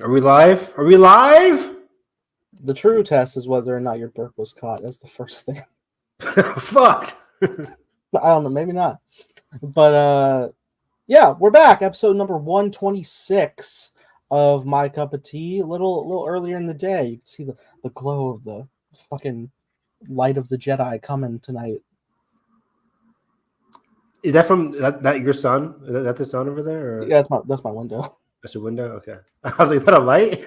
Are we live? Are we live? The true test is whether or not your burp was caught. That's the first thing. Fuck. I don't know, maybe not. But yeah, we're back. Episode number 126 of My Cup of Tea. A little earlier in the day. You can see the glow of the fucking light of the Jedi coming tonight. Is that from that your sun? Is that the sun over there? Or? Yeah, that's my window. That's your window? Okay. I was like, is that a light?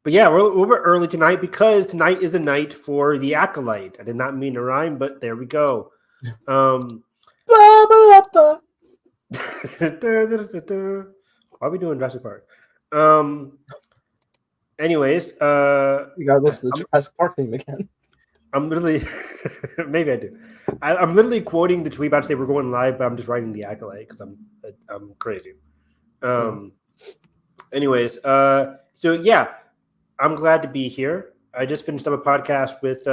But yeah, we're early tonight because tonight is the night for the Acolyte. I did not mean to rhyme, but there we go. Why are we doing Jurassic Park? Anyways, you gotta listen to the Jurassic Park theme again. I'm literally, maybe I do. I'm literally quoting the tweet about to say we're going live, but I'm just writing the Acolyte because I'm crazy. Anyways, so yeah, I'm glad to be here. I just finished up a podcast with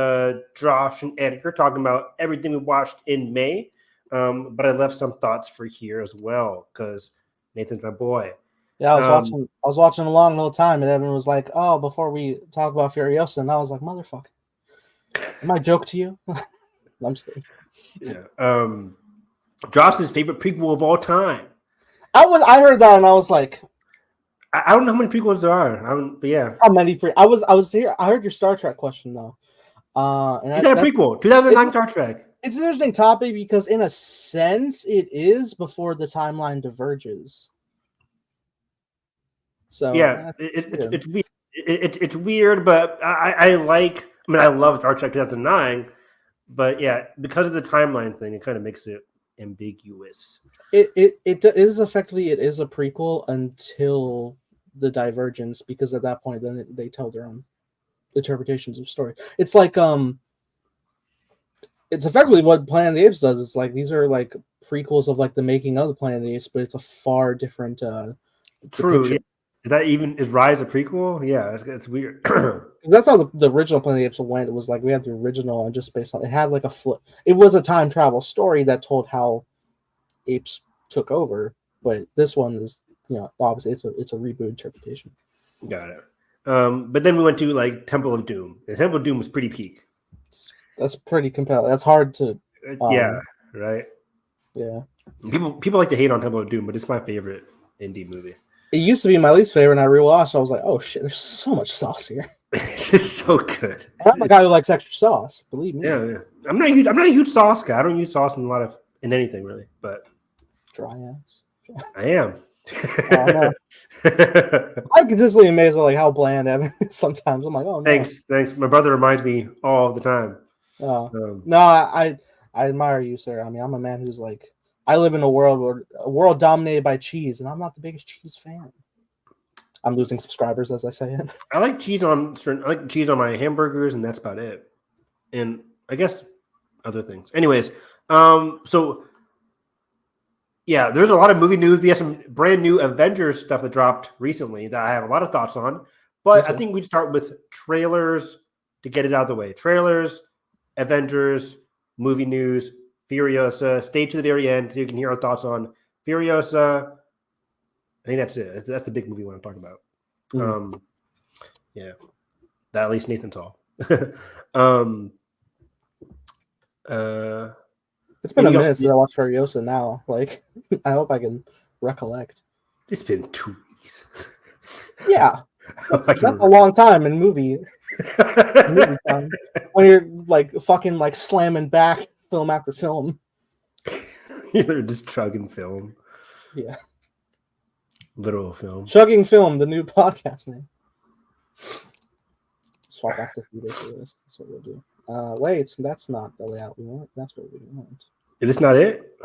Josh and Edgar talking about everything we watched in May, but I left some thoughts for here as well because Nathan's my boy. Yeah, I was watching along the whole time, and everyone was like, "Oh, before we talk about Furiosa," and I was like, "Motherfucker, am I a joke to you?" I'm just kidding. Yeah. Josh's favorite prequel of all time. I heard that, and I was like, I don't know how many prequels there are. But yeah, how many? I was here. I heard your Star Trek question though. And is that a prequel? 2009 Star Trek. It's an interesting topic because, in a sense, it is before the timeline diverges. So yeah, it's weird. It's weird, but I like. I mean, I love Star Trek 2009, but yeah, because of the timeline thing, it kind of makes it ambiguous. It is effectively it is a prequel until the divergence, because at that point then they tell their own interpretations of story. It's like it's effectively what Planet of the Apes does. It's like these are like prequels of like the making of the Planet of the Apes, but it's a far different True. Yeah. Is Rise a prequel? Yeah, it's weird. That's how the original Planet of the Apes went. It was like we had the original and just based on it had like a flip. It was a time travel story that told how apes took over, but this one is, obviously it's a reboot interpretation. Got it. But then we went to like Temple of Doom. And Temple of Doom was pretty peak. That's pretty compelling. That's hard to. Yeah. Right. Yeah. People like to hate on Temple of Doom, but it's my favorite indie movie. It used to be my least favorite, and I rewatched. I was like, "Oh shit, there's so much sauce here." It's just so good. And I'm a guy who likes extra sauce. Believe me. Yeah. I'm not a huge sauce guy. I don't use sauce in anything really, but dry ass. I am. I'm consistently amazed at like how bland Evan is sometimes. I'm like, oh no. Thanks. My brother reminds me all the time. No, I admire you, sir. I mean, I'm a man who's like, I live in a world dominated by cheese, and I'm not the biggest cheese fan. I'm losing subscribers as I say it. I like cheese on my hamburgers, and that's about it. And I guess other things. Anyways, so yeah, there's a lot of movie news. We have some brand new Avengers stuff that dropped recently that I have a lot of thoughts on. But I think we'd start with trailers to get it out of the way. Trailers, Avengers, movie news, Furiosa. Stay to the very end so you can hear our thoughts on Furiosa. I think that's it. That's the big movie we want to talk about. Mm-hmm. Yeah, that at least Nathan saw. It's been a minute since I watched Furiosa now. Like, I hope I can recollect. It's been 2 weeks. Yeah. That's a long time in movie time. When you're like fucking like slamming back film after film. You're just chugging film. Yeah. Literal film. Chugging Film, the new podcast name. Swap back to theater for this. That's what we'll do. Wait, that's not the layout we want. That's what we want. Is this not it?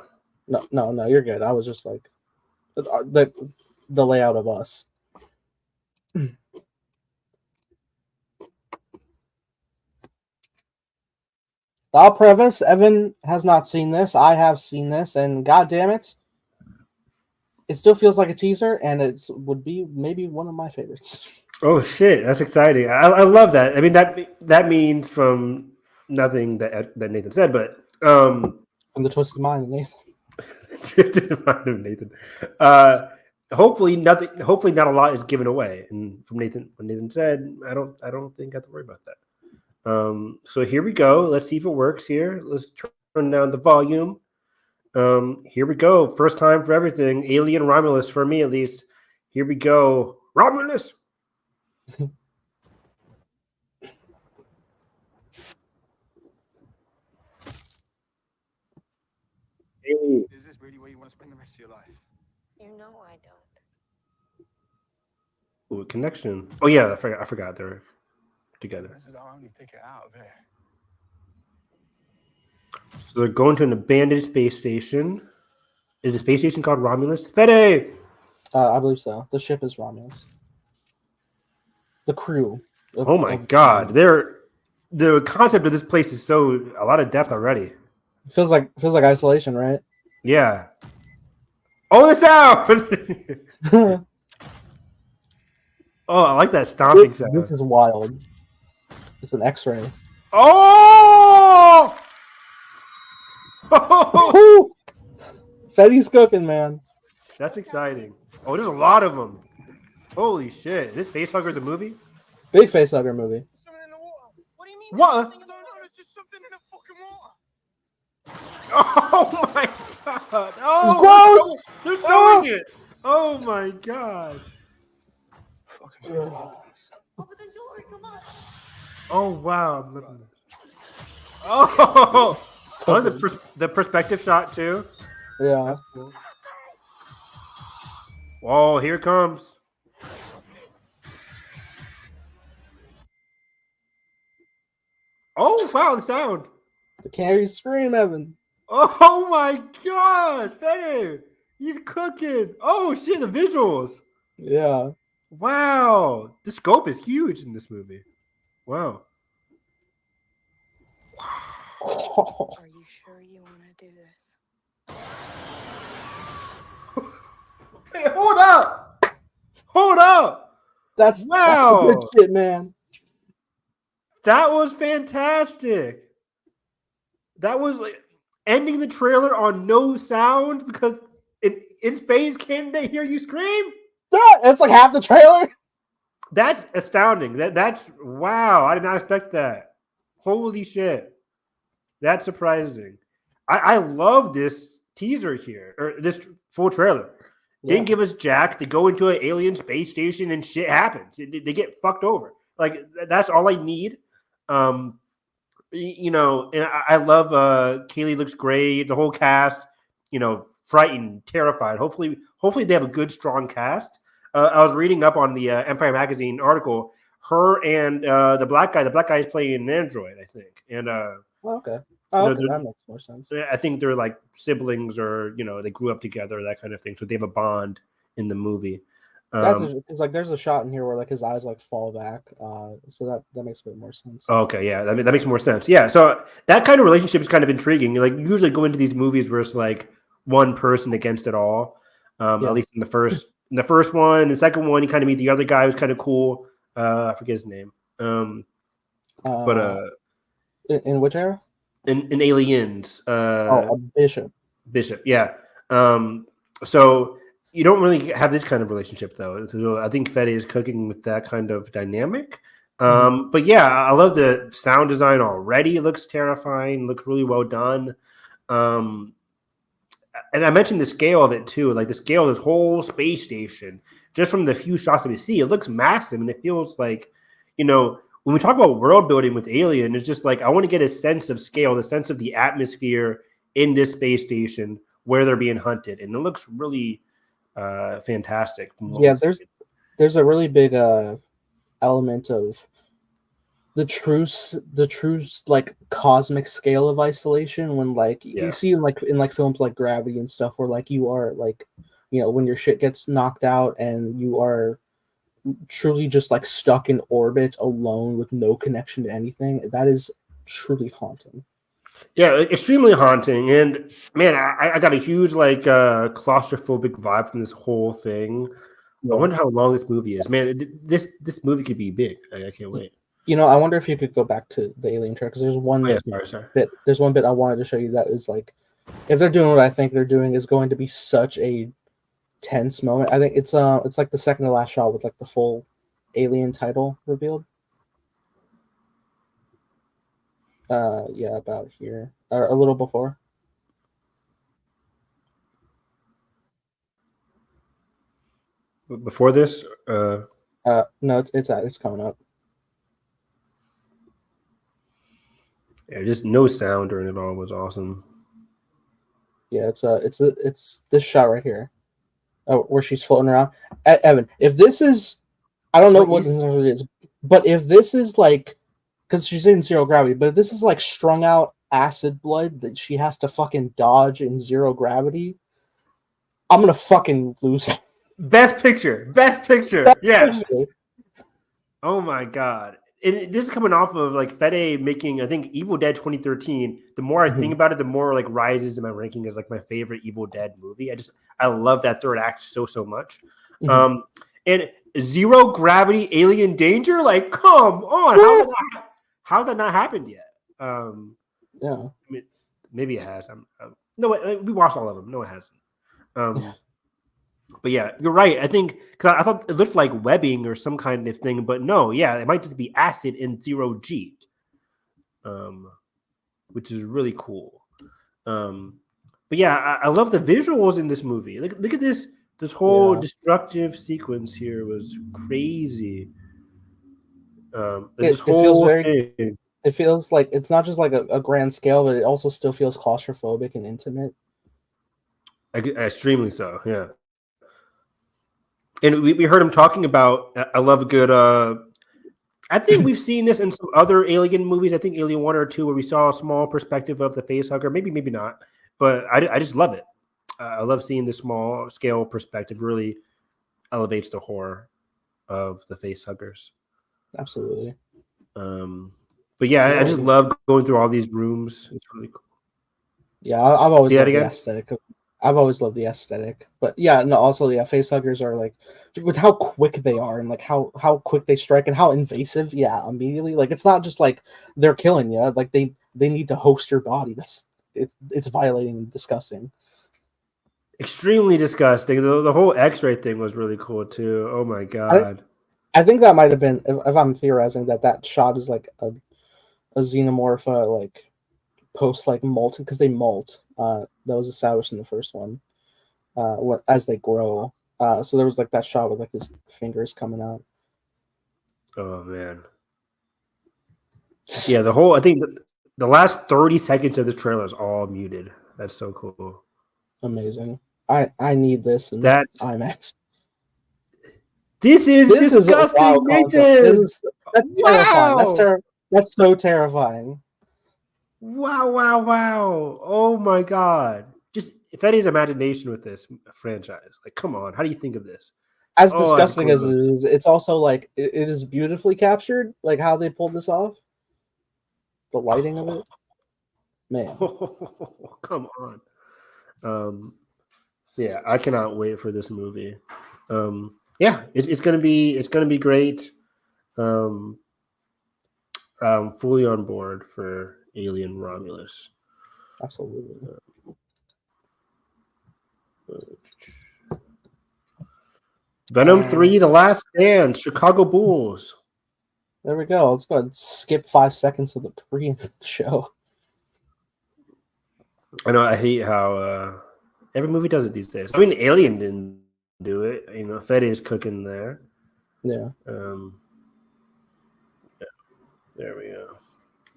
No, you're good. I was just like the layout of us. I'll preface, Evan has not seen this. I have seen this, and god damn it, it still feels like a teaser, and it would be maybe one of my favorites. Oh shit, that's exciting! I love that. I mean that means from nothing that Nathan said, but from the twisted mind of Nathan. Twisted mind of Nathan. hopefully nothing. Hopefully not a lot is given away. And from Nathan, what Nathan said, I don't think I have to worry about that. So here we go. Let's see if it works here. Let's turn down the volume. Here we go. First time for everything. Alien Romulus for me at least. Here we go. Romulus. Is this really where you want to spend the rest of your life? You know I don't. Ooh, connection. Oh yeah, I forgot they're together. This is our only ticket out of here. So they're going to an abandoned space station. Is the space station called Romulus? Fede! I believe so. The ship is Romulus. The crew. Oh my god. The concept of this place is so a lot of depth already. Feels like isolation, right? Yeah. Oh, the sound! Oh, I like that stomping sound. This is wild. It's an X-ray. Oh! Oh! Fetty's cooking, man. That's exciting. Oh, there's a lot of them. Holy shit. This Facehugger's a movie? Big facehugger movie. Something in the water. What do you mean? What? Something in the No, water? there's just something in the fucking water. Oh my god. Oh, Gross! they're showing it. Oh my god. Fucking Open the door, come on. Oh wow. Oh, So oh good. the perspective shot too. Yeah. That's cool. Whoa, here it comes. Oh wow, the sound. The carry scream, Evan. Oh my god, Fede, he's cooking. Oh shit, the visuals. Yeah. Wow, the scope is huge in this movie. Wow. Are you sure you want to do this? Hey, hold up! Hold up! That's the Wow. good shit, man. That was fantastic. That was like ending the trailer on no sound because in space, can they hear you scream? Yeah, it's like half the trailer. That's astounding. That's wow. I did not expect that. Holy shit. That's surprising. I love this teaser here, or this full trailer. Didn't give us jack. They go into an alien space station and shit happens. They get fucked over. Like that's all I need. You know, and I love Kaylee looks great. The whole cast, you know, frightened, terrified. Hopefully they have a good, strong cast. I was reading up on the Empire Magazine article. Her and the black guy is playing an android, I think. And Okay. Oh, okay. they're- That makes more sense. I think they're like siblings, or you know, they grew up together, that kind of thing. So they have a bond in the movie. That's it's like there's a shot in here where like his eyes like fall back. So that makes a bit more sense. Okay, yeah, that makes more sense. Yeah, so that kind of relationship is kind of intriguing. You like usually go into these movies where it's like one person against it all. At least in the first one, the second one, you kind of meet the other guy who's kind of cool. I forget his name. But in which era? in Aliens, A Bishop. Bishop, yeah. So you don't really have this kind of relationship though. So I think Fede is cooking with that kind of dynamic. But yeah, I love the sound design already. It looks terrifying. Looks really well done. And I mentioned the scale of it too. Like the scale of this whole space station, just from the few shots that we see, it looks massive, and it feels like, you know, when we talk about world building with Alien, it's just like I want to get a sense of scale, the sense of the atmosphere in this space station where they're being hunted, and it looks really fantastic. Yeah, there's a really big element of the true like cosmic scale of isolation when like you see in like films like Gravity and stuff where like you are like, you know, when your shit gets knocked out and you are truly just like stuck in orbit alone with no connection to anything. That is truly haunting. Yeah, extremely haunting. And man, I got a huge like claustrophobic vibe from this whole thing. Yeah. I wonder how long this movie is. Man, this movie could be big. I can't wait. You know, I wonder if you could go back to the Alien trailer because there's one bit. There's one bit I wanted to show you that is like, if they're doing what I think they're doing, is going to be such a tense moment. I think it's like the second to last shot with like the full Alien title revealed. Yeah, about here or a little before. Before this, No, it's coming up. yeah, just no sound during it all was awesome. Yeah, it's this shot right here, where she's floating around. Evan, if this is, I don't know What what you- this is, but if this is like, because she's in zero gravity, but if this is like strung out acid blood that she has to fucking dodge in zero gravity, I'm gonna fucking lose. Best picture. Yeah. Oh my god. And this is coming off of like Fede making, I think, Evil Dead 2013. The more I think about it, the more like rises in my ranking as like my favorite Evil Dead movie. I love that third act so much. And zero gravity alien danger, like come on, how's that not happened yet? Yeah. I mean, maybe it has. No, we watched all of them. No, it hasn't. But yeah, you're right. I think because I thought it looked like webbing or some kind of thing, but no, yeah, it might just be acid in 0G, which is really cool. But yeah, I love the visuals in this movie. Look at this. This whole destructive sequence here was crazy. This It feels whole very. thing. It feels like it's not just like a grand scale, but it also still feels claustrophobic and intimate. Extremely so, yeah. And we heard him talking about. I love a good. I think we've seen this in some other Alien movies. I think Alien 1 or 2, where we saw a small perspective of the facehugger. Maybe not. But I just love it. I love seeing the small scale perspective. Really elevates the horror of the facehuggers. Absolutely. But yeah, I just love going through all these rooms. It's really cool. Yeah, I've always See that loved the again? aesthetic. I've always loved the aesthetic. But yeah, no, also yeah, facehuggers are like with how quick they are and like how quick they strike and how invasive. Yeah, immediately. Like it's not just like they're killing you. Like they need to host your body. It's violating and disgusting. Extremely disgusting. The whole X-ray thing was really cool too. Oh my god. I think that might have been, if I'm theorizing, that shot is like a xenomorph like post like molting because they molt. That was established in the first one. As they grow. So there was like that shot with like his fingers coming out. Oh man. Yeah, I think the last 30 seconds of this trailer is all muted. That's so cool. Amazing. I need this in That's IMAX. This is disgusting, a wow Nathan. That's terrifying. That's so terrifying. Wow. Oh my god. Just Fede's imagination with this franchise. Like, come on. How do you think of this? As disgusting as it is, it's also like it is beautifully captured, like how they pulled this off. The lighting of it. Man. Come on. So yeah, I cannot wait for this movie. Yeah, it's gonna be great. Fully on board for Alien Romulus. Absolutely. Venom 3, The Last Stand, Chicago Bulls. There we go. Let's go ahead and skip 5 seconds of the pre-show. I know. I hate how every movie does it these days. I mean, Alien didn't do it. You know, Fede is cooking there. Yeah. There we go.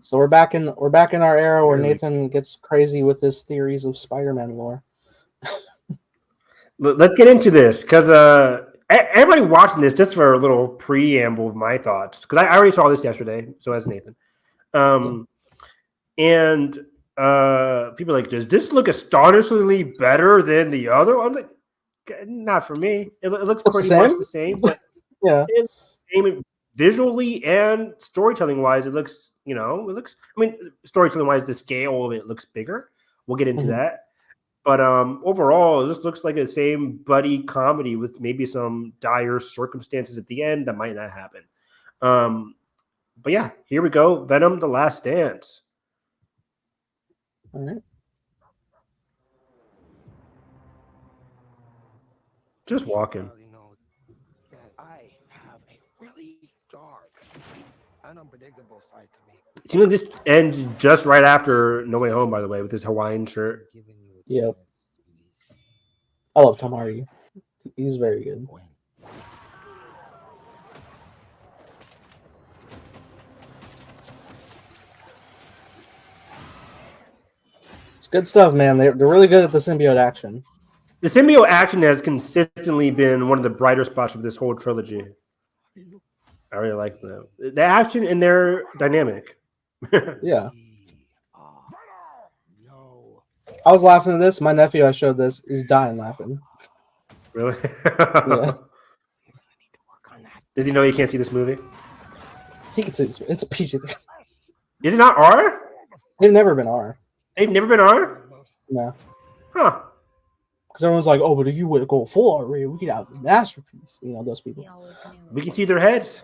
So we're back in our era where Nathan gets crazy with his theories of Spider-Man lore. Let's get into this because everybody watching this, just for a little preamble of my thoughts, because I already saw this yesterday. So has Nathan. And people are like, does this look astonishingly better than the other one? I'm like, not for me. It looks pretty much the same, but yeah, visually and storytelling wise, it looks. I mean, storytelling wise, the scale of it looks bigger. We'll get into that. But overall, this looks like the same buddy comedy with maybe some dire circumstances at the end that might not happen. But yeah, here we go. Venom: The Last Dance. All right. Just walking. Probably know that I have a really dark and unpredictable side to me. It seems like this ends just right after No Way Home, by the way, with his Hawaiian shirt. Giving you a Yep. chance to I love Tom Hardy. He's very good. win. It's good stuff, man. They're really good at the symbiote action. The symbiote action has consistently been one of the brighter spots of this whole trilogy. I really like them. The action and their dynamic. Yeah. No. I was laughing at this. My nephew, I showed this, is dying laughing. Really? Yeah. Does he know he can't see this movie? He can see it's PG. Is it not R? They've never been R. They've never been R? No. Huh. Because everyone's like, oh, but if you would go full R rated, we could have a masterpiece. You know, those people. He always knew. We can see their heads.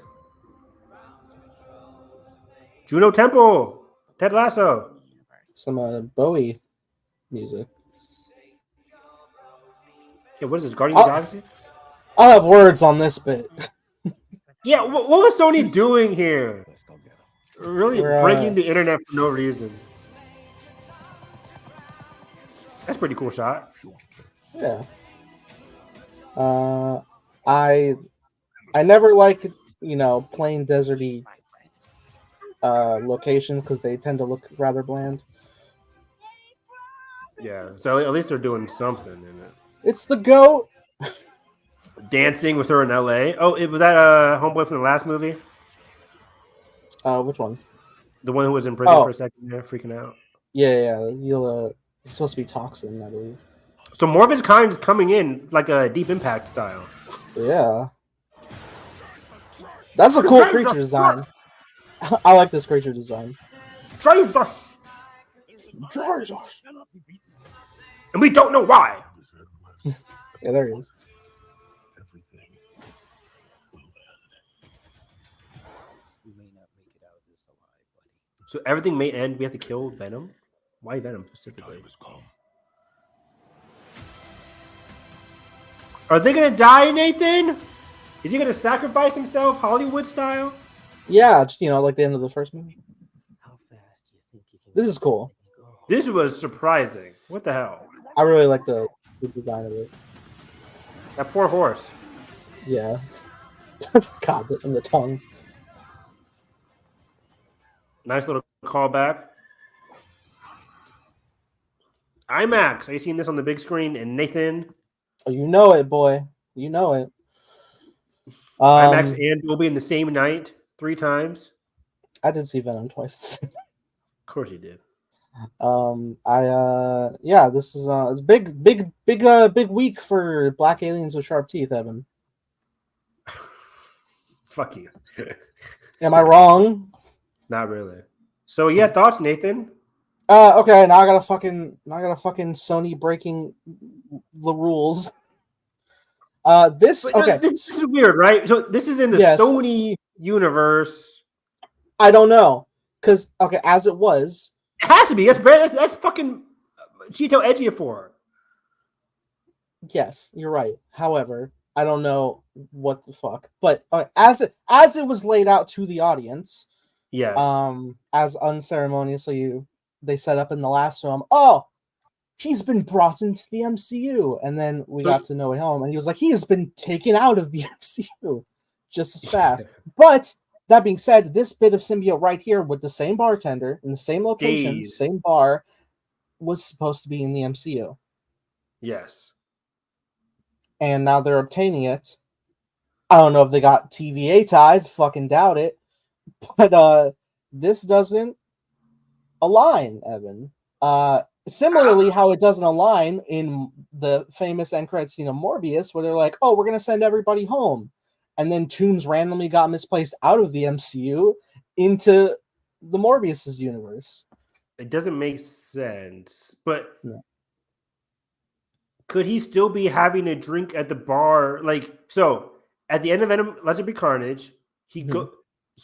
Juno Temple. Ted Lasso. Some Bowie music. Yeah, what is this? Guardians of the Galaxy? I'll have words on this bit. Yeah, what was Sony doing here? Really We're, breaking the internet for no reason. That's a pretty cool shot. Yeah. I never like, plain deserty locations because they tend to look rather bland. Yeah, so at least they're doing something in it. It's the GOAT. Dancing with her in LA. Oh, was that homeboy from the last movie? Which one? The one who was in prison Oh. for a second there, freaking out. Yeah. He's supposed to be Toxin, I believe. So more of his kind is coming in, like a Deep Impact style. Yeah. That's a cool creature design. I like this creature design. Jesus! And we don't know why. Yeah, there he is. You may not make it out of this alive, buddy. So everything may end. We have to kill Venom. Why Venom specifically? Are they gonna die, Nathan? Is he gonna sacrifice himself, Hollywood style? Yeah, just, like the end of the first movie. How fast do you think you can This is cool. go? This was surprising. What the hell? I really like the design of it. That poor horse. Yeah. God, and the tongue. Nice little callback. IMAX. Are you seeing this on the big screen? And Nathan, Oh, you know it, boy. You know it. IMAX and Dolby in the same night 3 times. I did see Venom twice. Of course you did. This is it's big week for black aliens with sharp teeth, Evan. Fuck you. Am I wrong? Not really. So yeah, thoughts, Nathan? Okay, now I got a fucking Sony breaking the rules. This is weird, right? So this is in the Yes. Sony universe. I don't know, because as it was, It has to be. That's fucking Cheeto edgy for. yes, you're right. However, I don't know what the fuck, but as it was laid out to the audience, Yes. as unceremoniously they set up in the last film. Oh, he's been brought into the MCU, and then we got to know him, and he was like, he has been taken out of the MCU just as fast. But that being said, this bit of symbiote right here with the same bartender in the same location, Stays. same bar, was supposed to be in the MCU, Yes. and now they're obtaining it. I don't know if they got TVA ties. Fucking doubt it. But this doesn't align, Evan. Similarly, how it doesn't align in the famous end credit scene of Morbius, where they're like, "Oh, we're gonna send everybody home," and then Toomes randomly got misplaced out of the MCU into the Morbius's universe. It doesn't make sense. But No. could he still be having a drink at the bar? Like, so at the end of Venom, Let There Be Carnage, he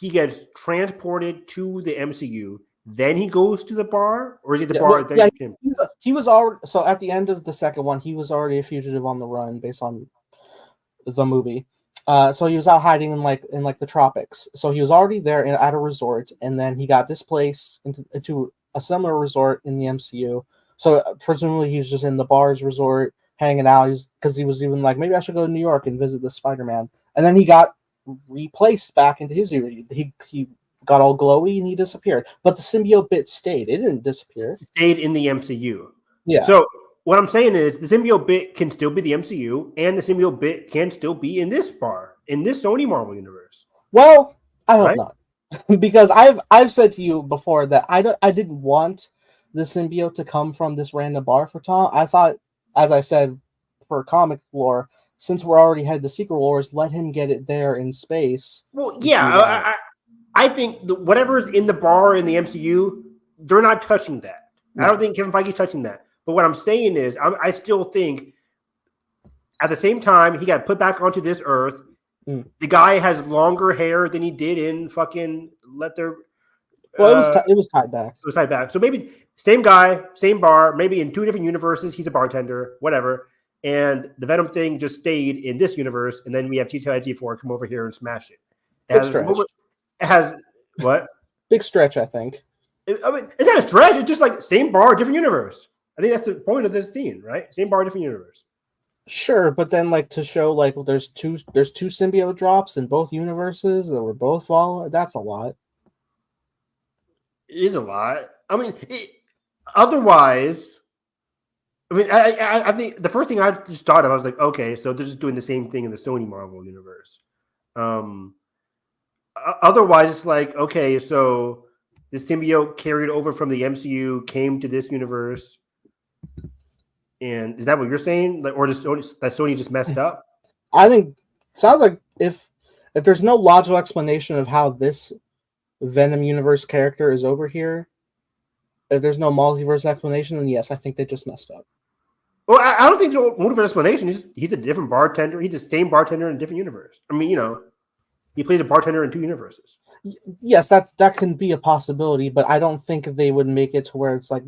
gets transported to the MCU. Then he goes to the bar, or is he at the bar? Well, he was already, so at the end of the second one, he was already a fugitive on the run based on the movie. So he was out hiding in like the tropics. So he was already there at a resort, and then he got displaced into a similar resort in the MCU. So presumably he was just in the bars resort hanging out. Because he was even like, maybe I should go to New York and visit the Spider-Man. And then he got replaced back into his unit. He got all glowy and he disappeared. But the symbiote bit stayed. It didn't disappear. Stayed in the MCU. Yeah. So what I'm saying is the symbiote bit can still be the MCU, and the symbiote bit can still be in this Sony Marvel universe. Well, I hope Right? not. Because I've said to you before that I didn't want the symbiote to come from this random bar for Tom. I thought, as I said, for comic lore, since we're already had the Secret Wars, let him get it there in space. Well, Do yeah, that. I think whatever's in the bar in the MCU, they're not touching that. No. I don't think Kevin Feige's touching that. But what I'm saying is, I still think at the same time he got put back onto this Earth. The guy has longer hair than he did in fucking Well, it was tied back. It was tied back. So maybe same guy, same bar, maybe in 2 different universes. He's a bartender, whatever. And the Venom thing just stayed in this universe, and then we have T2IG4 come over here and smash it. It has what? Big stretch, I think. I mean, it's not a stretch. It's just like same bar, different universe. I think that's the point of this scene, right? Same bar, different universe. Sure, but then like to show like there's two symbiote drops in both universes that were both following. That's a lot. It is a lot. I mean, otherwise, I mean, I think the first thing I just thought of, I was like, okay, so they're just doing the same thing in the Sony Marvel universe. Otherwise, it's like, okay, so this symbiote carried over from the MCU, came to this universe. And is that what you're saying? Like, or just that Sony just messed up? I think sounds like if there's no logical explanation of how this Venom universe character is over here, if there's no multiverse explanation, then yes, I think they just messed up. Well, I don't think there's no multiverse explanation. He's a different bartender. He's the same bartender in a different universe. I mean, he plays a bartender in 2 universes. Yes, that can be a possibility, but I don't think they would make it to where it's like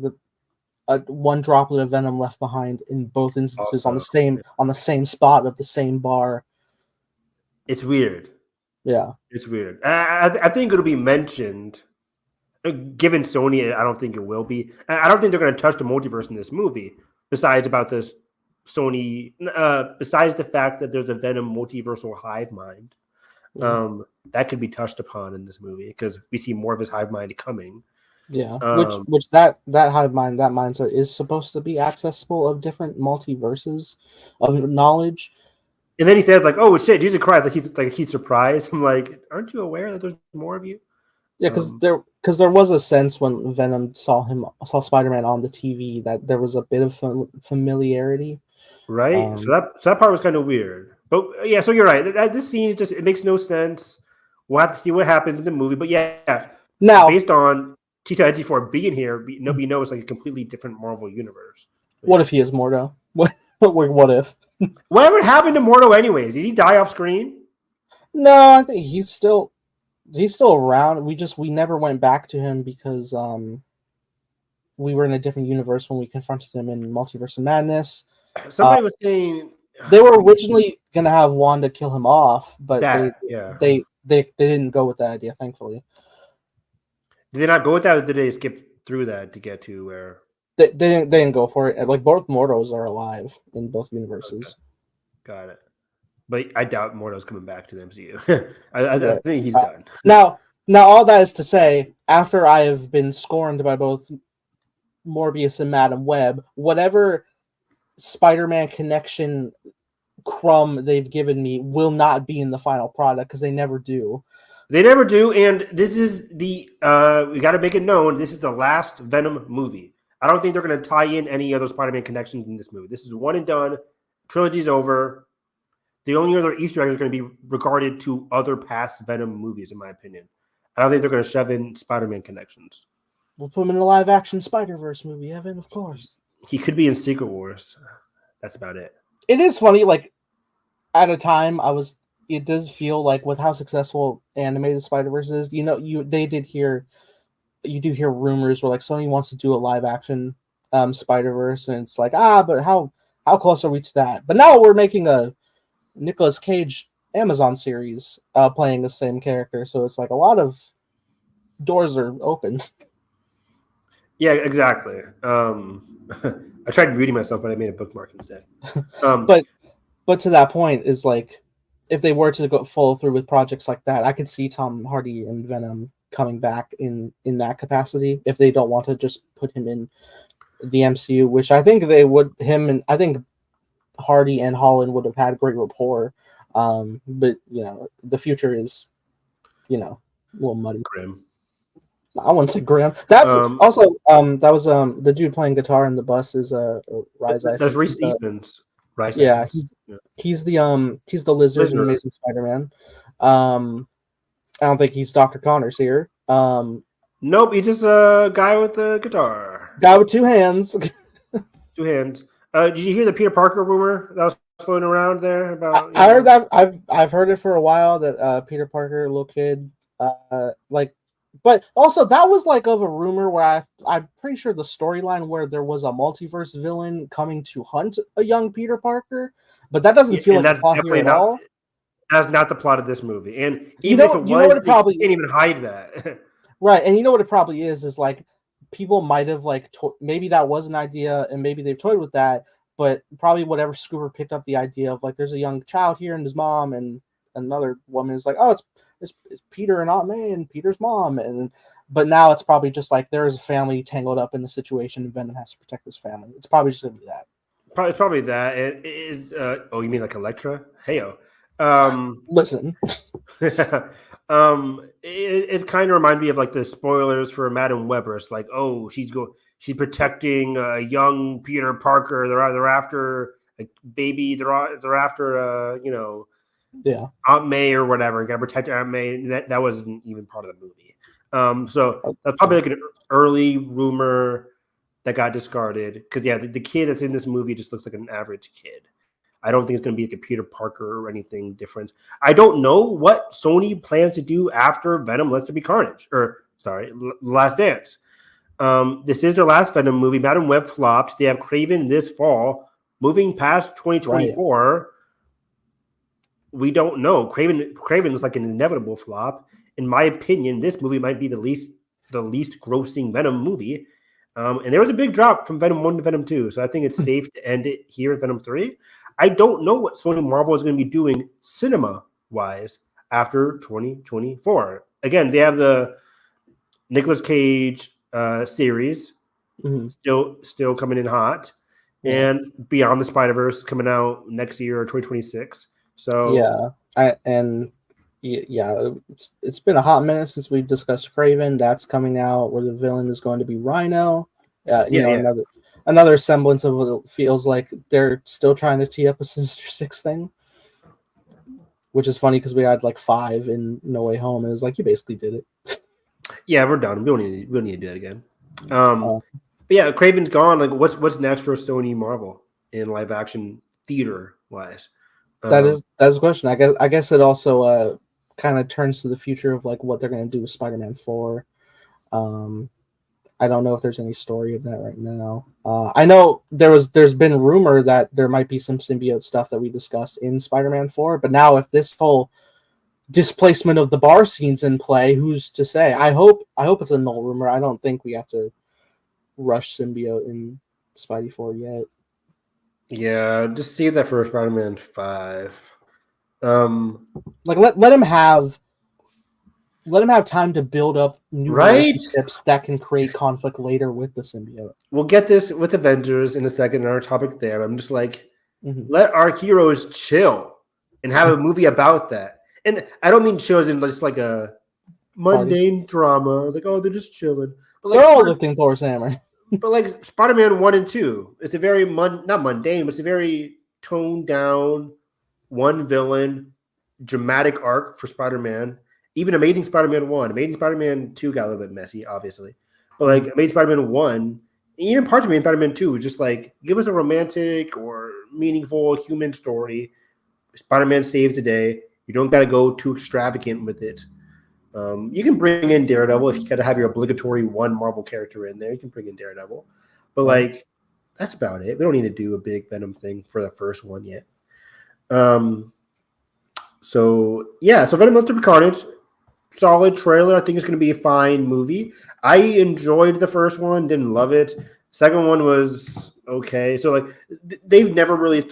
one droplet of Venom left behind in both instances on the same spot of the same bar. It's weird. Yeah, it's weird. I think it'll be mentioned. Given Sony, I don't think it will be. I don't think they're going to touch the multiverse in this movie. Besides about this Sony, besides the fact that there's a Venom multiversal hive mind, that could be touched upon in this movie because we see more of his hive mind coming. Yeah, which that hive mind, that mindset is supposed to be accessible of different multiverses of knowledge. And then he says, like, "Oh shit, Jesus Christ!" He's surprised. I'm like, "Aren't you aware that there's more of you?" Yeah, because there was a sense when Venom saw Spider-Man on the TV that there was a bit of familiarity, right? So that part was kind of weird. But yeah, so you're right. This scene it makes no sense. We'll have to see what happens in the movie. But yeah, now based on T2IG4 being here, nobody knows like a completely different Marvel universe. What if he is Mordo? What if? Whatever happened to Mordo anyways? Did he die off screen? No, I think he's still around. We never went back to him because we were in a different universe when we confronted him in Multiverse of Madness. Somebody was saying they were originally gonna have Wanda kill him off, but they didn't go with that idea, thankfully. Did they not go with that, or did they skip through that to get to where they didn't go for it? Like both Mordos are alive in both universes. Okay. Got it. But I doubt Mordo's coming back to the MCU. I think he's done. Now all that is to say, after I have been scorned by both Morbius and Madam Web, whatever Spider-Man connection crumb they've given me will not be in the final product because they never do. They never do, and this is we got to make it known, this is the last Venom movie. I don't think they're going to tie in any other Spider-Man connections in this movie. This is one and done. Trilogy's over. The only other Easter eggs are going to be regarded to other past Venom movies, in my opinion. I don't think they're going to shove in Spider-Man connections. We'll put him in a live-action Spider-Verse movie, Evan, of course. He could be in Secret Wars. That's about it. It is funny, like, at a time, it does feel like with how successful animated Spider-Verse is, you do hear rumors where like Sony wants to do a live action Spider-Verse, and it's like, but how close are we to that? But now we're making a Nicolas Cage Amazon series playing the same character. So it's like a lot of doors are open. Yeah, exactly. I tried muting myself, but I made a bookmark instead. But to that point is like, if they were to go follow through with projects like that, I could see Tom Hardy and Venom coming back in that capacity if they don't want to just put him in the MCU, which I think they would. I think Hardy and Holland would have had great rapport. But the future is, a little muddy. Grim. I wouldn't say grim. That's also that was the dude playing guitar in the bus is Rise. That's Reese Evans. Rice Yeah, Evans. he's the lizard in Amazing Spider-Man. I don't think he's Dr. Connors here. Nope, he's just a guy with a guitar. Guy with two hands. Two hands. Did you hear the Peter Parker rumor that was floating around there about? I heard that. I've heard it for a while that Peter Parker, little kid, but also that was like of a rumor where I'm pretty sure the storyline where there was a multiverse villain coming to hunt a young Peter Parker, but that doesn't feel like a plot here at all. That's not the plot of this movie, and even if it was, it probably can't even hide that. Right, and you know what it probably is like people might have like maybe that was an idea, and maybe they've toyed with that, but probably whatever scooper picked up the idea of like there's a young child here and his mom, and another woman is like, oh, it's Peter and Aunt May and Peter's mom, but now it's probably just like there is a family tangled up in the situation, and Venom has to protect his family. It's probably just gonna be that. Probably that. Oh, you mean like Elektra? Heyo. Listen. It kind of reminds me of like the spoilers for Madam Webber. It's like, oh, she's protecting a young Peter Parker. They're after a baby. They're after yeah, Aunt May or whatever. Got to protect Aunt May. And that wasn't even part of the movie. So that's probably like an early rumor that got discarded because the kid that's in this movie just looks like an average kid. I don't think it's going to be like a Peter Parker or anything different. I don't know what Sony plans to do after Venom Let There Be Carnage. Last Dance. This is their last Venom movie. Madam Web flopped. They have Kraven this fall. Moving past 2024, right. We don't know. Kraven looks like an inevitable flop. In my opinion, this movie might be the least grossing Venom movie. And there was a big drop from Venom 1 to Venom 2. So I think it's safe to end it here at Venom 3. I don't know what Sony Marvel is going to be doing cinema-wise after 2024. Again, they have the Nicolas Cage series still coming in hot. Yeah. And Beyond the Spider-Verse coming out next year or 2026. So it's been a hot minute since we discussed Kraven. That's coming out where the villain is going to be Rhino. Another semblance of what it feels like they're still trying to tee up a Sinister Six thing, which is funny because we had like 5 in No Way Home, and it was like you basically did it. Yeah, we're done. We don't need to do that again. But yeah, Kraven's gone. Like, what's next for Sony Marvel in live action theater wise? That's the question. I guess it also kind of turns to the future of like what they're going to do with Spider-Man 4. I don't know if there's any story of that right now. I know there's been rumor that there might be some symbiote stuff that we discussed in Spider-Man 4, but now if this whole displacement of the bar scene's in play, who's to say? I hope it's a null rumor. I don't think we have to rush symbiote in Spidey 4 yet. Yeah, just see that for Spider-Man 5. Like let him have time to build up new relationships that can create conflict later with the symbiote. We'll get this with Avengers in a second in our topic there. I'm just like, let our heroes chill and have a movie about that. And I don't mean chill as in just like a mundane drama. Like, oh, they're just chilling. But like, they're all lifting Thor's hammer. But like Spider-Man 1 and 2, it's a very not mundane, but it's a very toned down, one villain, dramatic arc for Spider-Man. Even Amazing Spider-Man 1. Amazing Spider-Man 2 got a little bit messy, obviously. But like Amazing Spider-Man 1, even parts of Amazing Spider-Man 2, just like give us a romantic or meaningful human story. Spider-Man saves the day. You don't got to go too extravagant with it. You can bring in Daredevil if you got to have your obligatory one Marvel character in there. You can bring in Daredevil. But like, that's about it. We don't need to do a big Venom thing for the first one yet. So Venom Ultimate Carnage, solid trailer. I think it's going to be a fine movie. I enjoyed the first one, didn't love it. Second one was okay. So like they've never really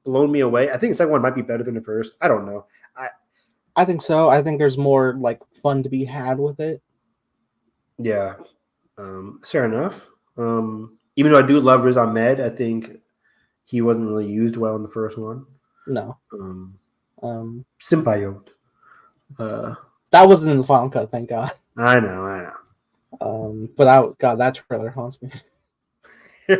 blown me away. I think the second one might be better than the first. I don't know. I think so. I think there's more like fun to be had with it. Yeah, fair enough. Even though I do love Riz Ahmed, I think he wasn't really used well in the first one. No. Symbiote. That wasn't in the final cut, thank God. I know. But that trailer haunts me. You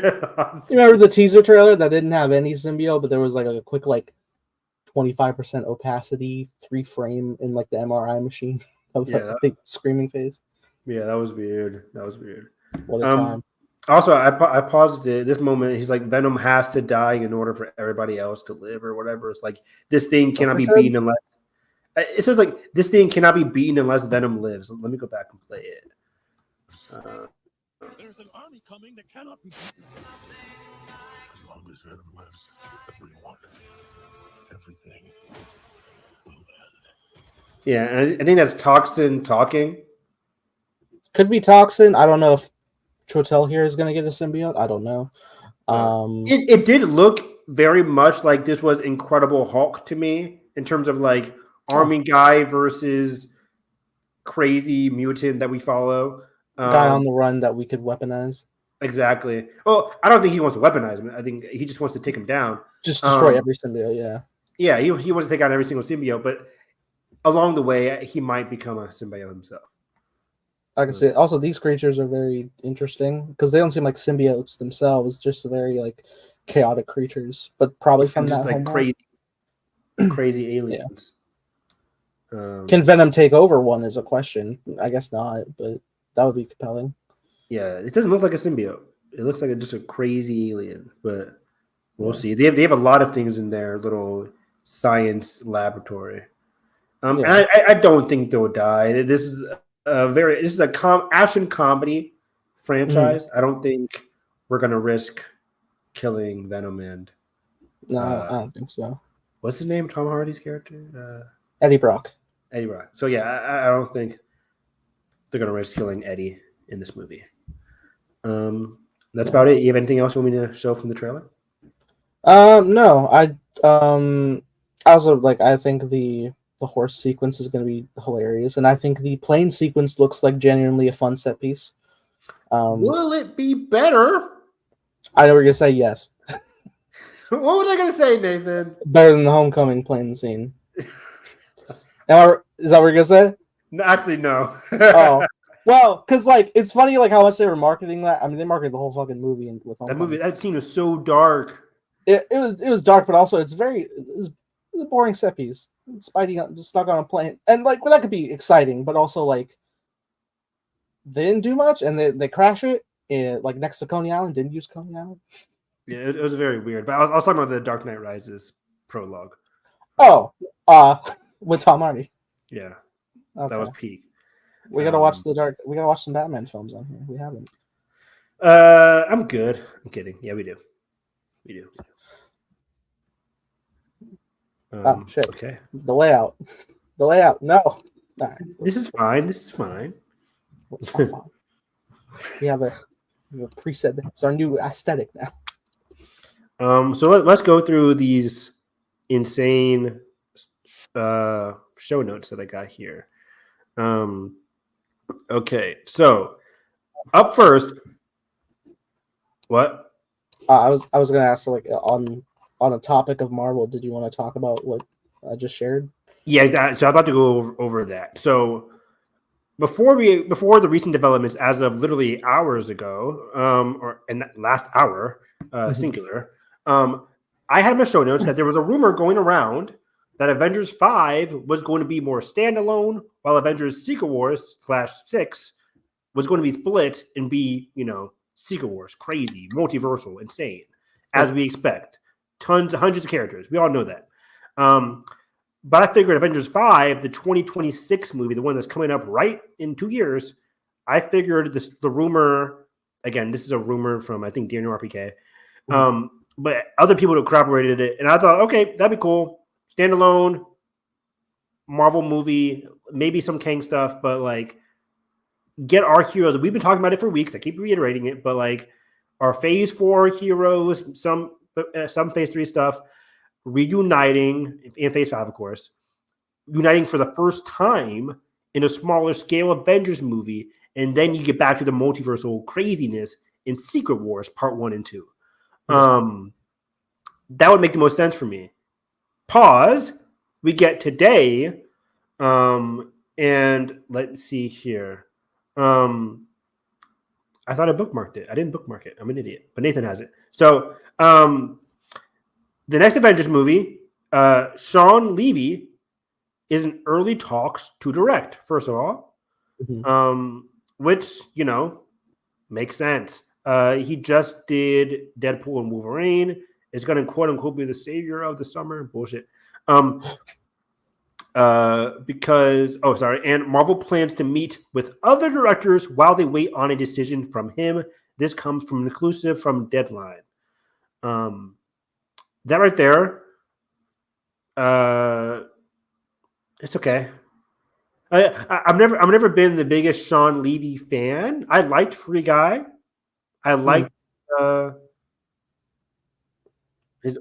remember the teaser trailer that didn't have any symbiote, but there was like a quick 25% opacity 3-frame in like the MRI machine of the big screaming face. Yeah, that was weird. What a time. Also, I paused it. This moment, he's like, Venom has to die in order for everybody else to live or whatever. It's like this thing cannot be beaten unless. It says like this thing cannot be beaten unless Venom lives. Let me go back and play it. There's an army coming that cannot be beaten. As long as Venom lives, everyone, everything will end. Yeah, and I think that's Toxin talking. Could be Toxin. I don't know if Chotel here is going to get a symbiote. I don't know. It did look very much like this was Incredible Hulk to me in terms of like army guy versus crazy mutant that we follow. Guy on the run that we could weaponize. Exactly. Well, I don't think he wants to weaponize him. I think he just wants to take him down. Just destroy every symbiote, yeah. Yeah, he wants to take out every single symbiote, but along the way, he might become a symbiote himself. I can see. Also, these creatures are very interesting because they don't seem like symbiotes themselves, just very like chaotic creatures, but probably from just that like crazy aliens. Yeah. Can Venom take over one is a question. I guess not, but that would be compelling. Yeah, it doesn't look like a symbiote. It looks like just a crazy alien, but we'll see. They have a lot of things in their little science laboratory. And I don't think they'll die. This is a action comedy franchise. I don't think we're gonna risk killing Venom and. No, I don't think so. What's his name? Tom Hardy's character? Eddie Brock. Eddie Brock. So yeah, I don't think they're gonna risk killing Eddie in this movie. That's about it. You have anything else you want me to show from the trailer? No. I also I think the horse sequence is going to be hilarious, and I think the plane sequence looks like genuinely a fun set piece. Will it be better? I know we're gonna say yes. What was I gonna say, Nathan? Better than the homecoming plane scene. Is that what you're gonna say? No, actually, no. Oh, well, because it's funny how much they were marketing that. I mean, they marketed the whole fucking movie with homecoming. That scene was so dark. It was dark, but also it's a boring set piece. Spidey just stuck on a plane, and that could be exciting, but also they didn't do much, and they crash it next to Coney Island. Didn't use Coney Island. Yeah, it was very weird. But I was talking about the Dark Knight Rises prologue. Oh, with Tom Hardy. Yeah, okay. That was peak. We gotta watch We gotta watch some Batman films on here. We haven't. I'm good. I'm kidding. Yeah, we do. Oh shit! Okay. The layout. No. All right. This is fine. It's not fine. We have a preset. It's our new aesthetic now. So let's go through these insane show notes that I got here. Okay, so up first, what? I was gonna ask on a topic of Marvel. Did you want to talk about what I just shared? Yeah, so I'm about to go over that. So before the recent developments, as of literally hours ago, or in that last hour, singular, I had in my show notes that there was a rumor going around that Avengers 5 was going to be more standalone, while Avengers Secret Wars /6 was going to be split and be, Secret Wars, crazy, multiversal, insane, as we expect. Hundreds of characters. We all know that. But I figured Avengers 5, the 2026 movie, the one that's coming up right in 2 years, I figured the rumor, again, this is a rumor from, I think, Daniel RPK, but other people have corroborated it, and I thought, okay, that'd be cool. Standalone, Marvel movie, maybe some Kang stuff, but like get our heroes. We've been talking about it for weeks. I keep reiterating it, but like our Phase 4 heroes, some Phase 3 stuff, reuniting in Phase 5, of course, uniting for the first time in a smaller scale Avengers movie, and then you get back to the multiversal craziness in Secret Wars Part 1 and 2. That would make the most sense for me. Pause. We get today, and let's see here. I thought I bookmarked it. I didn't bookmark it. I'm an idiot, but Nathan has it. So the next Avengers movie, Sean Levy is in early talks to direct, first of all, which, makes sense. He just did Deadpool and Wolverine. Is going to quote unquote be the savior of the summer. Bullshit. Because and Marvel plans to meet with other directors while they wait on a decision from him. This comes from an exclusive from Deadline. That right there, it's okay. I've never been the biggest Sean Levy fan. I liked Free Guy. I liked his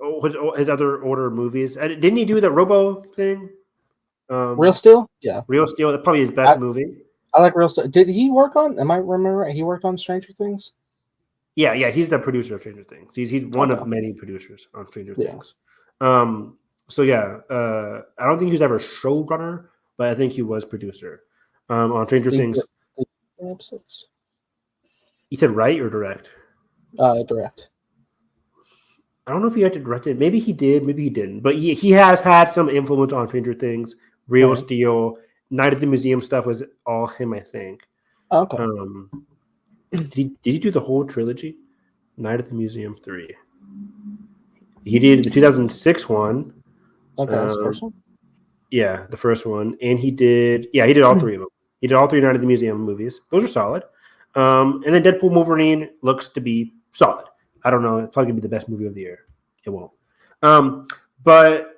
other older movies. Didn't he do the Robo thing? Real Steel? Yeah. Real Steel. That's probably his best movie. I like Real Steel. Did he work on? Am I remember right? He worked on Stranger Things. Yeah. He's the producer of Stranger Things. He's one of many producers on Stranger Things. So yeah, I don't think he was ever showrunner, but I think he was producer on Stranger Things. Episodes. You said write or direct? Direct. I don't know if he had to direct it. Maybe he did, maybe he didn't. But he has had some influence on Stranger Things, Real Steel, Night at the Museum stuff was all him, I think. Okay. Did he do the whole trilogy? Night at the Museum 3. He did the 2006 one. Okay, that's the first one? Yeah, the first one. And he did all three of them. He did all three Night at the Museum movies. Those are solid. And then Deadpool Wolverine looks to be solid. I don't know. It's probably going to be the best movie of the year. It won't. But,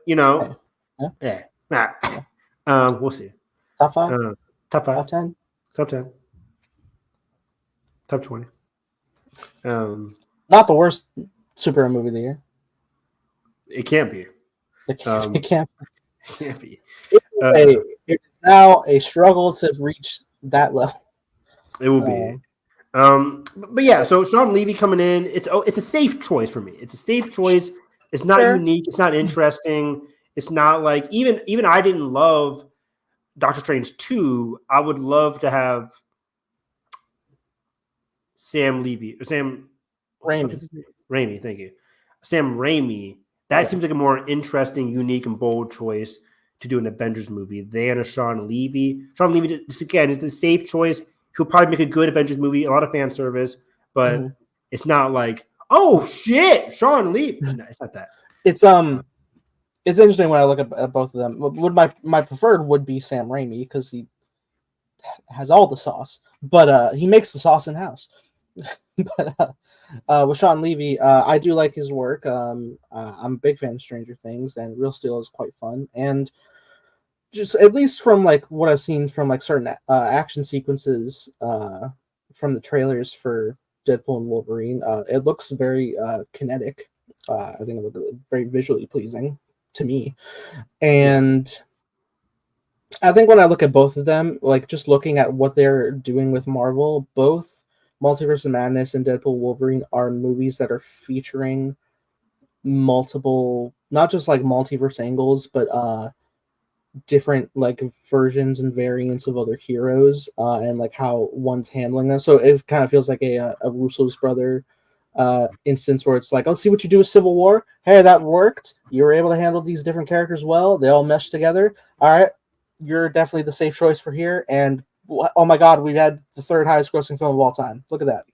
we'll see. Top 5? Top 5. Top 10? Top 10. Top 20. Not the worst superhero movie of the year. It can't be. It can't be. It is now a struggle to reach that level. It will be. But yeah, so Sean Levy coming in, it's a safe choice for me. It's a safe choice. It's not unique. It's not interesting. It's not like even I didn't love Doctor Strange 2. I would love to have Sam Raimi. Thank you. Sam Raimi. That seems like a more interesting, unique, and bold choice to do an Avengers movie than a Sean Levy. Sean Levy, this again, is the safe choice. He'll probably make a good Avengers movie, a lot of fan service, but it's not like, oh shit, Sean Levy. No, it's not that. It's interesting when I look at both of them. Would my preferred would be Sam Raimi because he has all the sauce, but he makes the sauce in house. But with Sean Levy, I do like his work. I'm a big fan of Stranger Things, and Real Steel is quite fun. And just at least from like what I've seen from like certain action sequences from the trailers for Deadpool and Wolverine, it looks very kinetic. I think it looks very visually pleasing to me. And I think when I look at both of them, like just looking at what they're doing with Marvel, both Multiverse of Madness and Deadpool Wolverine are movies that are featuring multiple, not just like multiverse angles, but different like versions and variants of other heroes and like how one's handling them. So it kind of feels like a Russo's brother instance where it's like, oh, see what you do with Civil War? Hey, that worked. You were able to handle these different characters well. They all meshed together. All right, you're definitely the safe choice for here. And oh my God, we've had the third highest grossing film of all time. Look at that.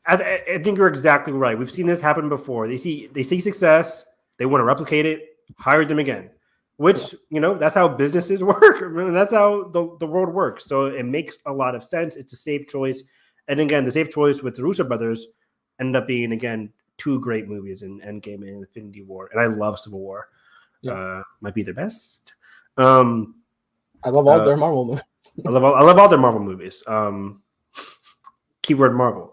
I think you're exactly right. We've seen this happen before. They see success, they want to replicate it, hire them again. Which, that's how businesses work. That's how the world works. So it makes a lot of sense. It's a safe choice. And again, the safe choice with the Russo brothers ended up being, again, two great movies in Endgame and Infinity War. And I love Civil War. Yeah. Might be their best. I love all their Marvel movies. I love all their Marvel movies. Keyword Marvel.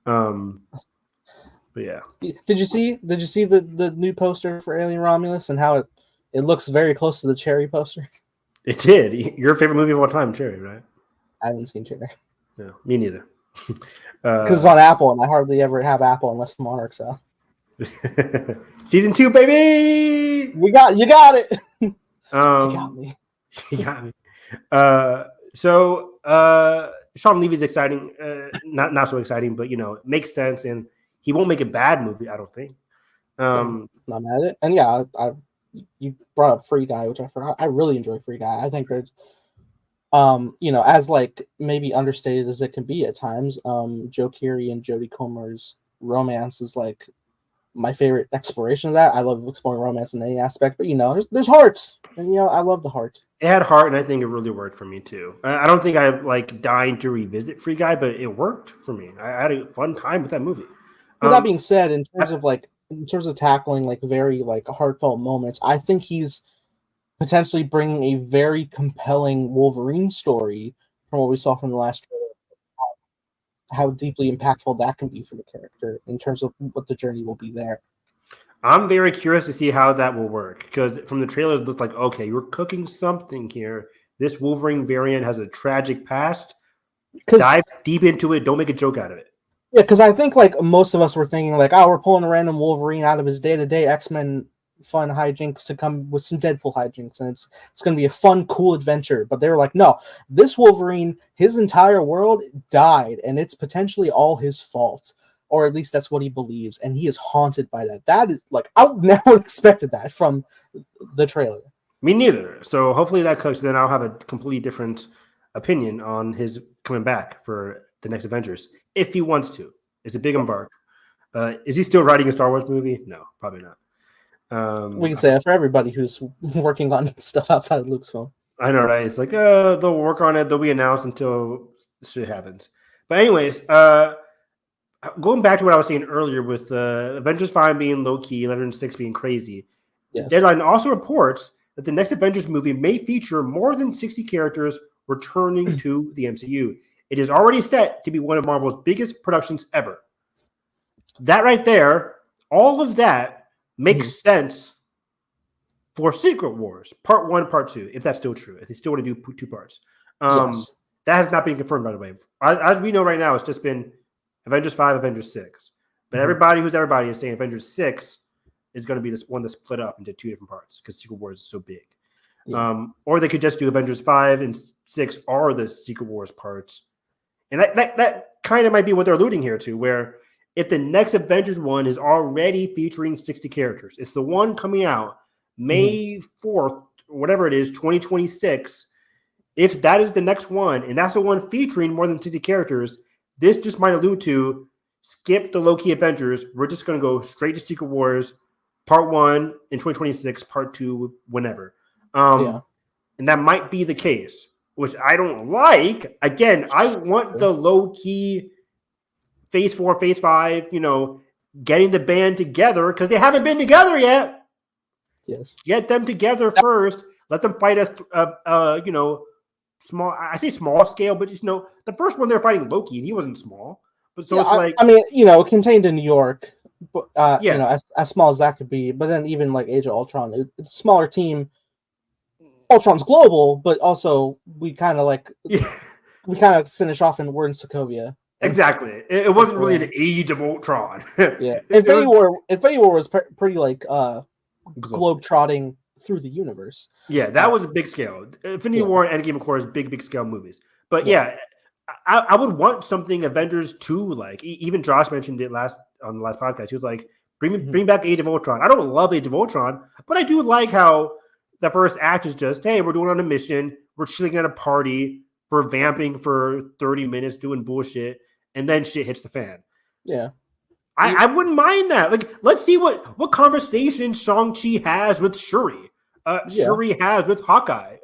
But yeah. Did you see the new poster for Alien Romulus and how it looks very close to the Cherry poster? It did. Your favorite movie of all time, Cherry, right? I haven't seen Cherry. No, me neither. Because it's on Apple, and I hardly ever have Apple unless Monarch's out. Season 2, baby. You got it. You got me. You got me. So Sean Levy's exciting, not so exciting, but it makes sense, and he won't make a bad movie, I don't think. Not mad at it. And yeah, you brought up Free Guy, which I forgot. I really enjoy Free Guy. I think there's as like maybe understated as it can be at times, Joe Keery and Jodie Comer's romance is like my favorite exploration of that. I love exploring romance in any aspect, but there's hearts, and I love the heart. It had heart, and I think it really worked for me too. I don't think I like dying to revisit Free Guy, but it worked for me. I had a fun time with that movie. With that being said, in terms of tackling like very like heartfelt moments, I think he's potentially bringing a very compelling Wolverine story from what we saw from the last trailer. How deeply impactful that can be for the character in terms of what the journey will be there. I'm very curious to see how that will work, because from the trailer it looks like, okay, you're cooking something here. This Wolverine variant has a tragic past. Dive deep into it. Don't make a joke out of it. Yeah, because I think like most of us were thinking like, we're pulling a random Wolverine out of his day-to-day X-Men fun hijinks to come with some Deadpool hijinks, and it's going to be a fun, cool adventure. But they were like, no, this Wolverine, his entire world died, and it's potentially all his fault, or at least that's what he believes, and he is haunted by that. That is like, I never expected that from the trailer. Me neither. So hopefully that cooks. Then I'll have a completely different opinion on his coming back for the next Avengers if he wants to. It's a big embark. Is he still writing a Star Wars movie? No, probably not. We can say that for everybody who's working on stuff outside of Lucasfilm. I know, right? It's like, they'll work on it. They'll be announced until shit happens. But anyways, going back to what I was saying earlier with Avengers 5 being low-key, Avengers 6 being crazy, yes. Deadline also reports that the next Avengers movie may feature more than 60 characters returning to the MCU. It is already set to be one of Marvel's biggest productions ever. That right there, all of that makes sense for Secret Wars, Part 1, Part 2, if that's still true, if they still want to do 2 parts. Yes. That has not been confirmed, by the way. As we know right now, it's just been Avengers 5, Avengers 6. But everybody is saying Avengers 6 is going to be this one that's split up into 2 different parts because Secret Wars is so big. Yeah. Or they could just do Avengers 5 and 6 are the Secret Wars parts. And that kind of might be what they're alluding here to, where if the next Avengers one is already featuring 60 characters, it's the one coming out May 4th, whatever it is, 2026. If that is the next one, and that's the one featuring more than 60 characters, this just might allude to skip the low-key Avengers. We're just going to go straight to Secret Wars, Part 1 in 2026, Part 2 whenever. And that might be the case, which I don't like. Again, I want the low-key Phase 4, Phase 5, getting the band together because they haven't been together yet. Yes. Get them together first. Let them fight us, small. I say small scale, but the first one they're fighting Loki, and he wasn't small. But so it's like, contained in New York, but as small as that could be. But then even like Age of Ultron, it's a smaller team. Ultron's global, but also we kind of finish off and we're in Sokovia. Exactly. It wasn't really an Age of Ultron. Yeah. Infinity War was pretty like globe trotting through the universe. Yeah, that was a big scale. Infinity War and Endgame, of course, big scale movies. But I would want something Avengers 2 like. Even Josh mentioned it on the last podcast. He was like, bring back Age of Ultron. I don't love Age of Ultron, but I do like how the first act is just, hey, we're going on a mission, we're chilling at a party, we're vamping for 30 minutes doing bullshit, and then shit hits the fan. Yeah. I wouldn't mind that. Like, let's see what conversation Shang-Chi has with Shuri. Shuri has with Hawkeye,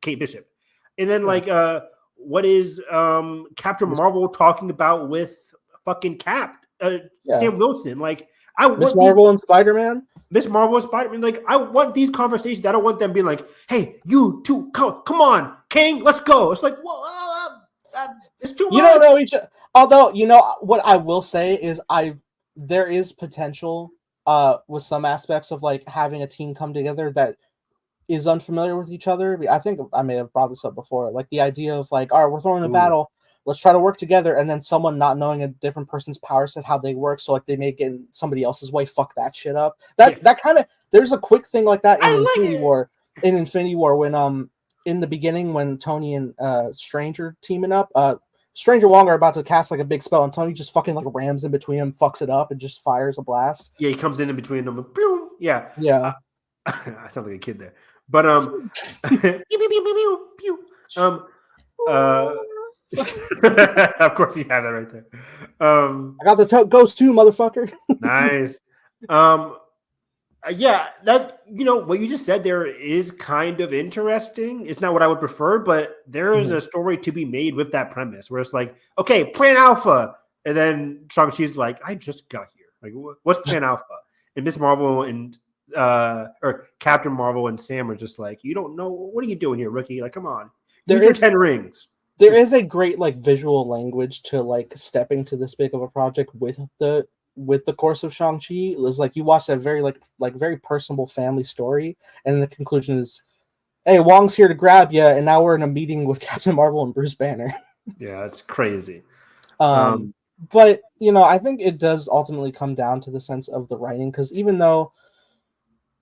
Kate Bishop. And then, what is Captain Marvel talking about with fucking Cap, Sam Wilson? Like, I want Miss Marvel and Spider-Man? Miss Marvel, Spider-Man. Like, I want these conversations. I don't want them being like, "Hey, you two, come on, King, let's go." It's like, well, it's too You much. don't know each. Although what I will say is there is potential with some aspects of like having a team come together that is unfamiliar with each other. I think I may have brought this up before. Like the idea of like, all right, we're throwing a battle. Let's try to work together, and then someone not knowing a different person's power set, how they work, so like they may get in somebody else's way, fuck that shit up. That kind of there's a quick thing like that in Infinity War. In Infinity War, when in the beginning when Tony and Strange are teaming up, Strange and Wong are about to cast like a big spell, and Tony just fucking like rams in between them, fucks it up, and just fires a blast. Yeah, he comes in between them. And pew! Yeah, Yeah. I sound like a kid there, but pew, pew, pew, pew, pew, pew. Of course, you have that right there. I got the ghost too, motherfucker. Nice. Yeah, that what you just said there is kind of interesting. It's not what I would prefer, but there is a story to be made with that premise where it's like, okay, Plan Alpha, and then Shang-Chi's like, I just got here. Like, what's Plan Alpha? And Miss Marvel and or Captain Marvel and Sam are just like, you don't know, what are you doing here, rookie? Like, come on, use your 10 rings. There is a great like visual language to like stepping to this big of a project with the course of Shang-Chi. It was like you watch that very like very personable family story, and the conclusion is, hey, Wong's here to grab you, and now we're in a meeting with Captain Marvel and Bruce Banner. Yeah, it's crazy. But I think it does ultimately come down to the sense of the writing, because even though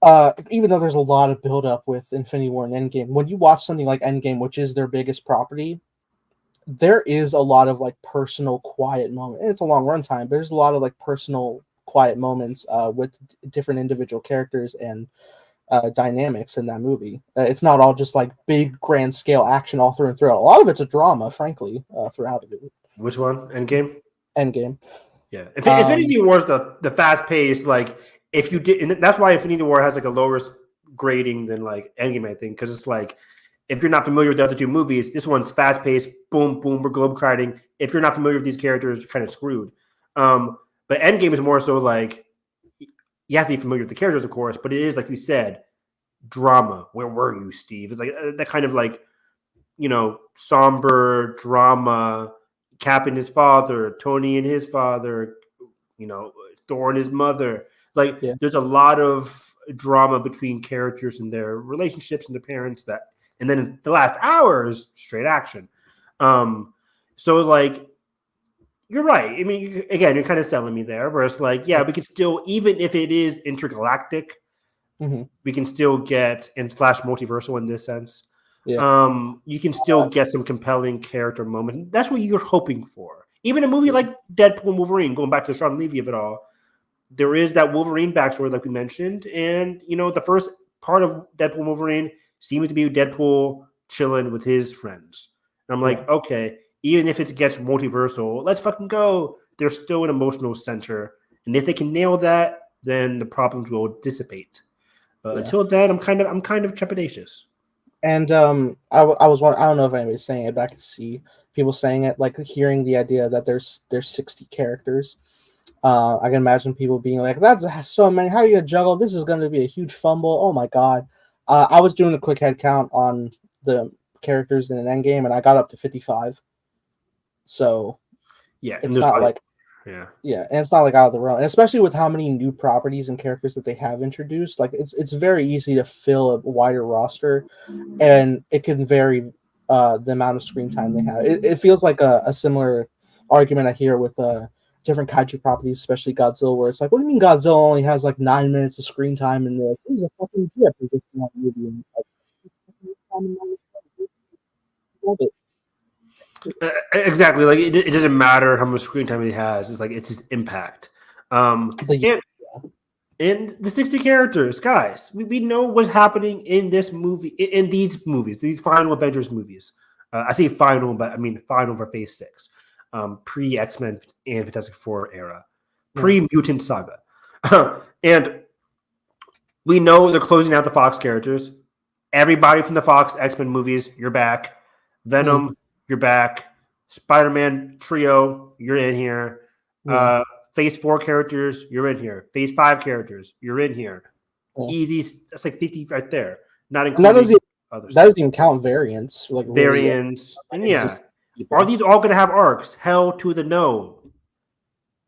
there's a lot of build-up with Infinity War and Endgame, when you watch something like Endgame, which is their biggest property, there is a lot of like personal quiet moments. It's a long runtime, but there's a lot of like personal quiet moments with different individual characters and dynamics in that movie. It's not all just like big grand scale action all through and through. A lot of it's a drama, frankly, throughout it. Which one? Endgame? Endgame. Yeah. Infinity War is the fast paced, like if you did, and that's why Infinity War has like a lower grading than like Endgame, I think, because it's like, if you're not familiar with the other two movies, this one's fast-paced, boom, boom, we're globe-trotting. If you're not familiar with these characters, you're kind of screwed. But Endgame is more so like, you have to be familiar with the characters, of course, but it is, like you said, drama. Where were you, Steve? It's like that kind of like, somber drama, Cap and his father, Tony and his father, Thor and his mother. Like, there's a lot of drama between characters and their relationships and their parents that. And then the last hour is straight action. So like, you're right. I mean, again, you're kind of selling me there, where it's like, yeah, we can still, even if it is intergalactic, we can still get / multiversal in this sense. Yeah. You can still get some compelling character moment. That's what you're hoping for. Even a movie like Deadpool and Wolverine, going back to Sean Levy of it all, there is that Wolverine backstory, like we mentioned, and the first part of Deadpool and Wolverine seems to be Deadpool chilling with his friends. And I'm like, okay, even if it gets multiversal, let's fucking go. There's still an emotional center. And if they can nail that, then the problems will dissipate. Until then, I'm kind of trepidatious. And I was wondering, I don't know if anybody's saying it, but I could see people saying it, like hearing the idea that there's 60 characters. I can imagine people being like, that's so many. How are you gonna juggle? This is going to be a huge fumble. Oh my god. I was doing a quick head count on the characters in an Endgame, and I got up to 55. So it's not like and it's not like out of the realm, and especially with how many new properties and characters that they have introduced. Like it's very easy to fill a wider roster, and it can vary the amount of screen time they have. It feels like a similar argument I hear with different kaiju properties, especially Godzilla, where it's like, what do you mean Godzilla only has like 9 minutes of screen time in this? This is a fucking gift for this movie. And love it. Exactly. Like it doesn't matter how much screen time he has. It's like it's his impact. And the 60 characters, guys, we know what's happening in this movie, in these movies, these final Avengers movies. I say final, but I mean final for Phase 6. Pre X-Men and Fantastic Four era, pre Mutant Saga, and we know they're closing out the Fox characters. Everybody from the Fox X-Men movies, you're back. Venom, you're back. Spider-Man trio, you're in here. Phase 4 characters, you're in here. Phase 5 characters, you're in here. Yeah. easy. That's like 50 right there. Not And that including other That stuff. doesn't even count variants. Like really, Variants. And yeah, existing people. are these all going to have arcs? Hell to the no.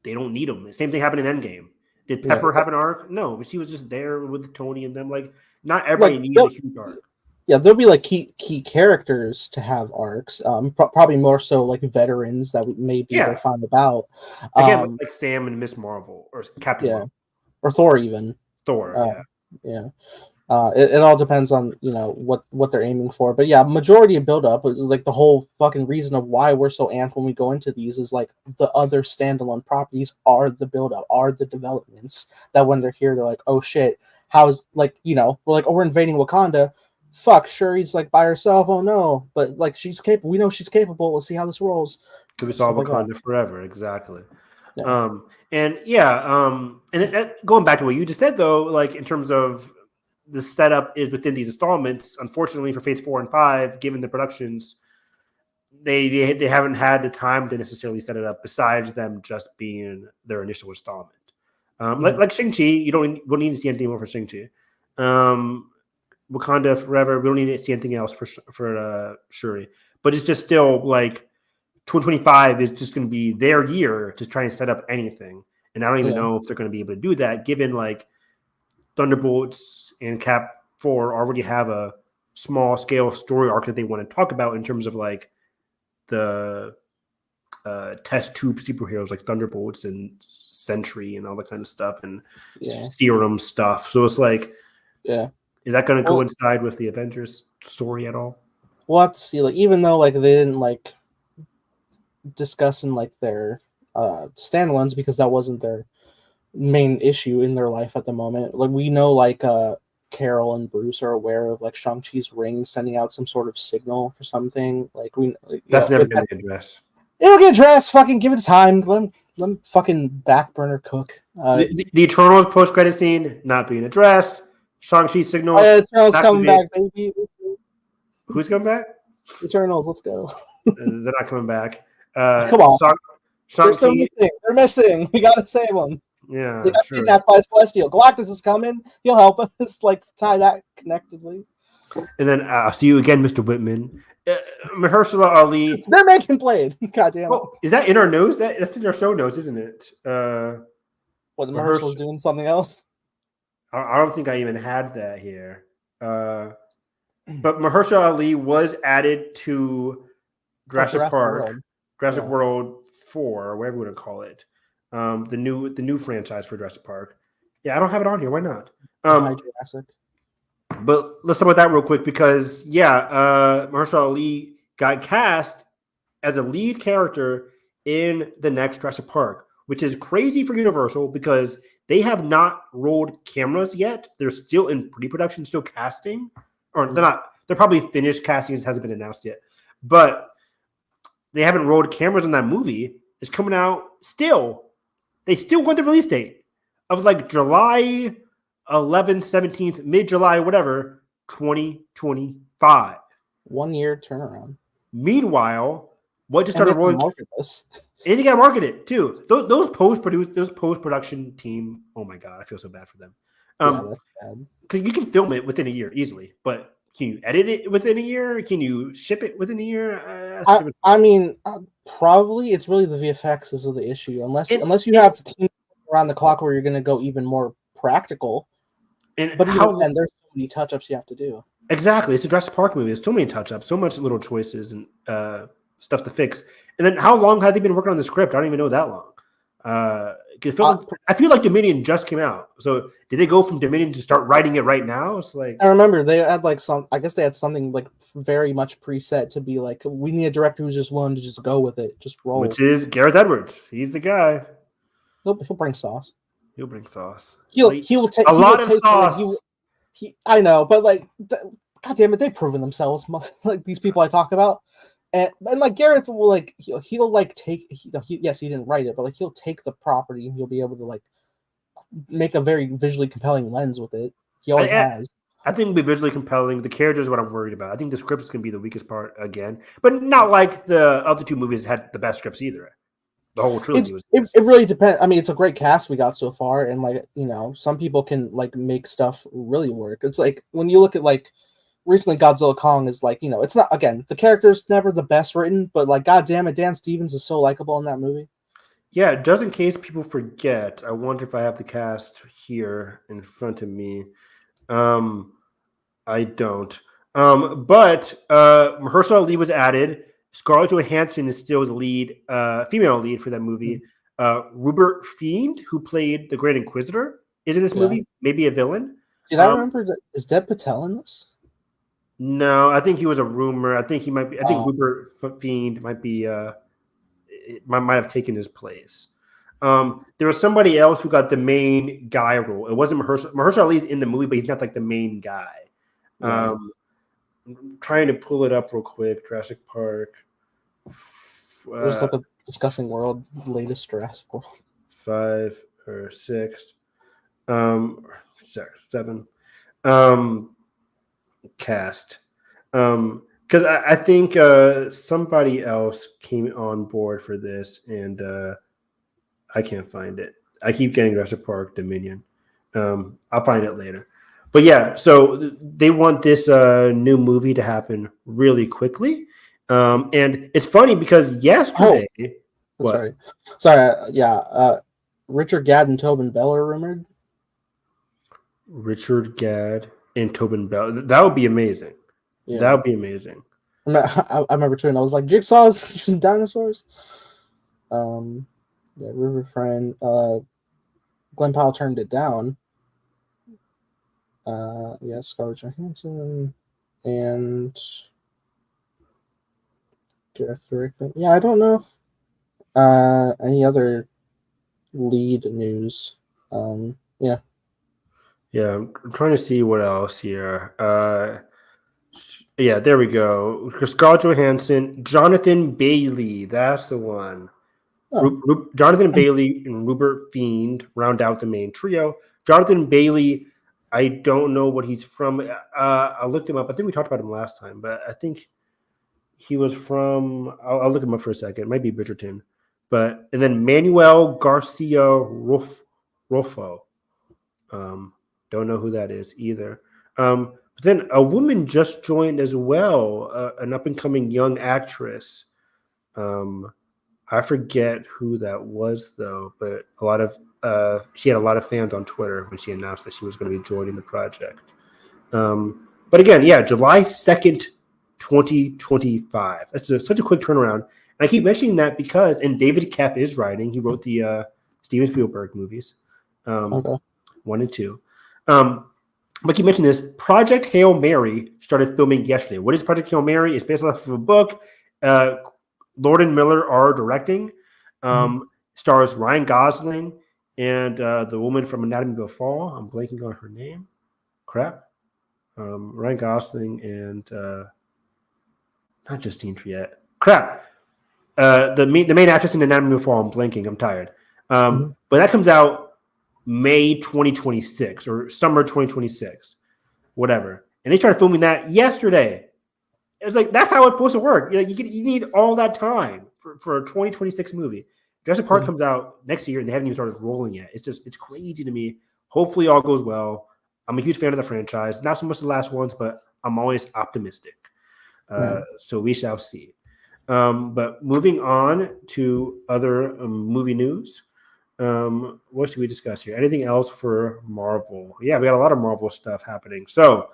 They don't need them. The same thing happened in Endgame. Did Yeah, Pepper have an arc? No, but she was just there with Tony and them. Like, not everybody needs a huge arc. Yeah, there'll be like key characters to have arcs. Probably more so like veterans that maybe they'll find about. Again, like Sam and Miss Marvel or Captain Marvel. Or Thor even. Thor, yeah. It all depends on what they're aiming for, but yeah, majority of build up is like the whole fucking reason of why we're so amped when we go into these is like the other standalone properties are the build up, are the developments that when they're here they're like, oh shit, how's we're like, oh, we're invading Wakanda, fuck, Shuri's like by herself, oh no, but like she's capable, we know she's capable, we'll see how this rolls. Could be solve Wakanda forever, exactly. Yeah. And going back to what you just said though, like in terms of the setup is within these installments. Unfortunately, for Phase 4 and 5, given the productions, they haven't had the time to necessarily set it up. Besides them just being their initial installment, like Shang-Chi, you don't need to see anything more for Shang-Chi. Wakanda Forever, we don't need to see anything else for Shuri. But it's just still like 2025 is just going to be their year to try and set up anything, and I don't even know if they're going to be able to do that, given like Thunderbolts and Cap 4 already have a small scale story arc that they want to talk about in terms of like the test tube superheroes like Thunderbolts and Sentry and all that kind of stuff and Serum stuff. So it's like, is that going to coincide with the Avengers story at all? We'll have to see. Like, even though like they didn't like discuss in like their standalones because that wasn't their main issue in their life at the moment. Like we know like Carol and Bruce are aware of like Shang-Chi's ring sending out some sort of signal for something. Like that's never going to get addressed. It'll get addressed. Fucking give it time. Let them fucking back burner cook. The Eternals post-credit scene not being addressed. Shang-Chi signal. Eternals coming back, baby. Who's coming back? Eternals, let's go. They're not coming back. Come on. Shang-Chi. They're missing. We gotta save them. Yeah, they got kidnapped by Celestial. Galactus is coming. He'll help us like tie that connectively. And then I'll see you again, Mr. Whitman. Mahershala Ali. They're making played. God damn it. Is that in our notes? That's in our show notes, isn't it? What, Mahershala's doing something else? I don't think I even had that here. But Mahershala Ali was added to Jurassic Park, Jurassic World 4, or whatever we want to call it. The new franchise for Jurassic Park. Yeah, I don't have it on here. Why not? Jurassic. But let's talk about that real quick because Mahershala Ali got cast as a lead character in the next Jurassic Park, which is crazy for Universal because they have not rolled cameras yet. They're still in pre-production, still casting, or they're not. They're probably finished casting. It hasn't been announced yet, but they haven't rolled cameras on that movie. It's coming out still. They still want the release date of like July 11th, 17th, mid-July, whatever, 2025. 1 year turnaround. Meanwhile, what just started rolling? And you got to market it too. Those post-production team. Oh my god, I feel so bad for them. That's bad. So you can film it within a year easily, but can you edit it within a year? Can you ship it within a year? I mean, probably it's really the VFX is the issue. Unless you have teams around the clock where you're going to go even more practical. But even then, there's so many touch-ups you have to do. Exactly. It's a Jurassic Park movie. There's so many touch-ups, so much little choices and stuff to fix. And then how long had they been working on the script? I don't even know that long. I feel like Dominion just came out. So did they go from Dominion to start writing it right now? It's like I remember they had like I guess they had something like very much preset to be like, we need a director who's just willing to just go with it, just roll. Which is Gareth Edwards. He's the guy. He'll bring sauce. He'll bring sauce. He'll take a lot of sauce. I know, but like, god damn it, they've proven themselves. Like these people I talk about. And like Gareth will like he'll like take yes, he didn't write it, but like he'll take the property and he'll be able to like make a very visually compelling lens with it. He always has. I think it'll be visually compelling. The characters is what I'm worried about. I think the script is going to be the weakest part again, but not like the other two movies had the best scripts either. The whole trilogy was. It really depends. I mean, it's a great cast we got so far, and like some people can like make stuff really work. It's like when you look at like recently Godzilla Kong is like it's not again the character's never the best written, but like God damn it, Dan Stevens is so likable in that movie. Yeah, just in case people forget, I wonder if I have the cast here in front of me. I don't. But Mahershala Ali was added. Scarlett Johansson is still the lead, female lead for that movie. Rupert Fiend, who played the Grand Inquisitor, is in this movie. Maybe a villain. Did I remember that? Is Dev Patel in this? No, I think he was a rumor. I think he might be. I think Rupert Fiend might be. Might have taken his place. There was somebody else who got the main guy role. It wasn't Mahershala Ali's in the movie, but he's not like the main guy. Right. I'm trying to pull it up real quick. Jurassic Park. Just look at Discussing World, latest Jurassic World. 5 or 6. 7. Cast. Because I think somebody else came on board for this, and I can't find it. I keep getting Jurassic Park Dominion. I'll find it later. But yeah, so they want this new movie to happen really quickly. And it's funny because yesterday... Sorry. Yeah. Richard Gadd and Tobin Bell are rumored. Richard Gadd and Tobin Bell. That would be amazing. Yeah. That would be amazing. I remember too, and I was like, Jigsaw's using dinosaurs. Yeah, River Friend. Glenn Powell turned it down. Yeah, Scarlett Johansson and director. Yeah, I don't know if any other lead news. Yeah. Yeah, I'm trying to see what else here. Yeah, there we go. Scarlett Johansson, Jonathan Bailey. That's the one. Oh. Jonathan Bailey and Rupert Fiend round out the main trio. Jonathan Bailey, I don't know what he's from. I looked him up. I think we talked about him last time, but I think he was from. I'll look him up for a second. It might be Bridgerton, and then Manuel Garcia Rofo. Don't know who that is either. But then a woman just joined as well, an up-and-coming young actress. I forget who that was though, but she had a lot of fans on Twitter when she announced that she was going to be joining the project. But again, yeah, July 2nd, 2025. That's such a quick turnaround. And I keep mentioning that because, and David Koepp is writing. He wrote the Steven Spielberg movies, 1 and 2. But you mentioned this. Project Hail Mary started filming yesterday. What is Project Hail Mary? It's based off of a book. Lord and Miller are directing. Stars Ryan Gosling and the woman from Anatomy of a Fall. I'm blanking on her name. Crap. Ryan Gosling and not Justine Triet. Crap. The main actress in Anatomy of a Fall. I'm blanking. I'm tired. But that comes out May 2026 or summer 2026, whatever. And they started filming that yesterday. It was like, that's how it's supposed to work. You need all that time for a 2026 movie. Jurassic Park comes out next year and they haven't even started rolling yet. It's crazy to me. Hopefully all goes well. I'm a huge fan of the franchise. Not so much the last ones, but I'm always optimistic. So we shall see. But moving on to other movie news. What should we discuss here? Anything else for Marvel? Yeah, we got a lot of Marvel stuff happening. So,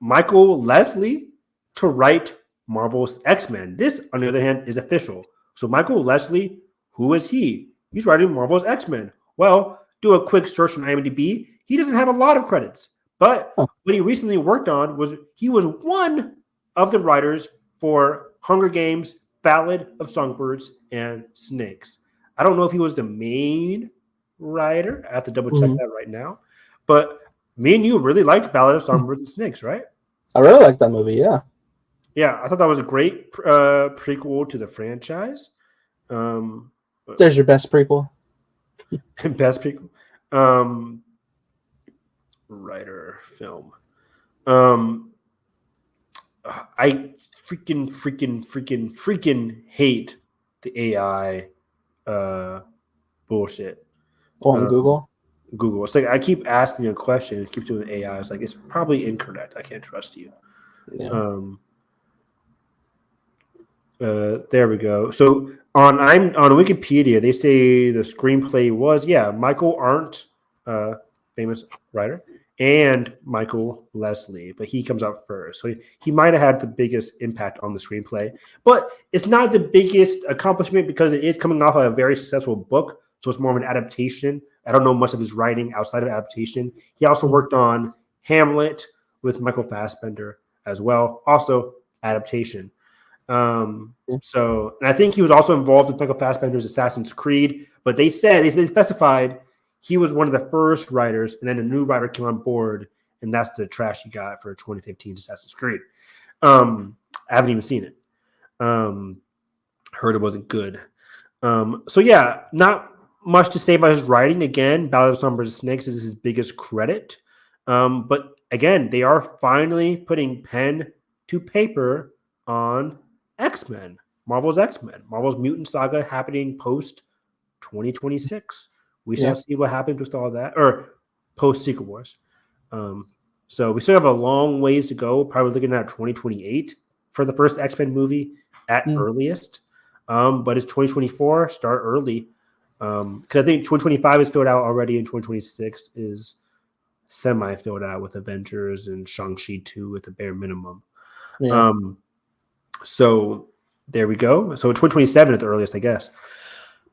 Michael Leslie to write Marvel's X-Men. This, on the other hand, is official. So Michael Leslie, who is he? He's writing Marvel's X-Men. Well, do a quick search on IMDb. He doesn't have a lot of credits, but what he recently worked on was he was one of the writers for Hunger Games, Ballad of Songbirds and Snakes. I don't know if he was the main writer. I have to double check that right now. But me and you really liked Ballad of Songbirds and Snakes, right? I really liked that movie, yeah. Yeah, I thought that was a great prequel to the franchise. There's your best prequel. Best prequel. Writer, film. I freaking hate the AI bullshit. On Google. Google. It's like I keep asking you a question, it keeps doing AI. It's like it's probably incorrect. I can't trust you. Yeah. There we go. So on Wikipedia, they say the screenplay was Michael Arndt, famous writer, and Michael Leslie, but he comes out first. So he might have had the biggest impact on the screenplay, but it's not the biggest accomplishment because it is coming off of a very successful book. So it's more of an adaptation. I don't know much of his writing outside of adaptation. He also worked on Hamlet with Michael Fassbender as well. Also adaptation. So, and I think he was also involved with Michael Fassbender's Assassin's Creed, but they specified he was one of the first writers, and then a new writer came on board, and that's the trash he got for 2015 Assassin's Creed. I haven't even seen it. Heard it wasn't good. So yeah, not much to say about his writing. Again, Ballad of Songbirds and Snakes is his biggest credit. But again, they are finally putting pen to paper on X-Men, Marvel's X-Men, Marvel's Mutant Saga happening post 2026. We shall see what happens with all that, or post Secret Wars. So we still have a long ways to go. Probably looking at 2028 for the first X-Men movie at earliest. But it's 2024. Start early, because I think 2025 is filled out already, and 2026 is semi filled out with Avengers and Shang-Chi 2 at the bare minimum. Yeah. So there we go. So 2027 at the earliest, I guess.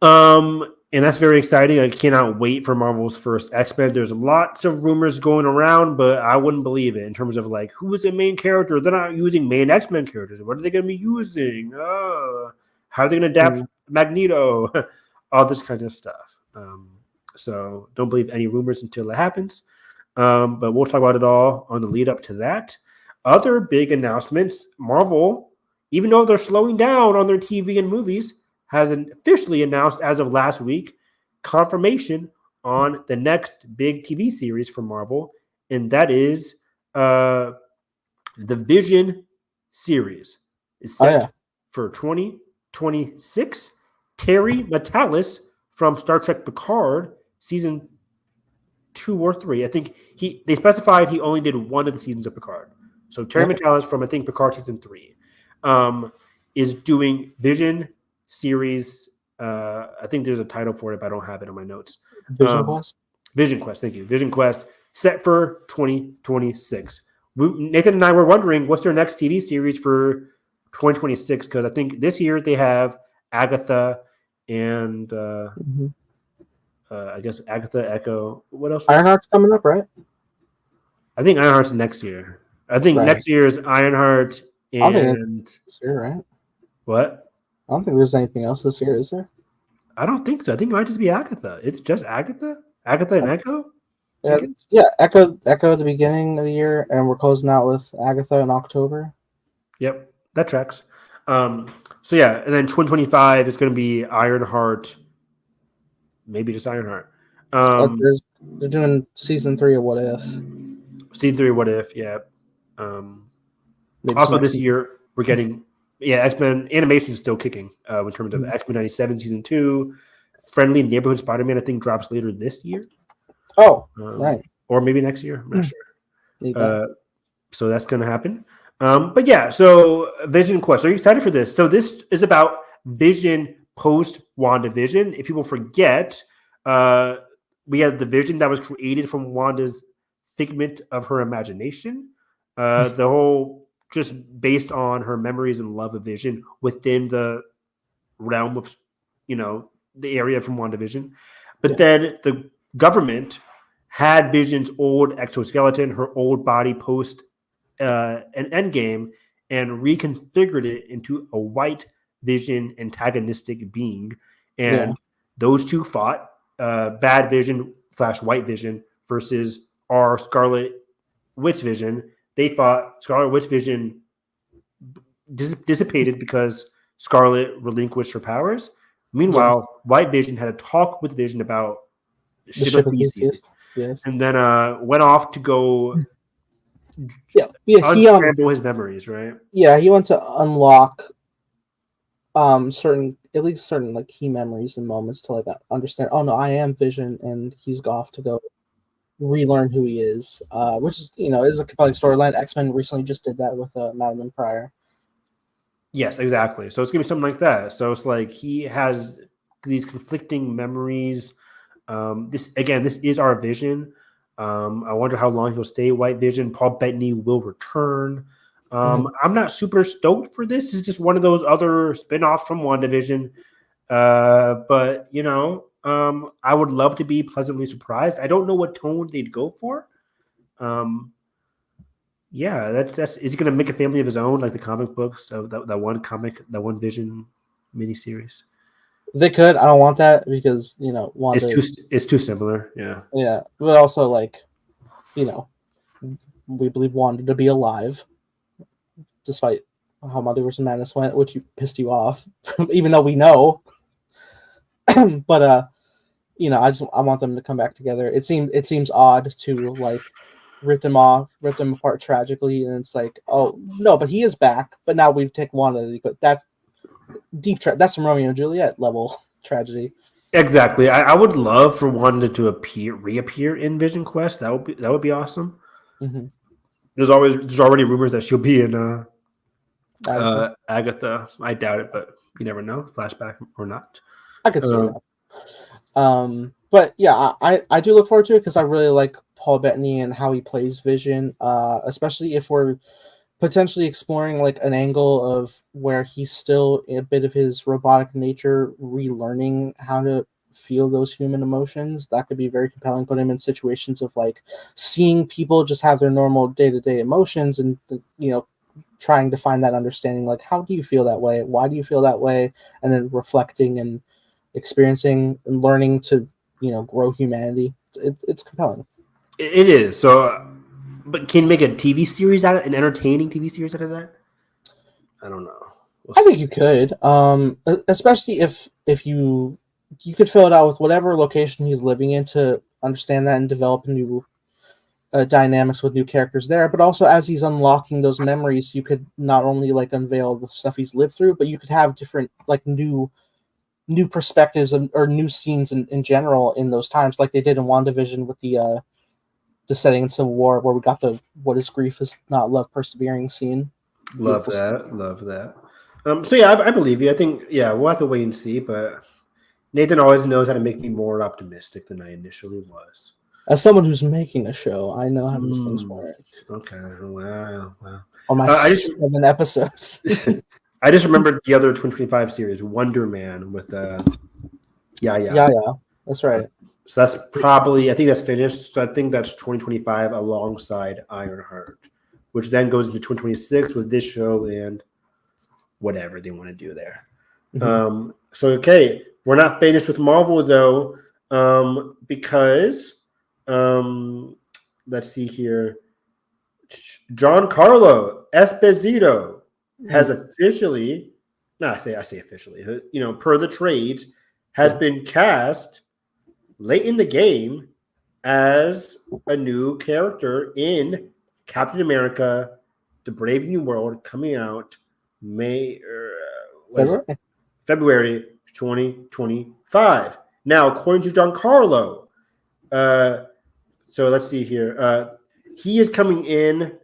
And that's very exciting. I cannot wait for Marvel's first X-Men. There's lots of rumors going around, but I wouldn't believe it in terms of like who is the main character. They're not using main X-Men characters. What are they going to be using? How are they going to adapt Magneto? All this kind of stuff. So don't believe any rumors until it happens. But we'll talk about it all on the lead up to that. Other big announcements, Marvel, even though they're slowing down on their TV and movies, has officially announced as of last week confirmation on the next big TV series for Marvel, and that is the Vision series is set for 2026. Terry Matalas from Star Trek Picard season 2 or 3. I think they specified he only did one of the seasons of Picard. So Terry Matalas from I think Picard season 3 is doing Vision series. I think there's a title for it, but I don't have it on my notes. Vision Quest. Vision Quest. Thank you. Vision Quest set for 2026. Nathan and I were wondering what's their next TV series for 2026, because I think this year they have Agatha and I guess Agatha, Echo. What else? Ironheart's coming up, right? I think Ironheart's next year. I think next year is Ironheart and this year, right? What? I don't think there's anything else this year, is there? I don't think so. I think it might just be Agatha. It's just Agatha? Agatha and Echo? Yeah, Echo at the beginning of the year, and we're closing out with Agatha in October. Yep, that tracks. So yeah, and then 2025 is going to be Ironheart, maybe just Ironheart. They're doing season 3 of What If. Season 3 of What If, yeah. Also this year we're getting X-Men animation is still kicking in terms of X-Men 97 season 2. Friendly Neighborhood Spider-Man I think drops later this year. Right. Or maybe next year. I'm not sure. So that's going to happen. But yeah, so Vision Quest. Are you excited for this? So this is about Vision post WandaVision. If people forget, we had the Vision that was created from Wanda's figment of her imagination. The whole just based on her memories and love of Vision within the realm of, the area from WandaVision. But then the government had Vision's old exoskeleton, her old body post an Endgame, and reconfigured it into a white Vision antagonistic being. And those two fought bad Vision / white Vision versus our Scarlet Witch Vision. They fought. Scarlet Witch Vision dissipated because Scarlet relinquished her powers. Meanwhile, White Vision had a talk with Vision about ship of Theseus. Yes. And then went off to go Yeah, unscramble his memories, right? he went to unlock certain like key memories and moments to like understand. Oh no, I am Vision, and he's off to go relearn who he is. Which is is a compelling storyline. X-Men recently just did that with Madeline Pryor. Yes, exactly. So it's gonna be something like that. So it's like he has these conflicting memories. This is our Vision. I wonder how long he'll stay White Vision. Paul Bettany will return. I'm not super stoked for this. It's just one of those other spin-offs from WandaVision. But I would love to be pleasantly surprised. I don't know what tone they'd go for. Yeah, that's is he gonna make a family of his own like the comic books of that one Vision miniseries? They could. I don't want that because Wanda. It's too similar. Yeah. Yeah, but also like, we believe Wanda to be alive, despite how Multiverse of Madness went, which pissed you off, even though we know. But I want them to come back together. It seems odd to like rip them apart tragically, and it's like, oh no, but he is back. But now we take Wanda. That's that's some Romeo and Juliet level tragedy. Exactly. I would love for Wanda to reappear in Vision Quest. That would be awesome. Mm-hmm. There's already rumors that she'll be in Agatha. I doubt it, but you never know. Flashback or not. I could see that. But yeah, I do look forward to it because I really like Paul Bettany and how he plays Vision. Especially if we're potentially exploring like an angle of where he's still a bit of his robotic nature relearning how to feel those human emotions. That could be very compelling. Put him in situations of like seeing people just have their normal day-to-day emotions and trying to find that understanding, like how do you feel that way, why do you feel that way, and then reflecting and experiencing and learning to grow humanity. It's compelling. It is. So but can you make a TV series out of it, an entertaining TV series out of that? I don't know. I think you could, especially if you could fill it out with whatever location he's living in to understand that and develop new dynamics with new characters there. But also, as he's unlocking those memories, you could not only like unveil the stuff he's lived through, but you could have different like new perspectives or new scenes in general in those times, like they did in WandaVision with the setting in Civil War, where we got the "What is grief is not love persevering" scene. Love that. So yeah, I believe you. I think we'll have to wait and see. But Nathan always knows how to make me more optimistic than I initially was. As someone who's making a show, I know how these things work. Okay, wow. On my 7 episodes. I just remembered the other 2025 series, Wonder Man, with Yeah, that's right. So that's probably, I think that's finished. So I think that's 2025 alongside Ironheart, which then goes into 2026 with this show and whatever they want to do there. Mm-hmm. So, okay, we're not finished with Marvel, though, because let's see here. Giancarlo Esposito has officially, I say officially, per the trades, has been cast late in the game as a new character in Captain America: The Brave New World, coming out February 2025. Now, according to Giancarlo, so let's see here. He is coming in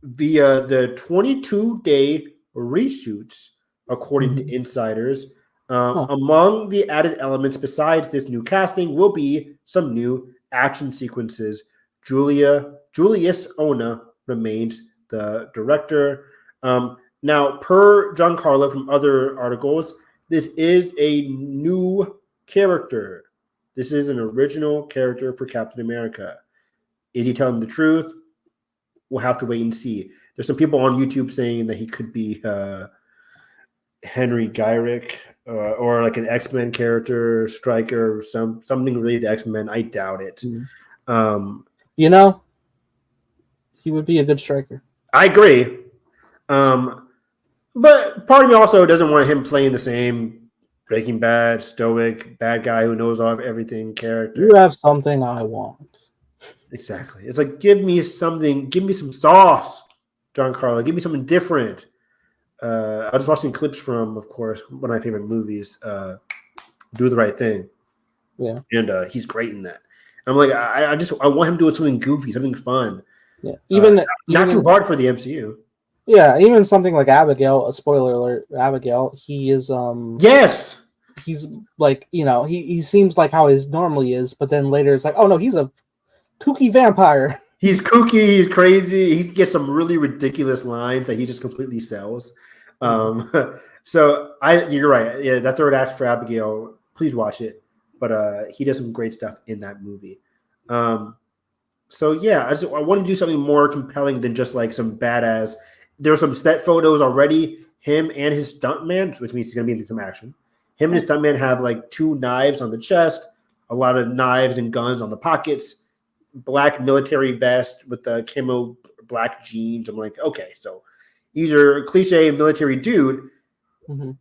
via the 22-day reshoots, according to insiders. Among the added elements besides this new casting will be some new action sequences. Julius Ona remains the director. Now, per Giancarlo from other articles, this is a new character. This is an original character for Captain America. Is he telling the truth? We'll have to wait and see. There's some people on YouTube saying that he could be Henry Gyrick or like an X-Men character, Stryker, something related to X-Men. I doubt it. He would be a good Stryker. I agree. But part of me also doesn't want him playing the same Breaking Bad, stoic, bad guy who knows all of everything character. You have something I want. Exactly. It's like, give me something. Give me some sauce, Giancarlo. Give me something different. I was watching clips from, of course, one of my favorite movies, Do the Right Thing. Yeah. And he's great in that. I'm like, I want him doing something goofy, something fun. Yeah. Even not too hard for the MCU. Yeah, even something like Abigail, a spoiler alert, Abigail, he is Yes. he's like, he seems like how he normally is, but then later it's like, oh no, he's a kooky vampire. He's kooky, he's crazy, he gets some really ridiculous lines that he just completely sells. So you're right. Yeah, that third act for Abigail, please watch it. But he does some great stuff in that movie. So yeah, I want to do something more compelling than just like some badass. There are some set photos already. Him and his stuntman, which means he's gonna be in some action. Him and his stuntman have like 2 knives on the chest, a lot of knives and guns on the pockets, black military vest with the camo black jeans. I'm like, okay, so he's a cliche military dude. Mm-hmm.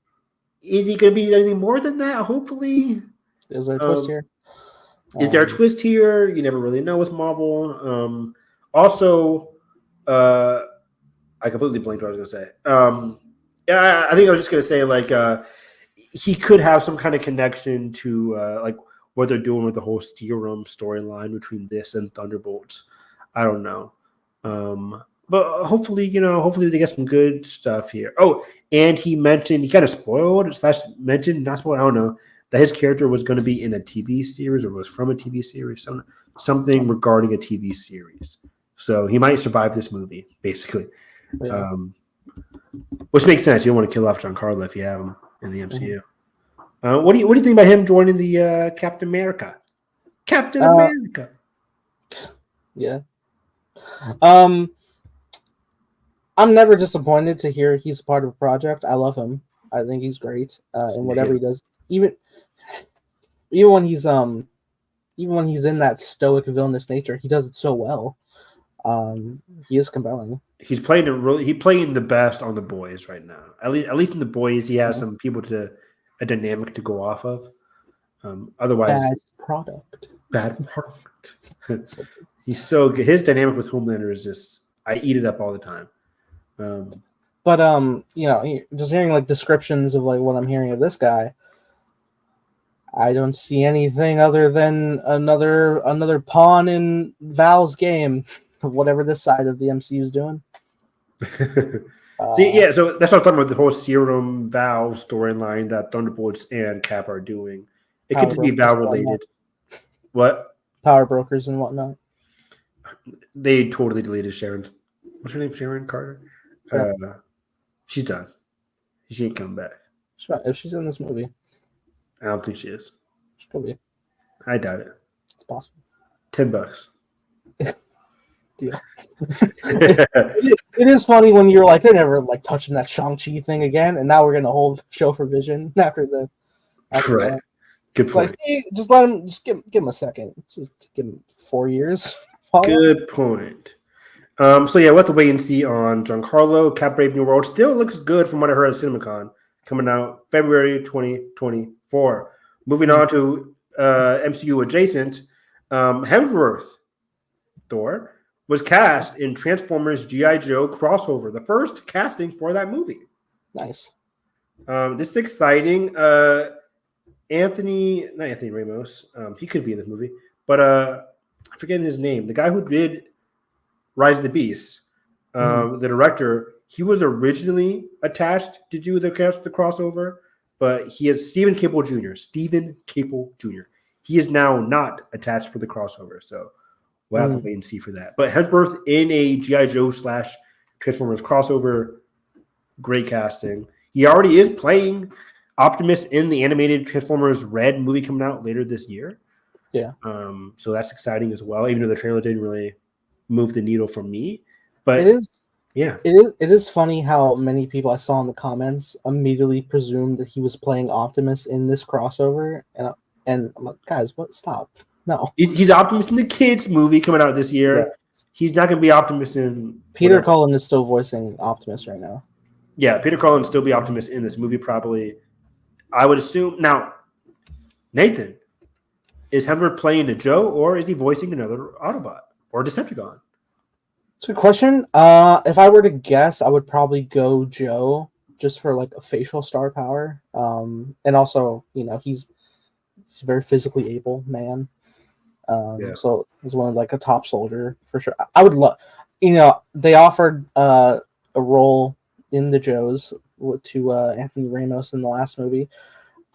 Is he gonna be anything more than that? Hopefully. Is there a twist here? Is there a twist here? You never really know with Marvel. Also, I completely blanked what I was going to say. Yeah, I think I was just going to say, like, he could have some kind of connection to, like, what they're doing with the whole Serum storyline between this and Thunderbolts. I don't know. But hopefully they get some good stuff here. Oh, and he kind of spoiled, not spoiled, I don't know, that his character was going to be in a TV series or was from a TV series, something regarding a TV series. So he might survive this movie, basically. Yeah. Which makes sense. You don't want to kill off Giancarlo if you have him in the MCU. What do you think about him joining the Captain America? Captain America. Yeah. I'm never disappointed to hear he's part of a project. I love him. I think he's great in whatever he does. Even when he's in that stoic villainous nature, he does it so well. He is compelling. He's playing the best on The Boys right now. At least in The Boys, he has some people a dynamic to go off of. Otherwise, bad product. He's so good. His dynamic with Homelander is just, I eat it up all the time. But just hearing like descriptions of like what I'm hearing of this guy, I don't see anything other than another pawn in Val's game of whatever this side of the MCU is doing. So that's what I'm talking about, the whole Serum Val storyline that Thunderbolts and Cap are doing. It could just be Val related. What? Power brokers and whatnot. They totally deleted Sharon's. What's her name? Sharon Carter? Sure. She's done. She ain't coming back. If she's in this movie. I don't think she is. She could be. I doubt it. It's possible. $10. Deal. It is funny when you're like, they're never like touching that Shang-Chi thing again, and now we're gonna hold show for Vision after right. That. Good point. Like, hey, just let him. Just give him a second. Just give him 4 years. Good point. So yeah, we'll have to wait and see on Giancarlo. Cap Brave New World still looks good from what I heard at CinemaCon, coming out February 2024. Moving on to MCU adjacent, Hemsworth Thor was cast in Transformers G.I. Joe crossover, the first casting for that movie. Nice. This is exciting. Not Anthony Ramos. He could be in this movie, but I'm forgetting his name. The guy who did Rise of the Beast, the director, he was originally attached to do the crossover, but he is Stephen Caple Jr. He is now not attached for the crossover, so we'll have to wait and see for that. But Hemsworth in a G.I. Joe / Transformers crossover, great casting. He already is playing Optimus in the animated Transformers Red movie coming out later this year. Yeah. So that's exciting as well, even though the trailer didn't really move the needle for me. But it is. Yeah. It is funny how many people I saw in the comments immediately presumed that he was playing Optimus in this crossover, and I'm like, guys, what? Stop. No. He's Optimus in the kids movie coming out this year. Yeah. He's not going to be Optimus in Peter Cullen is still voicing Optimus right now. Yeah, Peter Cullen still be Optimus in this movie probably. I would assume. Now, Nathan, is Hemsworth playing a Joe or is he voicing another Autobot? or Decepticon? It's a good question. If I were to guess, I would probably go Joe just for like a facial star power. And also, he's a very physically able man. Yeah. So he's one of like a top soldier for sure. I would love, they offered a role in the Joes to Anthony Ramos in the last movie.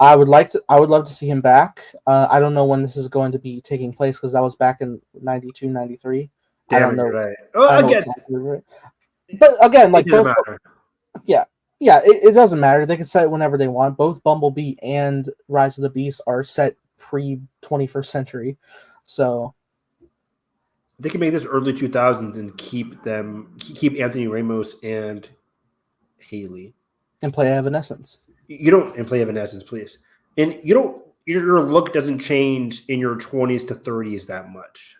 I would love to see him back. I don't know when this is going to be taking place because that was back in 92, 93. I don't know. Right. Oh, I I know guess exactly right. But again, like it doesn't both, matter. yeah, it doesn't matter. They can set it whenever they want. Both Bumblebee and Rise of the Beast are set pre 21st century, so They can make this early 2000s and keep Anthony Ramos and Haley. and play Evanescence. You don't and play Evanescence, please. And you don't. Your look doesn't change in your 20s to 30s that much.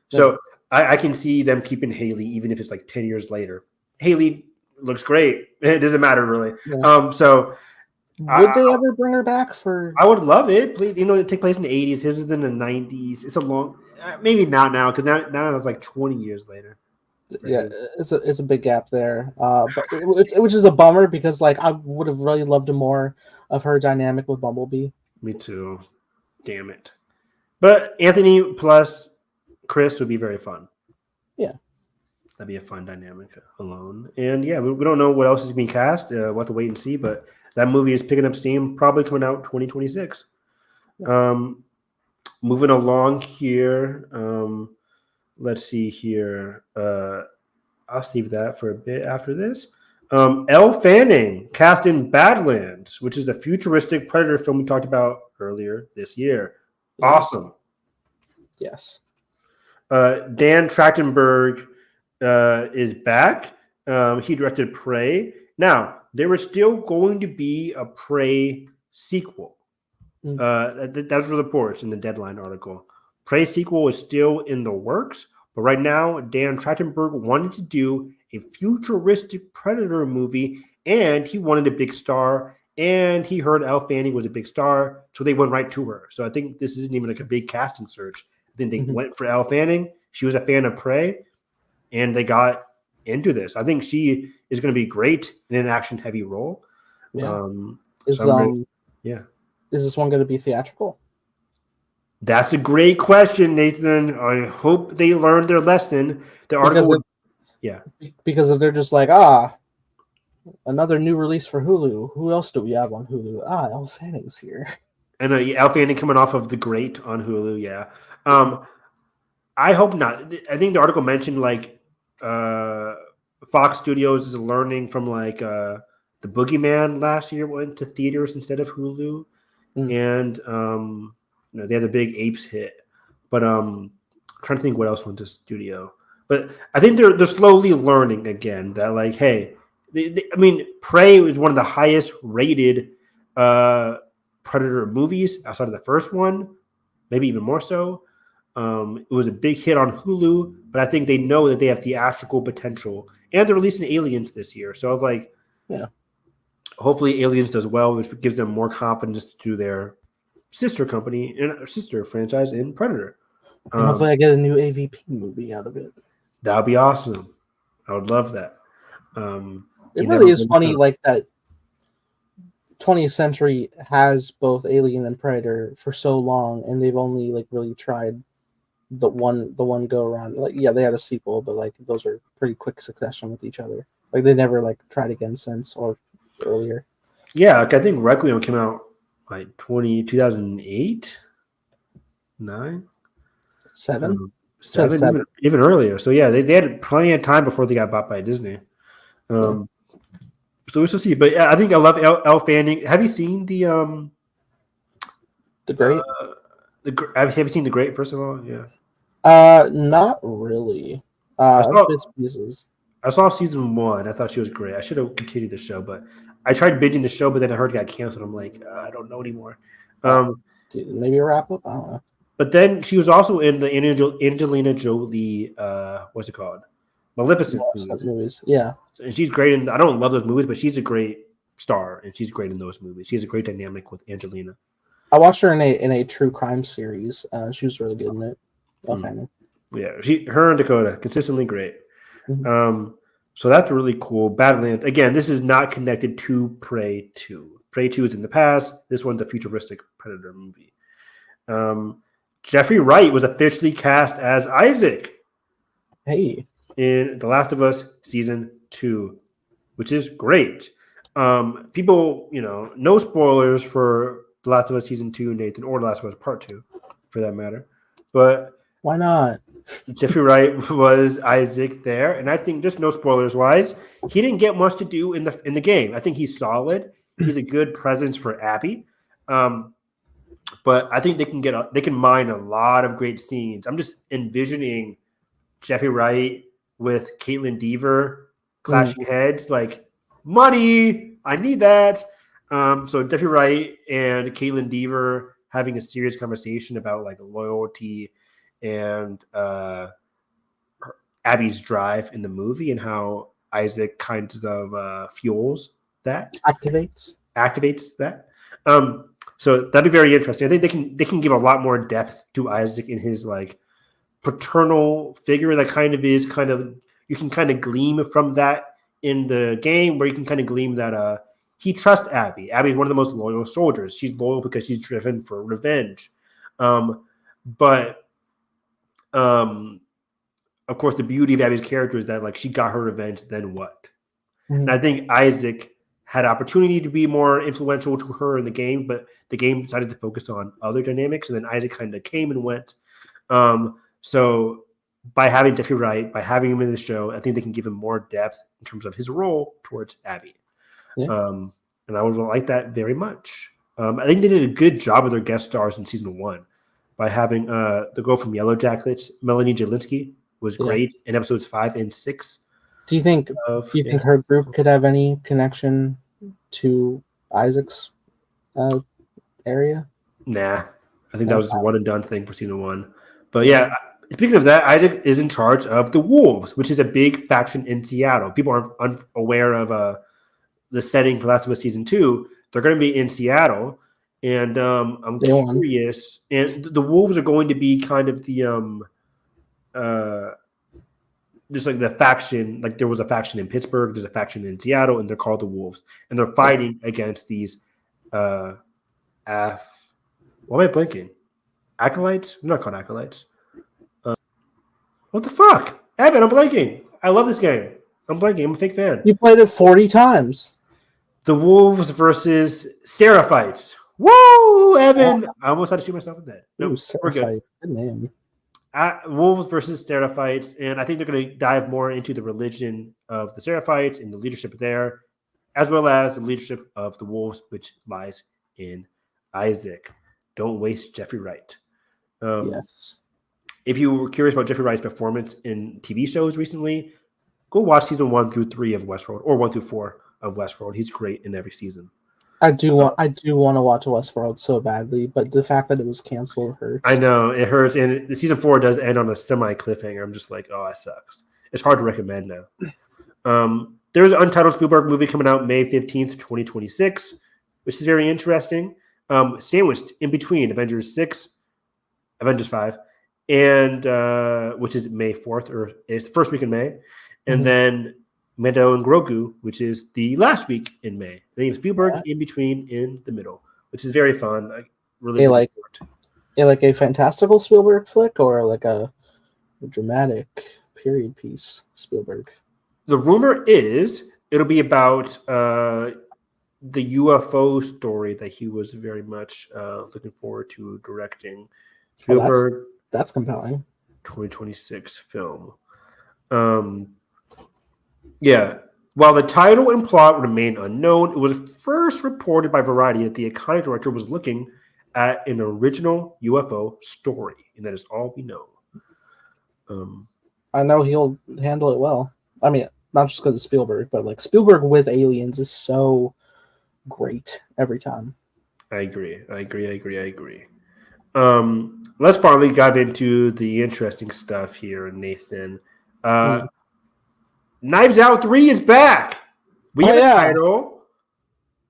So I can see them keeping Haley even if it's like 10 years later. Haley looks great. It doesn't matter really. Yeah. So Would they ever bring her back for? I would love it. Please, it take place in the 80s. His is in the 90s. It's a long, maybe not now because now it's like 20 years later. Yeah, it's a big gap there. But which is a bummer because like I would have really loved more of her dynamic with Bumblebee. Me too. Damn it. But Anthony plus Chris would be very fun. Yeah. That'd be a fun dynamic alone. And yeah, we don't know what else is being cast. We'll have to wait and see. But that movie is picking up steam, probably coming out 2026. Yeah. Moving along here. Let's see here. I'll save that for a bit after this. Elle Fanning cast in Badlands, which is a futuristic Predator film we talked about earlier this year. Awesome. Yes. Dan Trachtenberg is back. He directed Prey. Now, there was still going to be a Prey sequel. That was the reports in the Deadline article. Prey sequel is still in the works, but right now, Dan Trachtenberg wanted to do a futuristic Predator movie, and he wanted a big star, and he heard Elle Fanning was a big star, so they went right to her. So I think this isn't even like a big casting search. I think they went for Elle Fanning. She was a fan of Prey, and they got into this. I think she is going to be great in an action-heavy role. Yeah. Is this one going to be theatrical? That's a great question, Nathan. I hope they learned their lesson. The article, because if they're just like, another new release for Hulu. Who else do we have on Hulu? Elle Fanning's here. I know Elle Fanning coming off of The Great on Hulu. Yeah, I hope not. I think the article mentioned like Fox Studios is learning from like the Boogeyman last year went to theaters instead of Hulu, and they had the big Apes hit. But I'm trying to think what else went to studio. But I think they're slowly learning again that like, hey, Prey is one of the highest rated Predator movies outside of the first one, maybe even more so. It was a big hit on Hulu, but I think they know that they have theatrical potential, and they're releasing Aliens this year. So I was like, hopefully Aliens does well, which gives them more confidence to do their sister company and sister franchise in Predator. And hopefully I get a new AVP movie out of it. That would be awesome. I would love that. It really is funny, like that 20th century has both Alien and Predator for so long, and they've only like really tried the one go around. Like, yeah, they had a sequel, but like those are pretty quick succession with each other. Like they never like tried again since or earlier. Yeah, like I think Requiem came out like 2008, 9, 7, even earlier. So yeah, they had plenty of time before they got bought by Disney. So we shall see. But yeah, I think I love Elle Fanning. Have you seen the Great? Have you seen The Great? First of all, yeah. Not really. Bits and pieces. I saw season 1. I thought she was great. I should have continued the show, but I tried binging the show, but then I heard it got canceled. I'm like, I don't know anymore. Maybe a wrap up. I don't know. But then she was also in the Angelina Jolie. What's it called? Maleficent movies. Yeah, and she's great. I don't love those movies, but she's a great star, and she's great in those movies. She has a great dynamic with Angelina. I watched her in a true crime series. She was really good in it. Yeah, her and Dakota consistently great. Mhm. So that's really cool. Badlands again. This is not connected to Prey 2. Prey 2 is in the past. This one's a futuristic Predator movie. Jeffrey Wright was officially cast as Isaac Hey, in The Last of Us season 2, which is great. People, no spoilers for The Last of Us season 2, Nathan, or The Last of Us part 2, for that matter. But why not? Jeffrey Wright was Isaac there, and I think just no spoilers wise, he didn't get much to do in the game. I think he's solid. He's a good presence for Abby, but I think they can mine a lot of great scenes. I'm just envisioning Jeffrey Wright with Caitlin Dever clashing heads, like money. I need that. So Jeffrey Wright and Caitlin Dever having a serious conversation about like loyalty and Abby's drive in the movie and how Isaac kind of fuels that, Activates. activates that. So that'd be very interesting. I think they can give a lot more depth to Isaac in his like paternal figure that you can kind of gleam from that in the game, where you can kind of gleam that he trusts Abby. Abby's one of the most loyal soldiers. She's loyal because she's driven for revenge. But of course, the beauty of Abby's character is that like she got her revenge, then what? Mhm. And I think Isaac had opportunity to be more influential to her in the game, but the game decided to focus on other dynamics, and then Isaac kind of came and went. So by having Jeffrey Wright, by having him in the show, I think they can give him more depth in terms of his role towards Abby. Yeah. And I would like that very much. I think they did a good job with their guest stars in season 1 by having the girl from Yellow Jackets, Melanie Jelinski, was great in episodes 5 and 6. Do you think her group could have any connection to Isaac's area? Nah, I think that was a one and done thing for season 1. But yeah, speaking of that, Isaac is in charge of the Wolves, which is a big faction in Seattle. People aren't unaware of the setting for Last of Us season 2. They're going to be in Seattle, and I'm curious. And the Wolves are going to be kind of the just like the faction. Like there was a faction in Pittsburgh, there's a faction in Seattle, and they're called the Wolves, and they're fighting against these what am I blinking? Acolytes? They're not called acolytes. What the fuck? Evan, I'm blanking. I love this game. I'm blanking. I'm a fake fan. You played it 40 times. The Wolves versus Seraphites. Woo, Evan! I almost had to shoot myself in that. No, we're good. Good name. Wolves versus Seraphites, and I think they're going to dive more into the religion of the Seraphites and the leadership there, as well as the leadership of the Wolves, which lies in Isaac. Don't waste Jeffrey Wright. Yes. If you were curious about Jeffrey Wright's performance in TV shows recently, go watch season 1 through 3 of Westworld, or 1 through 4 of Westworld. He's great in every season. I do want to watch Westworld so badly, but the fact that it was canceled hurts. I know it hurts, and the season 4 does end on a semi cliffhanger. I'm just like, oh, that sucks. It's hard to recommend now. There's an untitled Spielberg movie coming out May 15th, 2026, which is very interesting. Sandwiched in between Avengers 6, Avengers 5, and which is May 4th, or it's the first week in May, and then Mando and Grogu, which is the last week in May. They have Spielberg in between, in the middle, which is very fun. I really like a fantastical Spielberg flick, or like a dramatic period piece Spielberg. The rumor is it'll be about the UFO story that he was very much looking forward to directing. Spielberg, that's compelling. 2026 film. Yeah. While the title and plot remain unknown, it was first reported by Variety that the iconic director was looking at an original UFO story, and that is all we know. I know he'll handle it well. I mean, not just because of Spielberg, but like Spielberg with aliens is so great every time. I agree. Let's finally dive into the interesting stuff here, Nathan. Knives Out 3 is back. We have a title,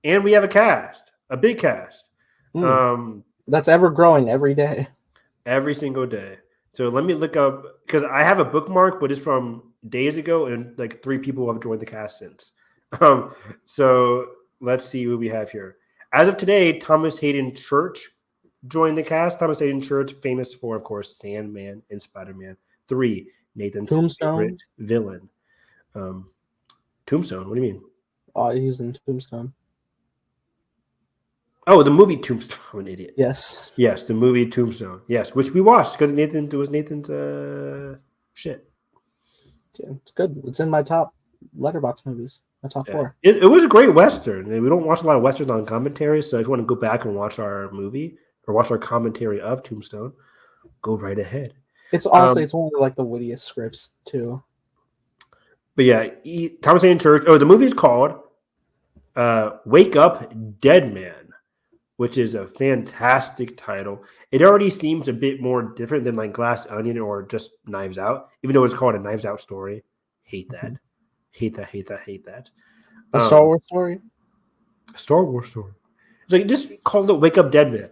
and we have a cast, a big cast. That's ever growing every day. Every single day. So let me look up because I have a bookmark, but it's from days ago, and like 3 people have joined the cast since. So let's see who we have here. As of today, Thomas Hayden Church joined the cast. Thomas Hayden Church, famous for, of course, Sandman and Spider-Man 3, Nathan's Tombstone. favorite villain. Tombstone. What do you mean? He's in Tombstone. Oh, the movie Tombstone. I'm an idiot. Yes. Yes, the movie Tombstone. Yes, which we watched because it was Nathan's shit. Yeah, it's good. It's in my top letterbox movies. My top 4. It was a great Western. We don't watch a lot of Westerns on commentary, so if you want to go back and watch our movie or watch our commentary of Tombstone, go right ahead. It's honestly, it's one of like the wittiest scripts too. But yeah, Thomas Hayden Church. Oh, the movie is called Wake Up, Dead Man, which is a fantastic title. It already seems a bit more different than like Glass Onion or just Knives Out, even though it's called a Knives Out story. Hate that. Hate that. A Star Wars story? A Star Wars story. It's like, just call it Wake Up Dead Man.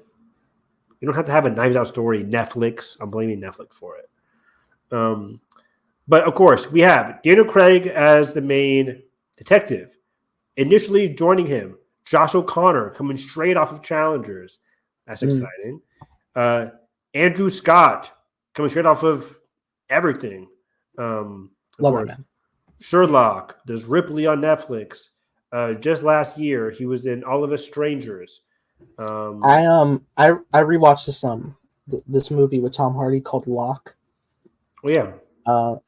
You don't have to have a Knives Out story. Netflix. I'm blaming Netflix for it. But of course, we have Daniel Craig as the main detective. Initially joining him, Josh O'Connor coming straight off of Challengers. That's exciting. Andrew Scott coming straight off of everything. Love that man. Sherlock. There's Ripley on Netflix. Just last year, he was in All of Us Strangers. I rewatched this movie with Tom Hardy called Locke. Oh yeah.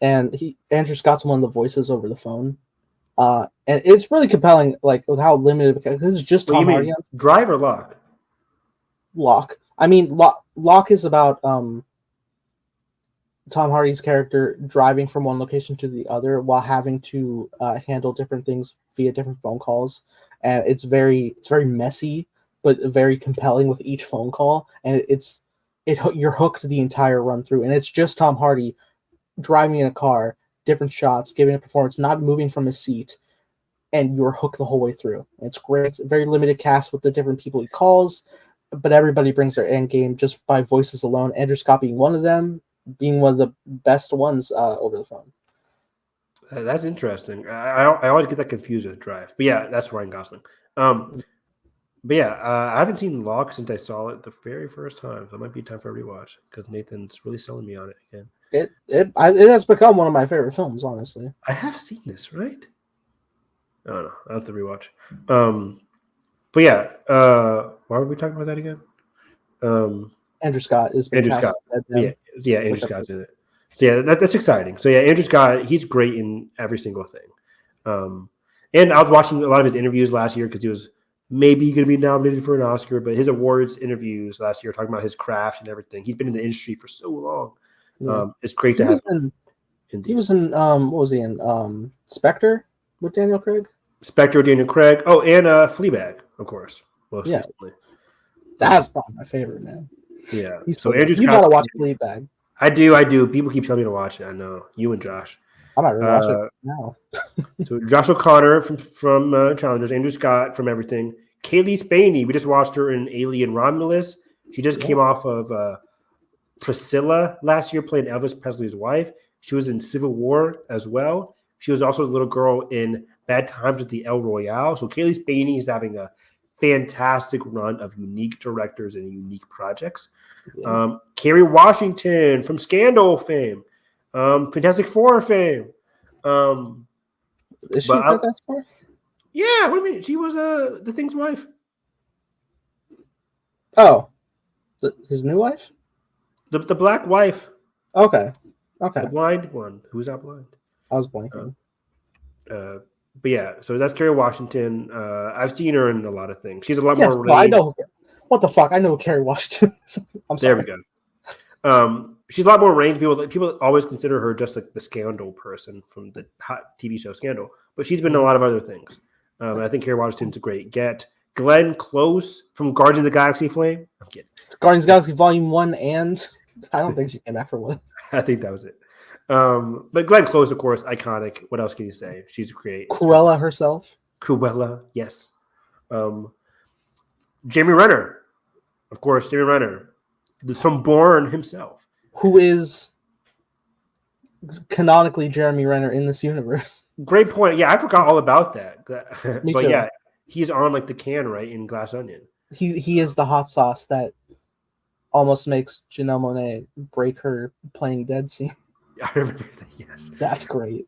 And Andrew Scott's one of the voices over the phone. And it's really compelling, like with how limited, because it's just Tom Hardy. Drive or Lock? Locke. I mean, Locke is about Tom Hardy's character driving from one location to the other while having to handle different things via different phone calls, and it's very messy but very compelling with each phone call, and you're hooked the entire run through, and it's just Tom Hardy driving in a car, different shots, giving a performance, not moving from his seat, and you're hooked the whole way through. It's great. It's a very limited cast with the different people he calls, but everybody brings their end game just by voices alone. Andrew Scott being one of them, being one of the best ones over the phone. That's interesting. I always get that confused with Drive. But yeah, that's Ryan Gosling. But yeah, I haven't seen Locke since I saw it the very first time. So it might be time for a rewatch because Nathan's really selling me on it again. It has become one of my favorite films, honestly. I have seen this, right? I don't know. I have to rewatch. But yeah, why were we talking about that again? Andrew Scott is Andrew Scott. Yeah, Andrew Scott's in it. So yeah, that's exciting. So yeah, Andrew Scott, he's great in every single thing. And I was watching a lot of his interviews last year because he was maybe going to be nominated for an Oscar, but his awards interviews last year talking about his craft and everything. He's been in the industry for so long. Yeah. It's great to have him. He was in what was he in? Spectre with Daniel Craig. Spectre, Daniel Craig. Oh, and Fleabag, of course. Most recently. That's probably my favorite, man. Yeah. So Andrew Scott. You gotta watch Fleabag. I do. People keep telling me to watch it. I know. You and Josh. I might rewatch it now. So Josh O'Connor from Challengers, Andrew Scott from everything. Kaylee Spaney, we just watched her in Alien Romulus. She just came off of Priscilla last year playing Elvis Presley's wife. She was in Civil War as well. She was also the little girl in Bad Times at the El Royale. So Kaylee Spaney is having a fantastic run of unique directors and unique projects. Yeah. Kerry Washington from Scandal fame, Fantastic Four fame. Is she Fantastic Four? Yeah, what do you mean? She was the Thing's wife. Oh, his new wife? The black wife. Okay. The blind one. Who's not blind? I was blanking. But yeah, so that's Kerry Washington. I've seen her in a lot of things. She's a lot more. I know. What the fuck? I know Kerry Washington. I'm sorry. There we go. She's a lot more range. People always consider her just like the Scandal person from the hot TV show Scandal, but she's been in a lot of other things. And I think Kerry Washington's a great get. Glenn Close from Guardians of the Galaxy Flame. I'm kidding. Guardians of the Galaxy Volume 1 and I don't think she came back for one. I think that was it. But Glenn Close, of course, iconic. What else can you say? She's great. Cruella herself. Cruella, yes. Jeremy Renner. Of course, Jeremy Renner. From Bourne himself. who is canonically Jeremy Renner in this universe. Great point. Yeah, I forgot all about that. Me But too. yeah, he's on like the can, right, in Glass Onion. He is the hot sauce that almost makes Janelle Monáe break her playing dead scene. I remember that. Yes. That's great.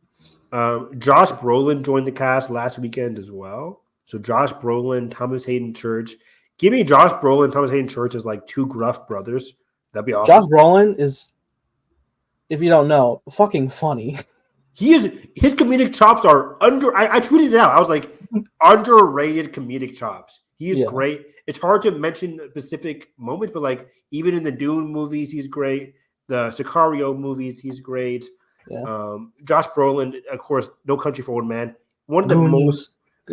Josh Brolin joined the cast last weekend as well. So Josh Brolin, Thomas Hayden Church. Give me Josh Brolin, Thomas Hayden Church as like two gruff brothers. That'd be awesome. Josh Brolin is, if you don't know, fucking funny. His comedic chops are I tweeted it out. I was like, underrated comedic chops. He is great. It's hard to mention specific moments, but like even in the Dune movies, he's great. The Sicario movies, he's great. Yeah. Josh Brolin, of course, No Country for Old Men. One of the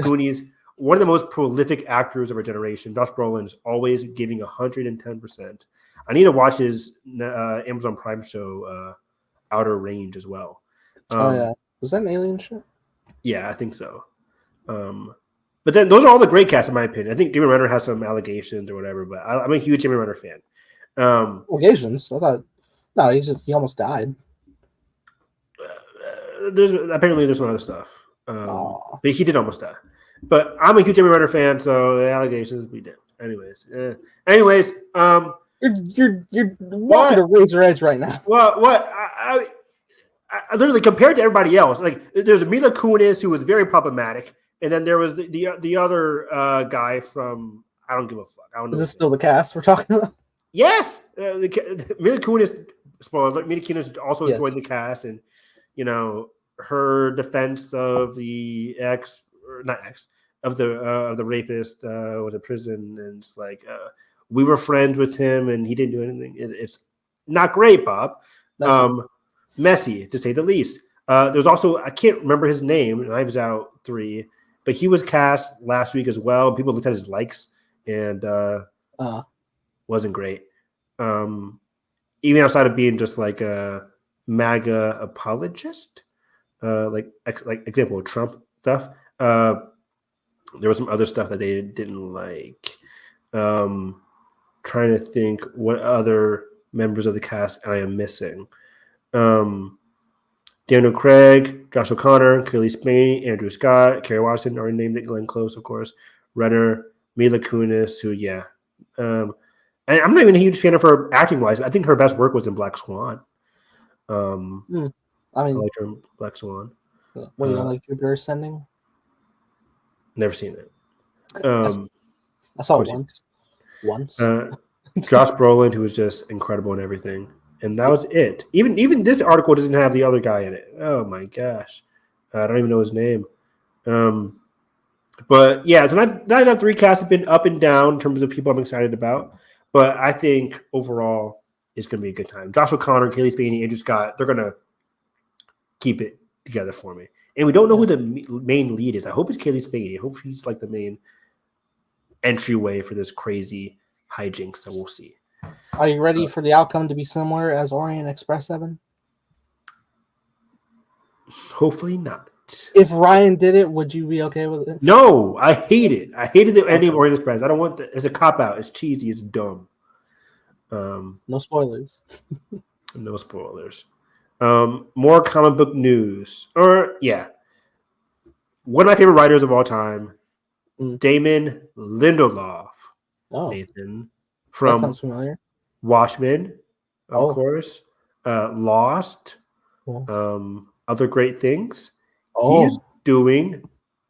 Goonies. One of the most prolific actors of our generation. Josh Brolin is always giving 110%. I need to watch his Amazon Prime show, Outer Range, as well. Was that an alien shit? Yeah, I think so. But then those are all the great casts, in my opinion. I think Jeremy Renner has some allegations or whatever, but I'm a huge Jeremy Renner fan. Allegations? I thought no, he almost died. There's some other stuff. But he did almost die. But I'm a huge Jeremy Renner fan, so the allegations we did. Anyways, you're walking to razor edge right now. What? I literally compared to everybody else. Like there's Mila Kunis, who was very problematic, and then there was the other guy from I don't give a fuck. I don't know. Is this still the cast we're talking about? Yes, Mila Kunis. Spoiler: Mila Kunis also joined the cast, and her defense of the of the rapist was a prison, and it's like we were friends with him, and he didn't do anything. It's not great, Bob. Messy, to say the least. There's also I can't remember his name. Knives Out 3, but he was cast last week as well. People looked at his likes and wasn't great. Even outside of being just like a MAGA apologist, like example of Trump stuff. There was some other stuff that they didn't like. Trying to think what other members of the cast I am missing. Daniel Craig, Josh O'Connor, Curly Spain, Andrew Scott, Kerry Washington already named it, Glenn Close, of course, Renner, Mila Kunis, who, and I'm not even a huge fan of her acting-wise. I think her best work was in Black Swan. I like her in Black Swan. What, you don't like Jupiter Ascending? Never seen it. I saw it once. Josh Brolin, who was just incredible in everything. And that was it. Even this article doesn't have the other guy in it. Oh, my gosh. I don't even know his name. But, yeah, so Night Out 3 cast has been up and down in terms of people I'm excited about. But I think overall it's going to be a good time. Josh O'Connor, Kaylee Spaney, Andrew Scott, they're going to keep it together for me. And we don't know who the main lead is. I hope it's Kaylee Spaney. I hope he's like the main entryway for this crazy hijinks that we'll see. Are you ready for the outcome to be similar as Orient Express 7? Hopefully not. If Ryan did it, would you be okay with it? No, I hate it. I hated the ending of Orient Express. I don't want that. It's a cop-out. It's cheesy. It's dumb. No spoilers. No spoilers. More comic book news. One of my favorite writers of all time, Damon Lindelof. Oh, Nathan. that From sounds familiar. Watchmen, of course. Lost. Other great things. He's doing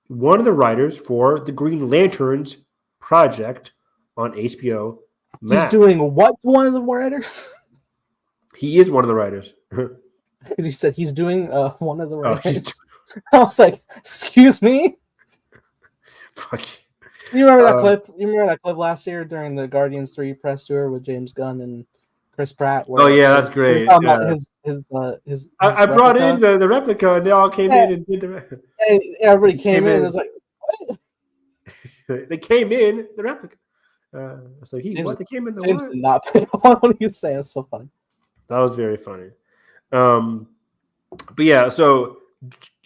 one of the writers for the Green Lanterns project on HBO Max. He's doing what? One of the writers? He is one of the writers. Because he said he's doing one of the writers. I was like, excuse me? Fuck. You remember that clip? You remember that clip last year during the Guardians 3 press tour with James Gunn and Chris Pratt? That's great. I brought in the replica, and they all came in and did the replica. And everybody came in and was like, what? They came in the replica. So They came in the James what? did not pay on what he was saying. It's so funny. That was very funny. But yeah, so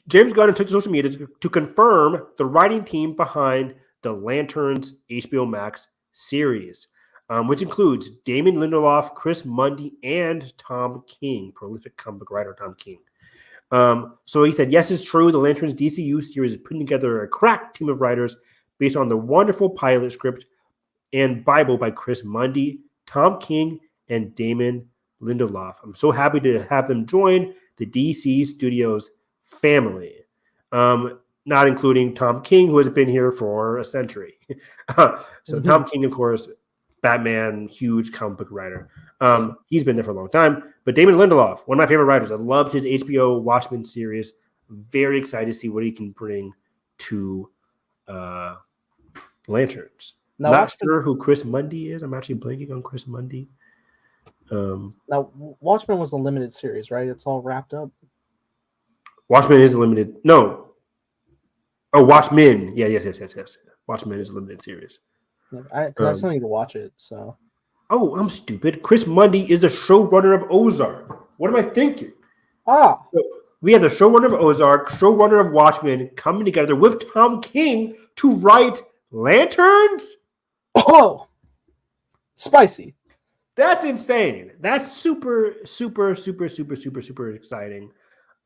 James Gunn took to social media to confirm the writing team behind the Lanterns HBO Max series. which includes Damon Lindelof, Chris Mundy, and Tom King, prolific comic book writer Tom King. So he said, yes, it's true. The Lanterns DCU series is putting together a crack team of writers based on the wonderful pilot script and Bible by Chris Mundy, Tom King, and Damon Lindelof. I'm so happy to have them join the DC Studios family, not including Tom King, who has been here for a century. So Tom King, of course, Batman, huge comic book writer. He's been there for a long time. But Damon Lindelof, one of my favorite writers. I loved his HBO Watchmen series. Very excited to see what he can bring to Lanterns. Now, Not sure who Chris Mundy is. I'm actually blanking on Chris Mundy. Now, Watchmen was a limited series, right? It's all wrapped up. Watchmen is a limited. No. Oh, Watchmen. Yeah, yes. Watchmen is a limited series. I still need to watch it. So. Oh, I'm stupid. Chris Mundy is the showrunner of Ozark. What am I thinking? So we have the showrunner of Ozark, showrunner of Watchmen coming together with Tom King to write Lanterns? Oh, spicy. That's insane. That's super exciting.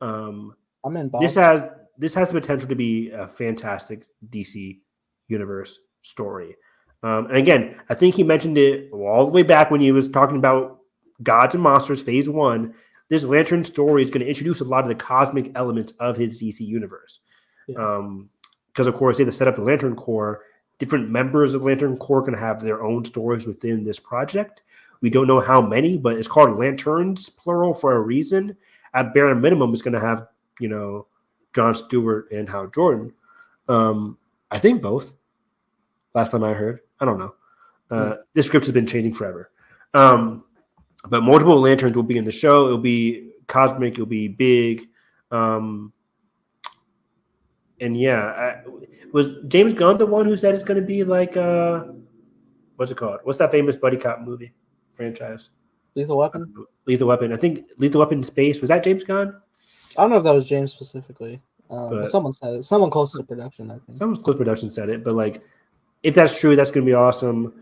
I'm in. Bob. This has the potential to be a fantastic DC universe story. And again, I think he mentioned it all the way back when he was talking about Gods and Monsters Phase 1. This Lantern story is going to introduce a lot of the cosmic elements of his DC universe. Because, of course, they had to set up the Lantern Corps. Different members of the Lantern Corps are going to have their own stories within this project. We don't know how many, but it's called Lanterns, plural, for a reason. At bare minimum, it's going to have, John Stewart and Hal Jordan. I think both. Last time I heard. I don't know. This script has been changing forever. But multiple Lanterns will be in the show. It'll be cosmic. It'll be big. And yeah, was James Gunn the one who said it's going to be like, what's it called? What's that famous buddy cop movie franchise? Lethal Weapon? Lethal Weapon. I think Lethal Weapon in Space. Was that James Gunn? I don't know if that was James specifically. But someone said it. Someone close to production, I think. Someone close to production said it. But like, if that's true, that's going to be awesome.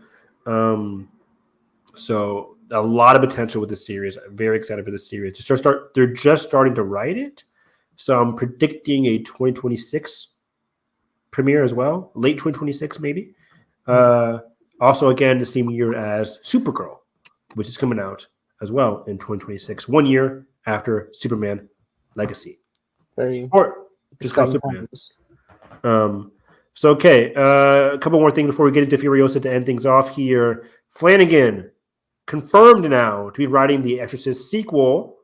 So a lot of potential with this series. I'm very excited for this series. They're just starting to write it. So I'm predicting a 2026 premiere as well. Late 2026, maybe. Also, again, the same year as Supergirl, which is coming out as well in 2026. 1 year after Superman Legacy. Or just called Superman. So, okay, a couple more things before we get into Furiosa to end things off here. Flanagan, confirmed now to be writing the Exorcist sequel,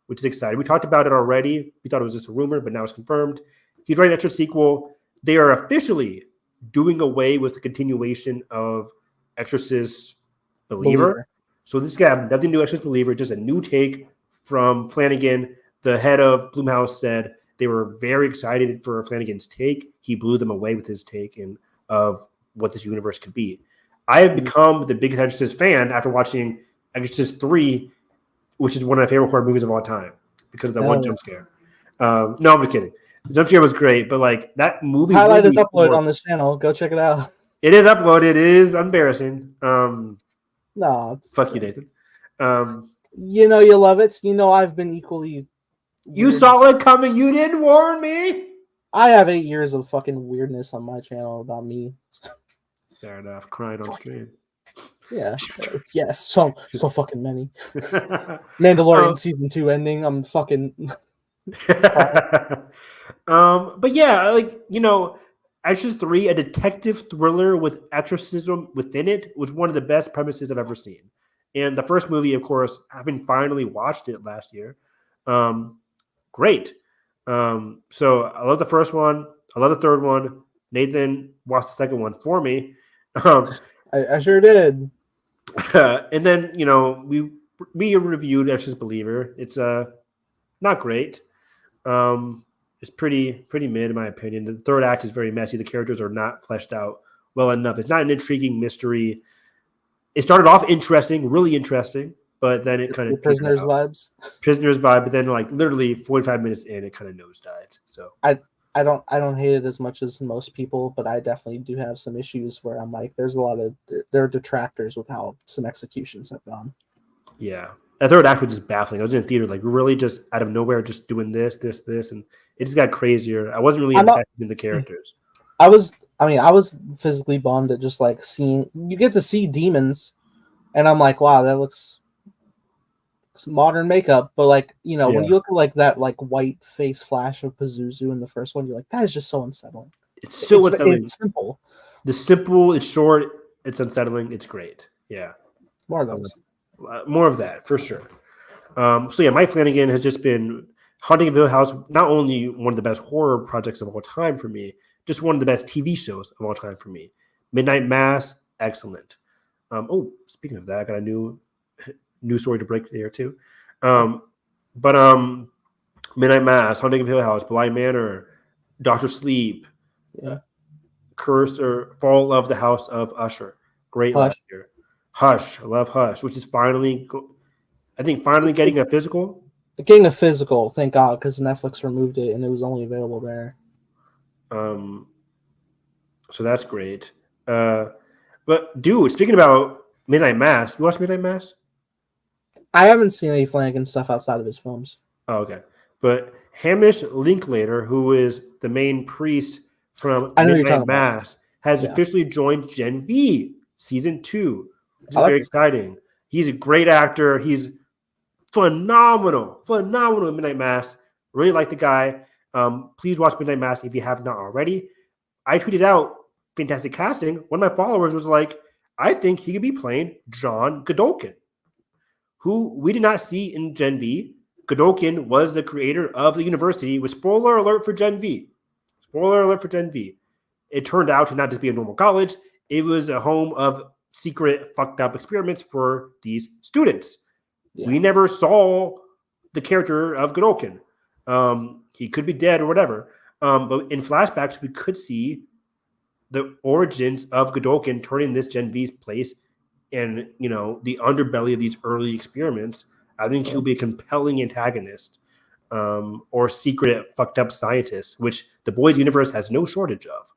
which is exciting. We talked about it already. We thought it was just a rumor, but now it's confirmed. He's writing the Exorcist sequel. They are officially doing away with the continuation of Exorcist Believer. So this guy have nothing to do with Exorcist Believer, just a new take from Flanagan. The head of Blumhouse said they were very excited for Flanagan's take. He blew them away with his take and of what this universe could be. I have become the biggest Exorcist fan after watching Exorcist 3, which is one of my favorite horror movies of all time because of that one jump scare. No, I'm just kidding. The jump scare was great, but like that movie. Highlight is uploaded on this channel. Go check it out. It is uploaded. It is embarrassing. No, fuck you, Nathan. You love it. I've been equally. You saw it coming. You didn't warn me. I have 8 years of fucking weirdness on my channel about me. Fair enough. Crying on stream. Yeah. Yes. So fucking many. Mandalorian season 2 ending. I'm fucking. But yeah, like Exorcist 3, a detective thriller with exorcism within it, was one of the best premises I've ever seen. And the first movie, of course, having finally watched it last year, great. So I love the first one. I love the third one. Nathan watched the second one for me. I sure did. And then we reviewed Exorcist Believer. It's not great. It's pretty mid in my opinion. The third act is very messy. The characters are not fleshed out well enough. It's not an intriguing mystery. It started off interesting, really interesting, but then it kind of Prisoners vibe. But then like literally 45 minutes in, it kind of nosedived. So I I don't hate it as much as most people, but I definitely do have some issues where I'm like, there are detractors with how some executions have gone. Yeah. That third act was just baffling. I was in the theater, like really just out of nowhere, just doing this, and it just got crazier. I wasn't really I'm not. invested in the characters. I was physically bummed at just like seeing you get to see demons, and I'm like, wow, that looks modern makeup. But like, when Yeah. you look at like that like white face flash of Pazuzu in the first one, you're like, that is just so unsettling. It's so unsettling. It's simple. It's simple, it's short, it's unsettling, it's great. Yeah. More of those. More of that for sure. So yeah, Mike Flanagan has just been Haunting of Hill House, not only one of the best horror projects of all time for me, just one of the best TV shows of all time for me. Midnight Mass, excellent. Speaking of that, I got a new story to break there too. But Midnight Mass, Haunting of Hill House, Bly Manor, Doctor Sleep, Yeah. Curse or Fall of the House of Usher, great Hush. last year. Hush, I love Hush, which is finally getting a physical. Getting a physical, thank God, because Netflix removed it and it was only available there. So that's great. But dude, speaking about Midnight Mass, you watch Midnight Mass? I haven't seen any Flanagan stuff outside of his films. Oh, okay. But Hamish Linklater, who is the main priest from I know you're Midnight talking about. Mass, has Yeah. officially joined Gen V season 2. This is I like very this. exciting. He's a great actor. He's phenomenal in Midnight Mass. Really like the guy. Please watch Midnight Mass if you have not already. I tweeted out fantastic casting. One of my followers was like, I think he could be playing John Godolkin, who we did not see in Gen V. Godolkin was the creator of the university, with spoiler alert for Gen V. Spoiler alert for Gen V. It turned out to not just be a normal college. It was a home of secret, fucked up experiments for these students. Yeah. We never saw the character of Godolkin. He could be dead or whatever. But in flashbacks, we could see the origins of Godolkin turning this Gen V place and, the underbelly of these early experiments. I think he'll be a compelling antagonist or secret fucked up scientist, which the boys universe has no shortage of.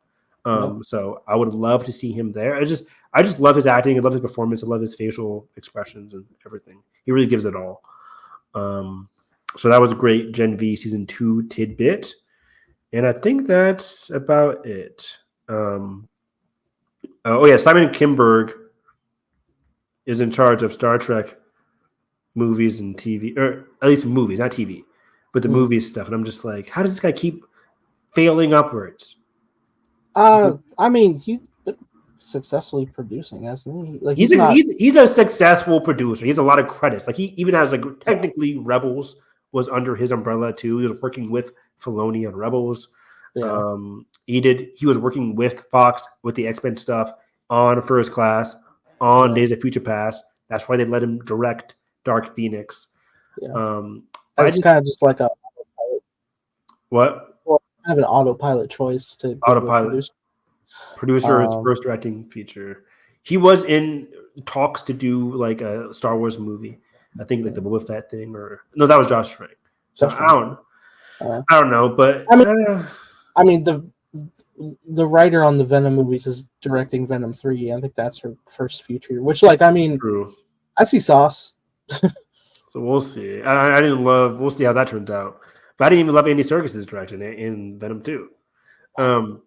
So I would love to see him there. I just love his acting. I love his performance. I love his facial expressions and everything. He really gives it all. So that was a great Gen V season 2 tidbit. And I think that's about it. Simon Kinberg is in charge of Star Trek movies and TV, or at least movies, not TV, but the movies stuff. And I'm just like, how does this guy keep failing upwards? I mean, he's successfully producing, hasn't he? Like He's a successful producer. He has a lot of credits. Like he even has technically Rebels was under his umbrella too. He was working with Filoni on Rebels. Yeah. He was working with Fox with the X-Men stuff on First Class, on Days of Future Past. That's why they let him direct Dark Phoenix. Yeah. It's kind of just like a what? Kind of an autopilot choice to producer his first directing feature. He was in talks to do like a Star Wars movie. I think like the Boba Fett thing, or no, that was Josh Trank. So I don't know, but I mean the writer on the Venom movies is directing Venom 3. I think that's her first feature. Which, true. I see sauce. So we'll see. We'll see how that turns out. But I didn't even love Andy Serkis' direction in Venom 2. Wow.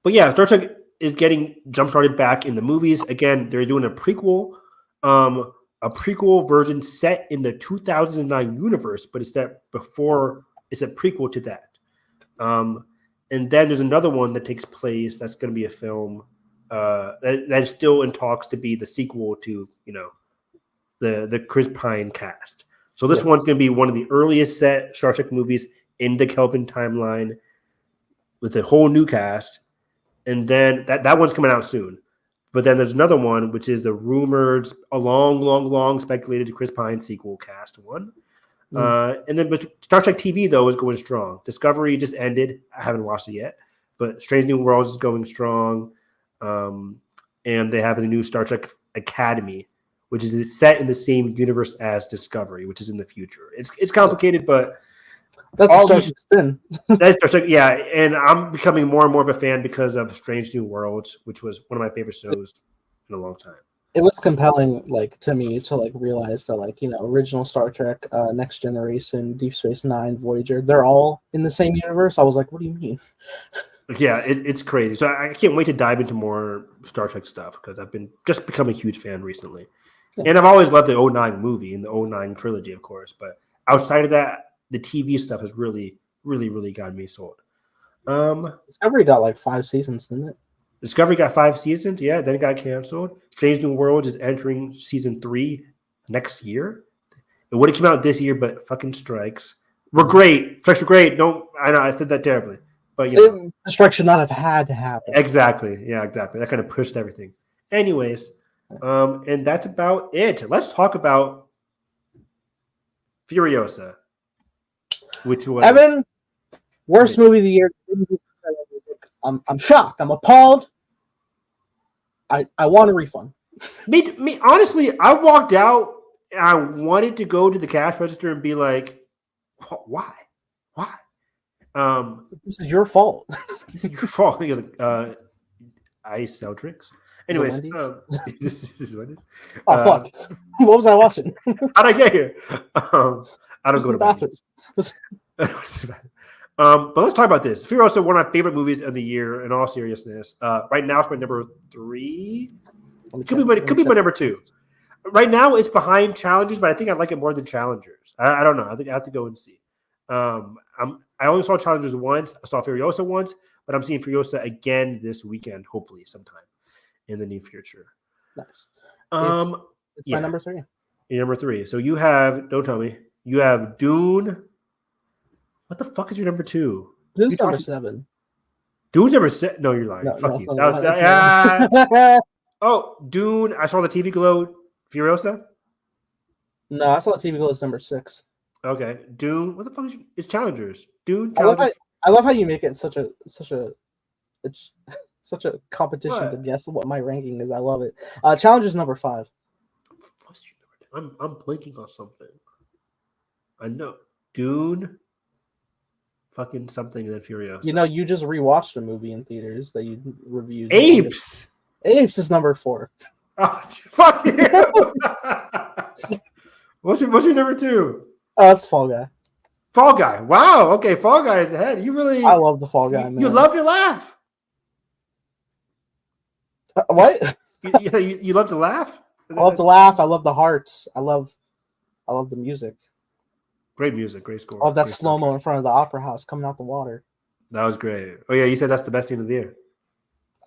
But yeah, Star Trek is getting jump started back in the movies. Again, they're doing a prequel version set in the 2009 universe, but it's a prequel to that. And then there's another one that takes place that's going to be a film that's still in talks to be the sequel to, the Chris Pine cast. So this one's going to be one of the earliest set Star Trek movies in the Kelvin timeline with a whole new cast. And then that one's coming out soon. But then there's another one, which is the rumored, a long speculated Chris Pine sequel cast one. And then Star Trek TV, though, is going strong. Discovery just ended. I haven't watched it yet. But Strange New Worlds is going strong. And they have a new Star Trek Academy, which is set in the same universe as Discovery, which is in the future. It's complicated, but That's all a Star these- Trek spin. That's Star Trek, yeah. And I'm becoming more and more of a fan because of Strange New Worlds, which was one of my favorite shows in a long time. It was compelling, like to me, to like realize that like original Star Trek, Next Generation, Deep Space Nine, Voyager, they're all in the same universe. I was like, what do you mean? Yeah, it's crazy. So I can't wait to dive into more Star Trek stuff because I've been just become a huge fan recently. Yeah. And I've always loved the '09 movie and the '09 trilogy, of course. But outside of that, the TV stuff has really, really, really gotten me sold. Discovery got like 5 seasons, didn't it? Discovery got 5 seasons. Yeah, then it got canceled. Strange New Worlds is entering season 3 next year. It would have come out this year, but fucking strikes. We're great. Strikes are great. I know I said that terribly. But The strike should not have had to happen. Exactly. Yeah, exactly. That kind of pushed everything. Anyways, and that's about it. Let's talk about Furiosa, which was Evan, worst movie of the year. I'm shocked. I'm appalled. I want a refund. me honestly, I walked out and I wanted to go to the cash register and be like, why? This is your fault. This is your fault. I sell drinks. Anyways, Is this is Wendy's. Oh fuck! What was I watching? How'd I get here? I don't go to bathroom. But let's talk about this. Furiosa, one of my favorite movies of the year. In all seriousness, right now it's my number 3. Could be my number 2. Right now it's behind Challengers, but I think I like it more than Challengers. I don't know. I think I have to go and see. I only saw Challengers once. I saw Furiosa once, but I'm seeing Furiosa again this weekend, hopefully sometime in the near future. Nice. It's yeah. my number 3. Your number 3. So you have, don't tell me, you have Dune. What the fuck is your number 2? Dune's number 7. Dune's number 7. No, you're lying. No, Fuck no, you. it's That not- was- it's ah. Oh, Dune. I saw the TV Glow. Furiosa. No, I saw the TV Glow as number 6. Okay, Dune. What the fuck is it's Challengers? Dune. I love, Challengers? I love how you make it such a it's such a competition What? to guess what my ranking is. I love it. Challenge is number 5. What's your number 2? I'm blanking on something. I know Dune. Fucking something and then Furiosa. You just rewatched a movie in theaters that you reviewed. Apes. Apes is number 4. Oh, fuck you. What's your number 2? Oh, it's Fall Guy. Fall Guy. Wow. Okay, Fall Guy is ahead. You really. I love the Fall Guy. Man. You love your laugh. What? You love to laugh. I love to laugh. I love the hearts. I love the music. Great music, great score. I love that great slow mo soundtrack. in front of the opera house coming out the water. That was great. Oh yeah, you said that's the best scene of the year.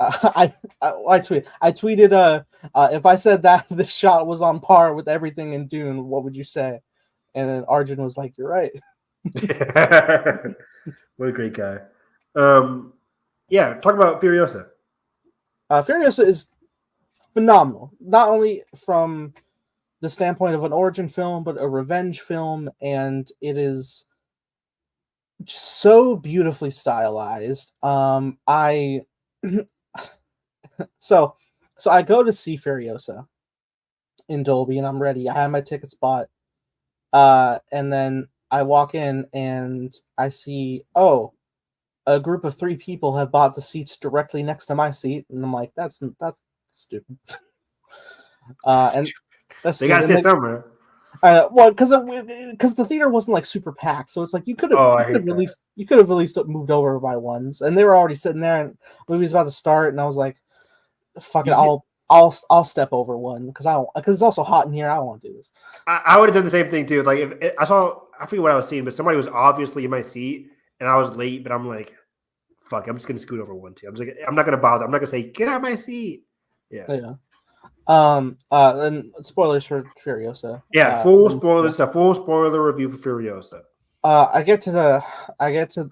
I tweeted if I said that this shot was on par with everything in Dune, what would you say? And then Arjun was like, "You're right." What a great guy. Yeah, talk about Furiosa. Furiosa is phenomenal, not only from the standpoint of an origin film, but a revenge film, and it is just so beautifully stylized. So I go to see Furiosa in Dolby, and I'm ready. I have my ticket spot, and then I walk in and I see, a group of 3 people have bought the seats directly next to my seat, and I'm like, that's stupid. And that's They gotta stupid. sit somewhere. Well, because the theater wasn't like super packed, so it's like you could have at least moved over by ones, and they were already sitting there, and the movie was about to start, and I was like, "Fuck it, I'll step over one because it's also hot in here. I don't want to do this." I would have done the same thing too. Like if I forget what I was seeing, but somebody was obviously in my seat, and I was late, but I'm like, "Fuck, I'm just gonna scoot over one too." I'm just like, I'm not gonna bother. I'm not gonna say, "Get out of my seat." Yeah. And spoilers for Furiosa. Yeah, full spoilers. A full spoiler review for Furiosa. I get to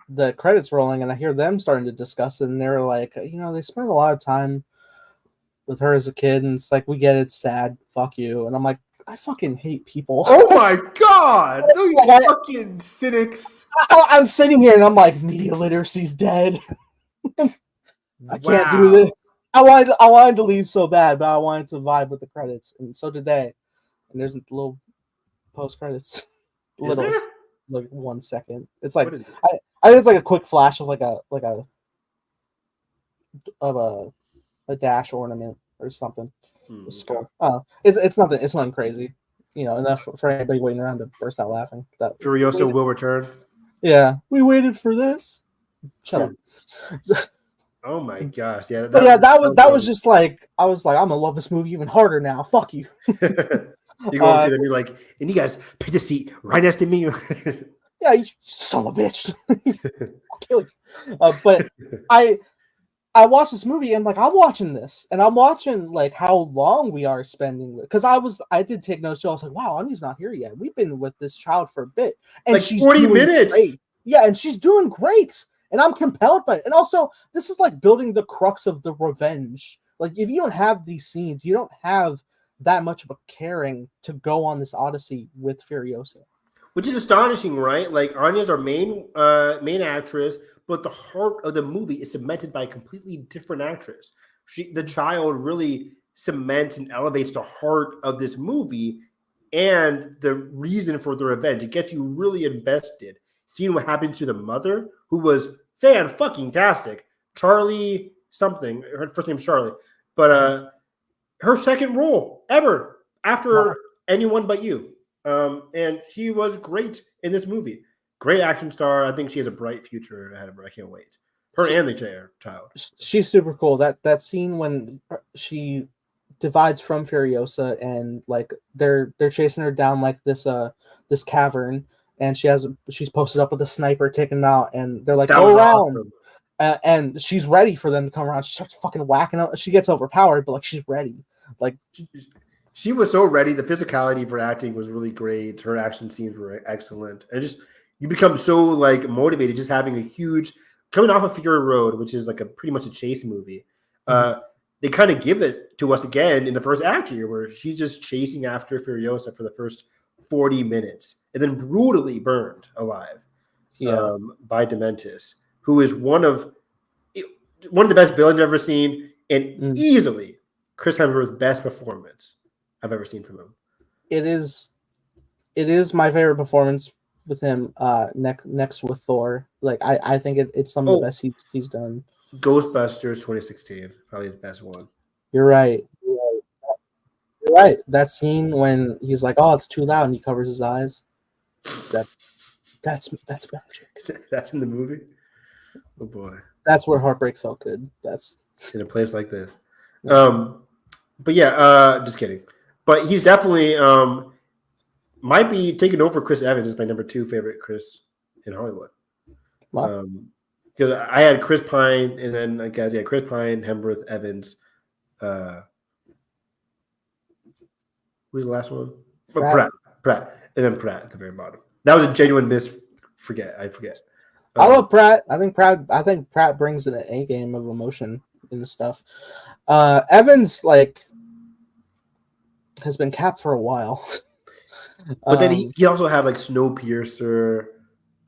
the credits rolling, and I hear them starting to discuss it, and they're like, they spent a lot of time with her as a kid, and it's like, we get it, it's sad, fuck you. And I'm like, I fucking hate people. Oh my god, those Like, fucking cynics! I'm sitting here, and I'm like, media literacy's dead. I can't do this. I wanted to leave so bad, but I wanted to vibe with the credits, and so did they. And there's a little post credits. Is there? like 1 second. It's like What is it? I think it's like a quick flash of like a dash ornament or something. A skull. It's nothing crazy. Enough for anybody waiting around to burst out laughing. That Furiosa will return. Yeah, we waited for this. Shut up. Oh my gosh! Yeah, But yeah, that was just like I was like, I'm gonna love this movie even harder now. Fuck you. You go to them, you're like, and you guys pick the seat right next to me. Yeah, you son of a bitch. I'll kill you. But I watched this movie and like I'm watching this and I'm watching like how long we are spending with because I did take notes too. I was like, wow, Anya's not here yet. We've been with this child for a bit. And like she's 40 doing minutes. Great. Yeah, and she's doing great. And I'm compelled by it. And also, this is like building the crux of the revenge. Like, if you don't have these scenes, you don't have that much of a caring to go on this odyssey with Furiosa. Which is astonishing, right? Like, Anya's our main actress, but the heart of the movie is cemented by a completely different actress. The child really cements and elevates the heart of this movie and the reason for the revenge. It gets you really invested. Seeing what happens to the mother, who was fan-fucking-tastic. Charlie something. Her first name's Charlie. But her second role ever after Anyone But You. And she was great in this movie. Great action star. I think she has a bright future ahead of her. I can't wait. Her and the child. She's super cool. That scene when she divides from Furiosa and like they're chasing her down like this cavern. And she's posted up with a sniper taking them out, and they're like, go around. Awesome. And she's ready for them to come around. She starts fucking whacking out. She gets overpowered, but like she's ready. Like she was so ready. The physicality of her acting was really great. Her action scenes were excellent. And just you become so like motivated just having a huge coming off of Fury Road, which is like pretty much a chase movie. They kind of give it to us again in the first act here, where she's just chasing after Furiosa for the first 40 minutes and then brutally burned alive by Dementis, who is one of the best villains I've ever seen and easily Chris Hemsworth's best performance I've ever seen from him. It is my favorite performance with him next with Thor. Like I think it's some of the best he's done. Ghostbusters 2016, probably his best one. You're right. You're right. That scene when he's like, "Oh, it's too loud," and he covers his eyes. That's magic. That's in the movie. Oh boy. That's where heartbreak felt good. That's in a place like this. But yeah, just kidding. But he's definitely might be taking over Chris Evans as my number 2 favorite Chris in Hollywood. Wow. Because I had Chris Pine, and then I guess Chris Pine, Hemsworth, Evans. Who's the last one? Pratt, and then Pratt at the very bottom. That was a genuine miss. I forget. I love Pratt. I think Pratt brings an A game of emotion in the stuff. Evans has been capped for a while. But then he also had like Snowpiercer,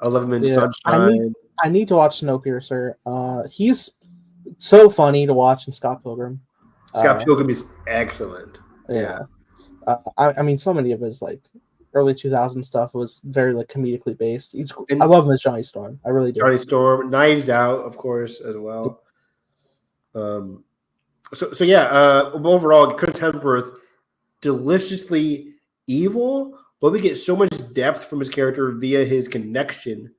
11 Inch Sunshine. I need to watch Snowpiercer. He's so funny to watch in Scott Pilgrim. Scott Pilgrim is excellent. Yeah. I mean, so many of his like early 2000 stuff was very like comedically based. I love him as Johnny Storm. I really do. Johnny Storm, Knives Out, of course, as well. So yeah. Overall, Chris Hemsworth, deliciously evil, but we get so much depth from his character via his connection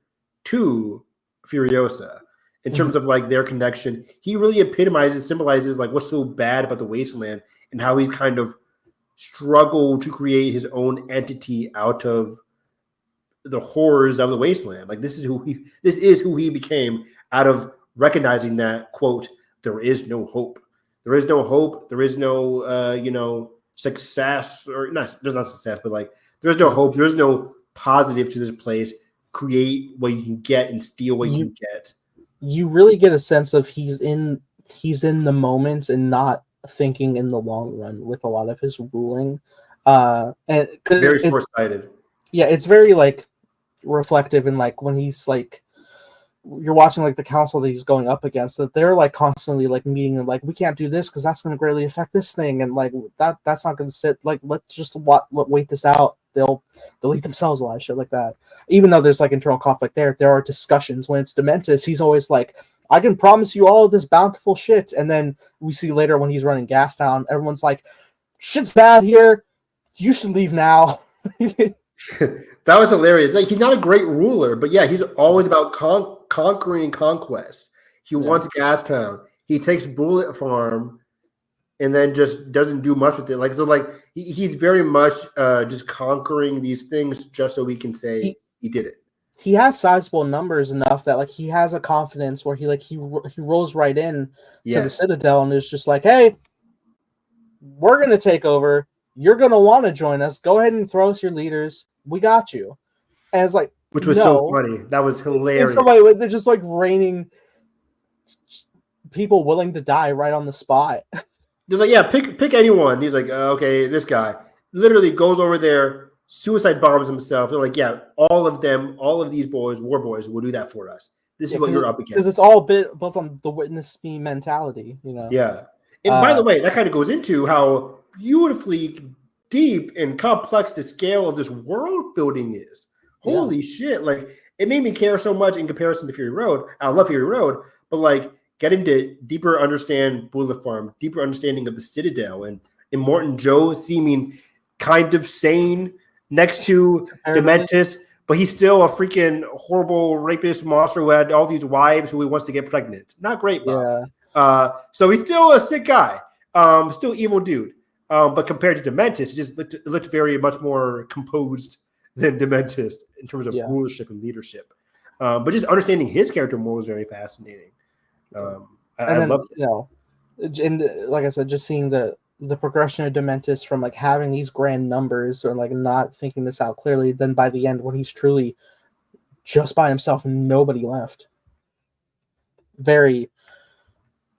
to Furiosa. In terms of like their connection, he really symbolizes like what's so bad about the wasteland and how he's kind of struggled to create his own entity out of the horrors of the wasteland. Like this is who he became out of recognizing that, quote, there is no hope. There is no hope. There is no success, or not. There's not success, but like there's no hope. There's no positive to this place. Create what you can get and steal what you can get. You really get a sense of he's in the moment and not thinking in the long run with a lot of his ruling. And very short-sighted. Yeah, it's very like reflective, and like when he's like, you're watching like the council that he's going up against, that they're like constantly like meeting and like, we can't do this because that's going to greatly affect this thing, and like that's not going to sit. Like let's just wait this out they'll eat themselves alive, shit like that. Even though there's like internal conflict there are discussions. When it's Dementus, he's always like, I can promise you all of this bountiful shit. And then we see later when he's running Gastown, everyone's like, shit's bad here. You should leave now. That was hilarious. Like, he's not a great ruler, but yeah, he's always about conquering and conquest. He wants Gastown. He takes Bullet Farm and then just doesn't do much with it. Like, so like he's very much just conquering these things just so we can say he did it. He has sizable numbers enough that like he has a confidence where he rolls right in to the Citadel and is just like, hey, we're gonna take over. You're gonna want to join us. Go ahead and throw us your leaders. We got you. And it's like, which was so funny. That was hilarious. And somebody, they're just like raining people willing to die right on the spot. They're like, yeah, pick anyone. He's like, okay, this guy literally goes over there, suicide bombs himself. They're like, yeah, all of them, all of these boys, war boys, will do that for us. This is what you're up against. Because it's all built on the witness me mentality, you know. Yeah. And by the way, that kind of goes into how beautifully deep and complex the scale of this world building is. Holy shit. Like, it made me care so much in comparison to Fury Road. I love Fury Road, but like getting to deeper understand Bullet Farm, deeper understanding of the Citadel, and Morton Joe seeming kind of sane next to Dementus, but he's still a freaking horrible rapist monster who had all these wives who he wants to get pregnant. Not great, Bob. Yeah. So he's still a sick guy, still evil dude. But compared to Dementus, it looked very much more composed than Dementus in terms of rulership and leadership. But just understanding his character more was very fascinating. I love it. You know, and like I said, just seeing the progression of Dementus from like having these grand numbers or like not thinking this out clearly, then by the end when he's truly just by himself, nobody left. Very,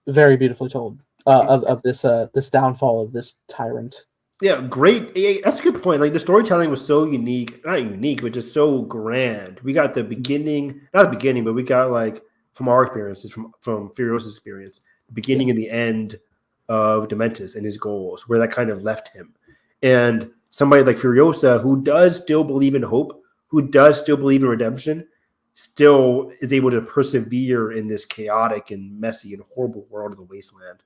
very beautifully told of this downfall of this tyrant. Yeah, great. Yeah, that's a good point. Like, the storytelling was so unique, not unique, but just so grand. We got the beginning, not the beginning, but we got like from our experiences, from Furiosa's experience, the beginning and the end of Dementus and his goals, where that kind of left him. And somebody like Furiosa, who does still believe in hope, who does still believe in redemption, still is able to persevere in this chaotic and messy and horrible world of the wasteland.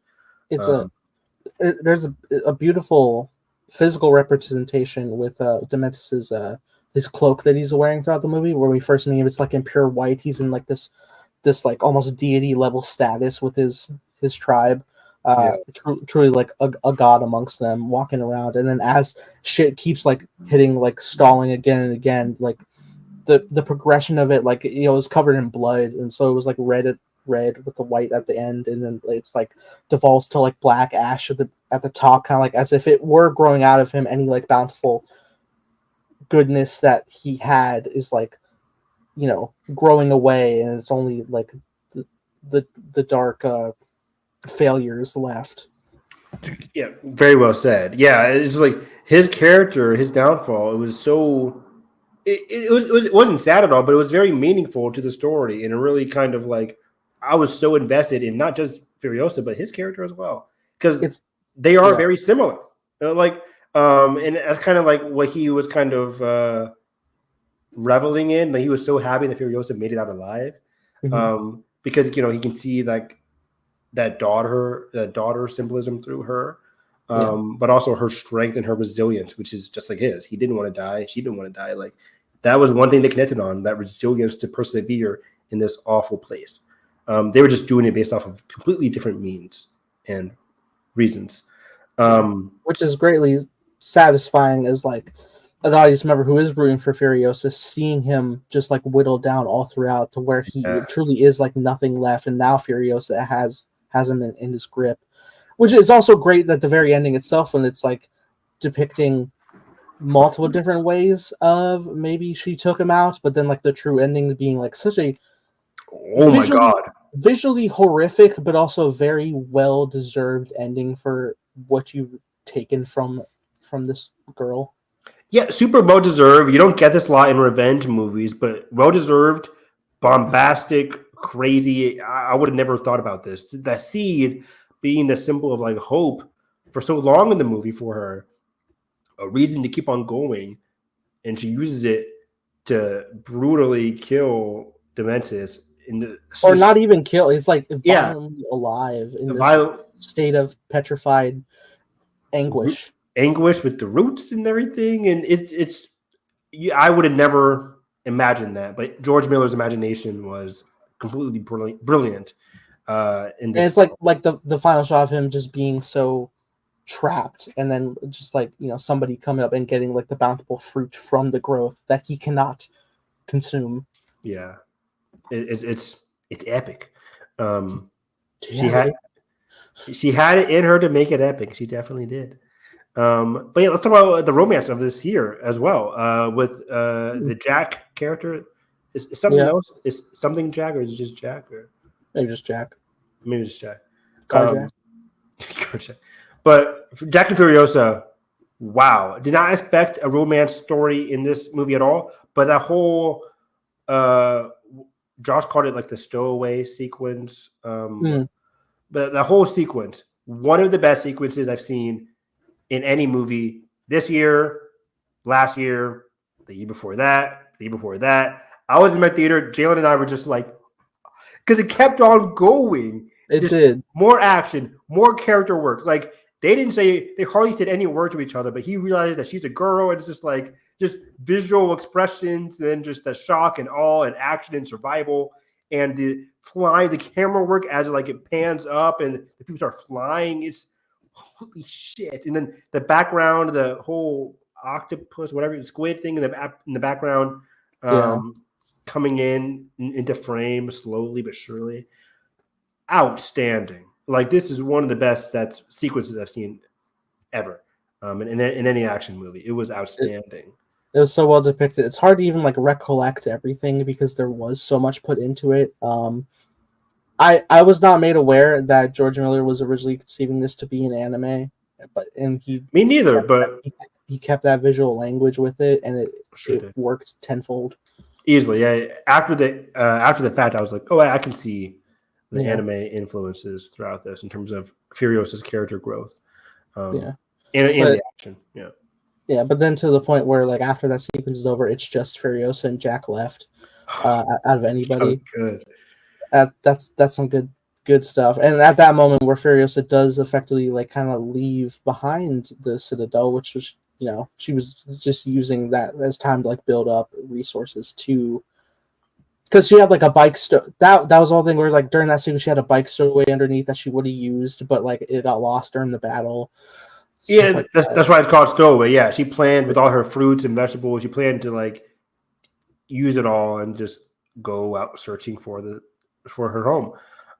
There's a beautiful physical representation with Dementus's his cloak that he's wearing throughout the movie, where we first meet him. It's like in pure white. He's in like this like almost deity level status with his tribe. Truly like a god amongst them, walking around. And then as shit keeps like hitting, like stalling again and again, like the progression of it, like, you know, it was covered in blood, and so it was like red with the white at the end, and then it's like devolves to like black ash at the top, kind of like as if it were growing out of him. Any like bountiful goodness that he had is like, you know, growing away, and it's only like the dark failures left. Yeah, very well said. Yeah, it's like his character, his downfall. It was so. It wasn't sad at all, but it was very meaningful to the story, and it really kind of like, I was so invested in not just Furiosa but his character as well, because they are very similar. And that's kind of like what he was kind of reveling in. Like, he was so happy that Furiosa made it out alive, because, you know, he can see like that daughter symbolism through her, but also her strength and her resilience, which is just like his. He didn't want to die. She didn't want to die. Like, that was one thing they connected on, that resilience to persevere in this awful place. They were just doing it based off of completely different means and reasons. Which is greatly satisfying as like an audience member who is rooting for Furiosa, seeing him just like whittled down all throughout to where he truly is like nothing left, and now Furiosa has him in his grip. Which is also great that the very ending itself, when it's like depicting multiple different ways of maybe she took him out, but then like the true ending being like such a visually horrific, but also very well deserved ending for what you've taken from this girl. Yeah, super well deserved. You don't get this a lot in revenge movies, but well deserved, bombastic, crazy. I would have never thought about this. That seed being the symbol of like hope for so long in the movie for her, a reason to keep on going. and she uses it to brutally kill Dementis. Or not even kill. It's like Yeah. violently alive in A this violent state of petrified anguish. anguish with the roots and everything, and it's I would have never imagined that, but George Miller's imagination was completely brilliant. In this, And it's like the final shot of him just being so trapped, and then just like somebody coming up and getting like the bountiful fruit from the growth that he cannot consume. yeah, it's epic. Yeah, She had it in her to make it epic. She definitely did. But yeah, let's talk about the romance of this here as well. With the Jack character, is something else? Is something Jack, or is it just Jack, or maybe just Jack. maybe just Jack? Carjack. Carjack. But for Jack and Furiosa, wow, did not expect a romance story in this movie at all. But that whole Josh called it like the stowaway sequence. But the whole sequence, one of the best sequences I've seen in any movie this year, last year, the year before that, the year before that. I was in my theater. Jalen and I were just like, because it kept on going. It did. More action, more character work. Like they hardly said any word to each other, but he realized that she's a girl, and it's just like visual expressions, and then just the shock and awe and action and survival, and the camera work as it pans up and the people start flying. It's holy shit. And then the background, the whole octopus, whatever, squid thing in the background, coming into frame slowly but surely. Outstanding. Like, this is one of the best sequences I've seen ever in any action movie. It was outstanding. It was so well depicted. It's hard to even recollect everything because there was so much put into it. I was not made aware that George Miller was originally conceiving this to be an anime, me neither. But he kept that visual language with it, and it worked tenfold. Easily, yeah. After the fact, I was like, oh, I can see the anime influences throughout this in terms of Furiosa's character growth. And the action, Yeah, but then to the point where after that sequence is over, it's just Furiosa and Jack left out of anybody. So good. That's some good stuff. And at that moment where Furiosa does effectively kind of leave behind the Citadel, which was she was just using that as time to build up resources to, because she had a bike that was the whole thing where during that sequence she had a bike stowaway underneath that she would have used, but it got lost during the battle. Yeah, that's why it's called stowaway. Yeah, she planned with all her fruits and vegetables. She planned to use it all and just go out searching for her home.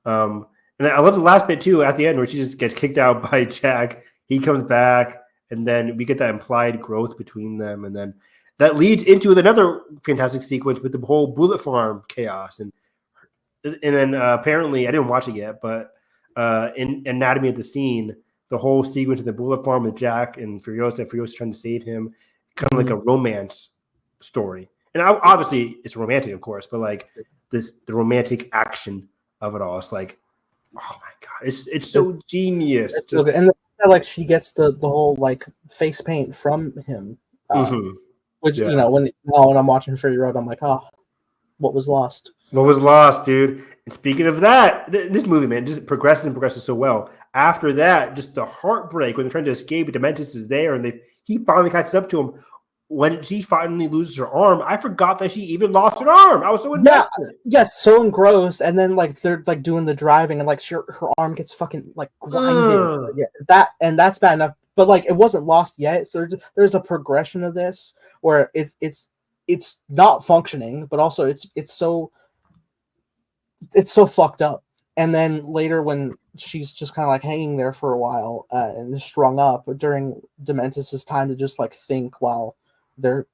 And I love the last bit too at the end where she just gets kicked out by Jack. He comes back, and then we get that implied growth between them, and then that leads into another fantastic sequence with the whole bullet farm chaos. And then apparently, I didn't watch it yet, but in Anatomy of the Scene, the whole sequence of the bullet farm with Jack and Furiosa trying to save him, kind of like a romance story. And obviously, it's romantic, of course, but the romantic action of it all, it's oh my god, it's so genius. And she gets the whole face paint from him, which when I'm watching Fury Road, I'm like, oh, what was lost? What was lost, dude? And speaking of that, this movie, man, just progresses so well. After that, just the heartbreak when they're trying to escape, Dementis is there, and he finally catches up to him. When she finally loses her arm, I forgot that she even lost an arm. I was so invested. Yes, so engrossed, and then they're doing the driving, and her arm gets fucking grinded. That's bad enough. But it wasn't lost yet. So there's a progression of this where it's not functioning, but also it's so fucked up. And then later when she's just kind of hanging there for a while and strung up during Dementis' time to just think while they're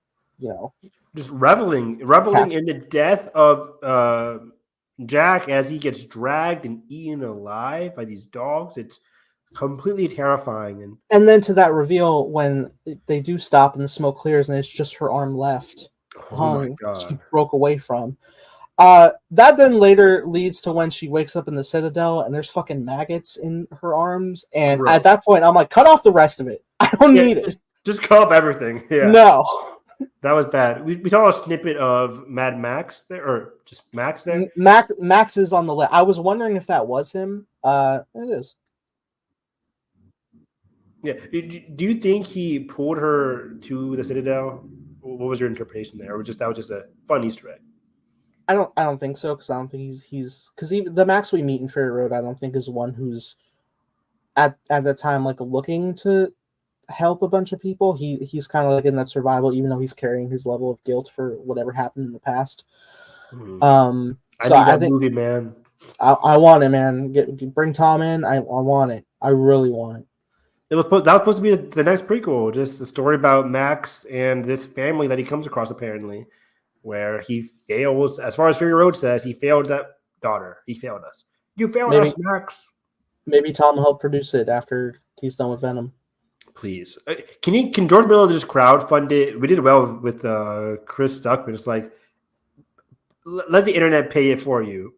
just reveling in the death of Jack as he gets dragged and eaten alive by these dogs. It's completely terrifying. And then to that reveal when they do stop and the smoke clears and it's just her arm left my God. She broke away from. That then later leads to when she wakes up in the Citadel and there's fucking maggots in her arms, and at that point I'm like, cut off the rest of it. I don't need it. Just cut off everything. Yeah. No. That was bad. We saw a snippet of Mad Max there, or just Max there. Max is on the list. I was wondering if that was him. It is. Yeah. Do you think he pulled her to the Citadel? What was your interpretation there, or that was just a fun Easter egg? I don't think so, because I don't think he's because the Max we meet in Fury Road, I don't think is one who's at that time like looking to help a bunch of people. He's kind of like in that survival, even though he's carrying his level of guilt for whatever happened in the past. I So need that I think movie, man. I want it, man. Bring Tom in. I want it. I really want it. That was supposed to be the next prequel, just a story about Max and this family that he comes across apparently, where he fails. As far as Fury Road says, he failed that daughter. He failed us. You failed us, Max. Maybe Tom will help produce it after he's done with Venom. Please, can George Miller just crowdfund it? We did well with Chris Stuckman. It's like let the internet pay it for you,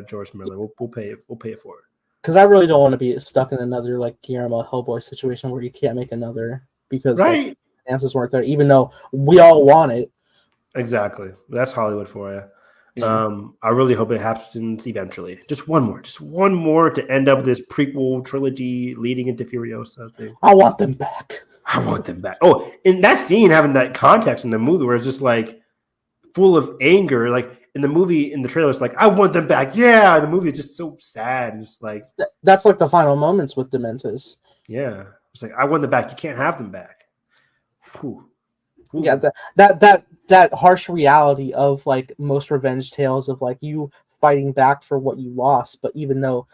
George Miller. We'll pay it. We'll pay it for it. Because I really don't want to be stuck in another like Guillermo Hellboy situation where you can't make another because like, answers weren't there, even though we all want it. Exactly. That's Hollywood for you. Yeah. I really hope it happens eventually. Just one more to end up this prequel trilogy leading into Furiosa thing. I want them back. I want them back. Oh, and that scene having that context in the movie where it's just like full of anger, like in the trailer, it's like, I want them back. Yeah, the movie is just so sad. And it's like that's like the final moments with Dementis. Yeah. It's like, I want them back. You can't have them back. Whew. Yeah, that harsh reality of like most revenge tales of like you fighting back for what you lost, but even though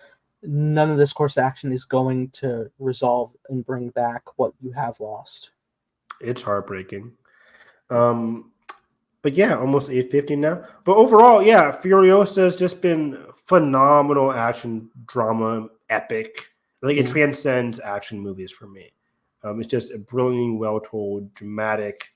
none of this course of action is going to resolve and bring back what you have lost. It's heartbreaking. But yeah, almost 8:50 now. But overall, yeah, Furiosa has just been phenomenal action drama, epic. Like it transcends action movies for me. It's just a brilliantly well-told, dramatic,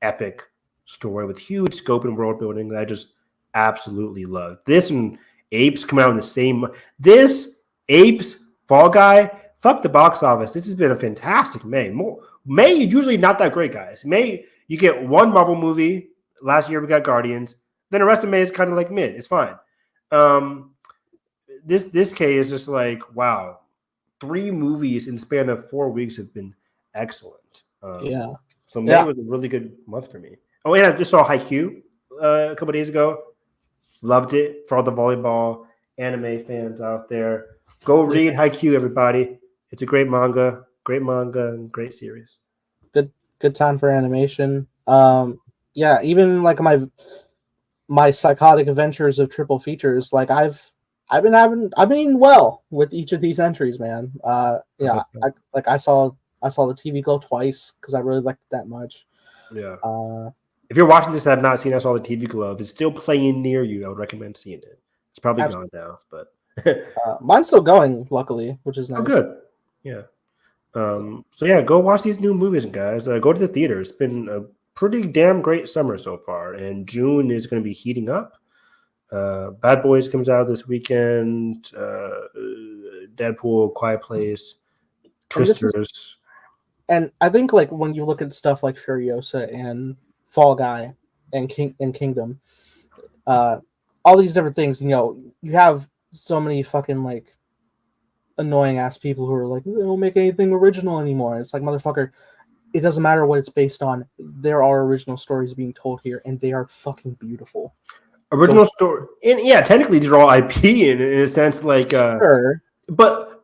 epic story with huge scope and world building that I just absolutely love. This and Apes come out in the same. This Apes Fall Guy. Fuck the box office. This has been a fantastic May. May is usually not that great, guys. May you get one Marvel movie. Last year we got Guardians. Then the rest of May is kind of like mid. It's fine. This K is just like, wow. 3 movies in the span of 4 weeks have been excellent. So May was a really good month for me. Oh, and I just saw Haikyuu a couple days ago. Loved it. For all the volleyball anime fans out there, go read Haikyuu, everybody. It's a great manga, and great series. Good time for animation. Even like my psychotic adventures of triple features, like I've been well with each of these entries, man. I saw the TV Glow twice because I really liked it that much. Yeah. If you're watching this and have not seen I Saw the TV Glow, if it's still playing near you, I would recommend seeing it. It's probably gone now, but mine's still going, luckily, which is nice. Oh, good. Yeah. So yeah, go watch these new movies, guys. Go to the theater. It's been a pretty damn great summer so far, and June is going to be heating up. Bad Boys comes out this weekend. Deadpool, Quiet Place, Twisters. And I think like when you look at stuff like Furiosa and Fall Guy and Kingdom, all these different things, you have so many fucking like annoying ass people who are like, they don't make anything original anymore. It's like, motherfucker, it doesn't matter what it's based on. There are original stories being told here, and they are fucking beautiful. Original story, and yeah, technically these are all IP in a sense, like, sure. But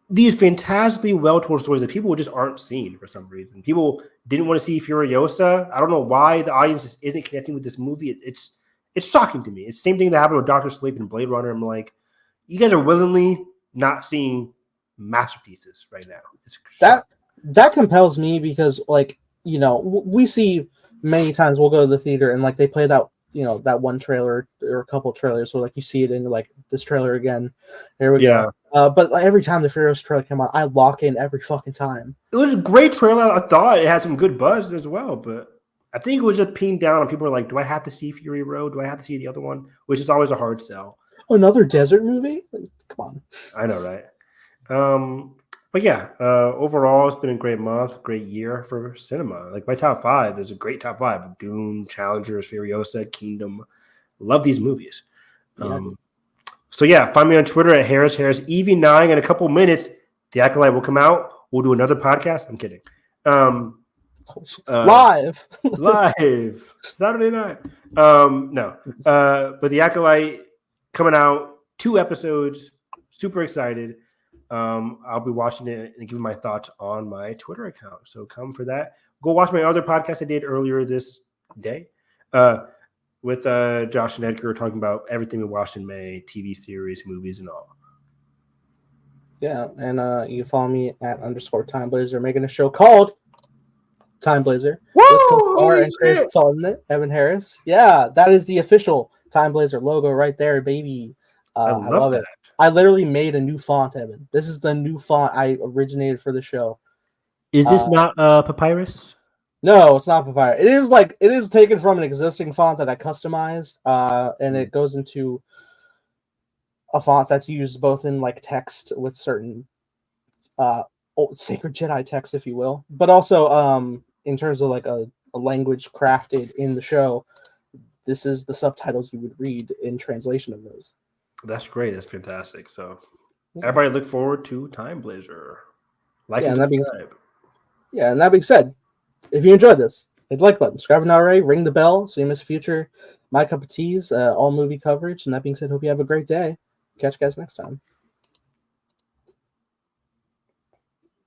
these fantastically well-told stories that people just aren't seeing for some reason. People didn't want to see Furiosa. I don't know why the audience isn't connecting with this movie. It's shocking to me. It's the same thing that happened with Dr. Sleep and Blade Runner. I'm like, you guys are willingly not seeing masterpieces right now. It's that compels me because, like, we see many times we'll go to the theater and like they play that that one trailer or a couple trailers, so like you see it in like this trailer again. Here we go. But like, every time the Furiosa trailer came out, I lock in every fucking time. It was a great trailer. I thought it had some good buzz as well, but I think it was just pinned down on people were like, do I have to see Fury Road? Do I have to see the other one? Which is always a hard sell. Another desert movie? Come on. I know, right? But yeah, overall, it's been a great month, great year for cinema. Like my top 5 is a great top 5: Dune, Challengers, Furiosa, Kingdom. Love these movies. Yeah. So yeah, find me on Twitter at Harris EV9. In a couple minutes, The Acolyte will come out. We'll do another podcast. I'm kidding. Live. Live Saturday night. No, but The Acolyte coming out, 2 episodes. Super excited. I'll be watching it and giving my thoughts on my Twitter account. So come for that. Go watch my other podcast I did earlier this day with Josh and Edgar, talking about everything we watched in May, TV series, movies, and all. Yeah, and you can follow me at _TimeBlazer, making a show called Time Blazer. Woo! And Chris Sullivan, Evan Harris. Yeah, that is the official Time Blazer logo right there, baby. I love that. it. I literally made a new font, Evan. This is the new font I originated for the show. Is this not Papyrus? No, it's not Papyrus. It is taken from an existing font that I customized, and it goes into a font that's used both in like text with certain old sacred Jedi text, if you will, but also in terms of like a language crafted in the show. This is the subtitles you would read in translation of those. That's great. That's fantastic. So everybody look forward to Time Blazer. Like and and subscribe. that being said, if you enjoyed this, hit the like button, subscribe if not already, ring the bell so you miss future My Cup of Teas, all movie coverage. And that being said, hope you have a great day. Catch you guys next time.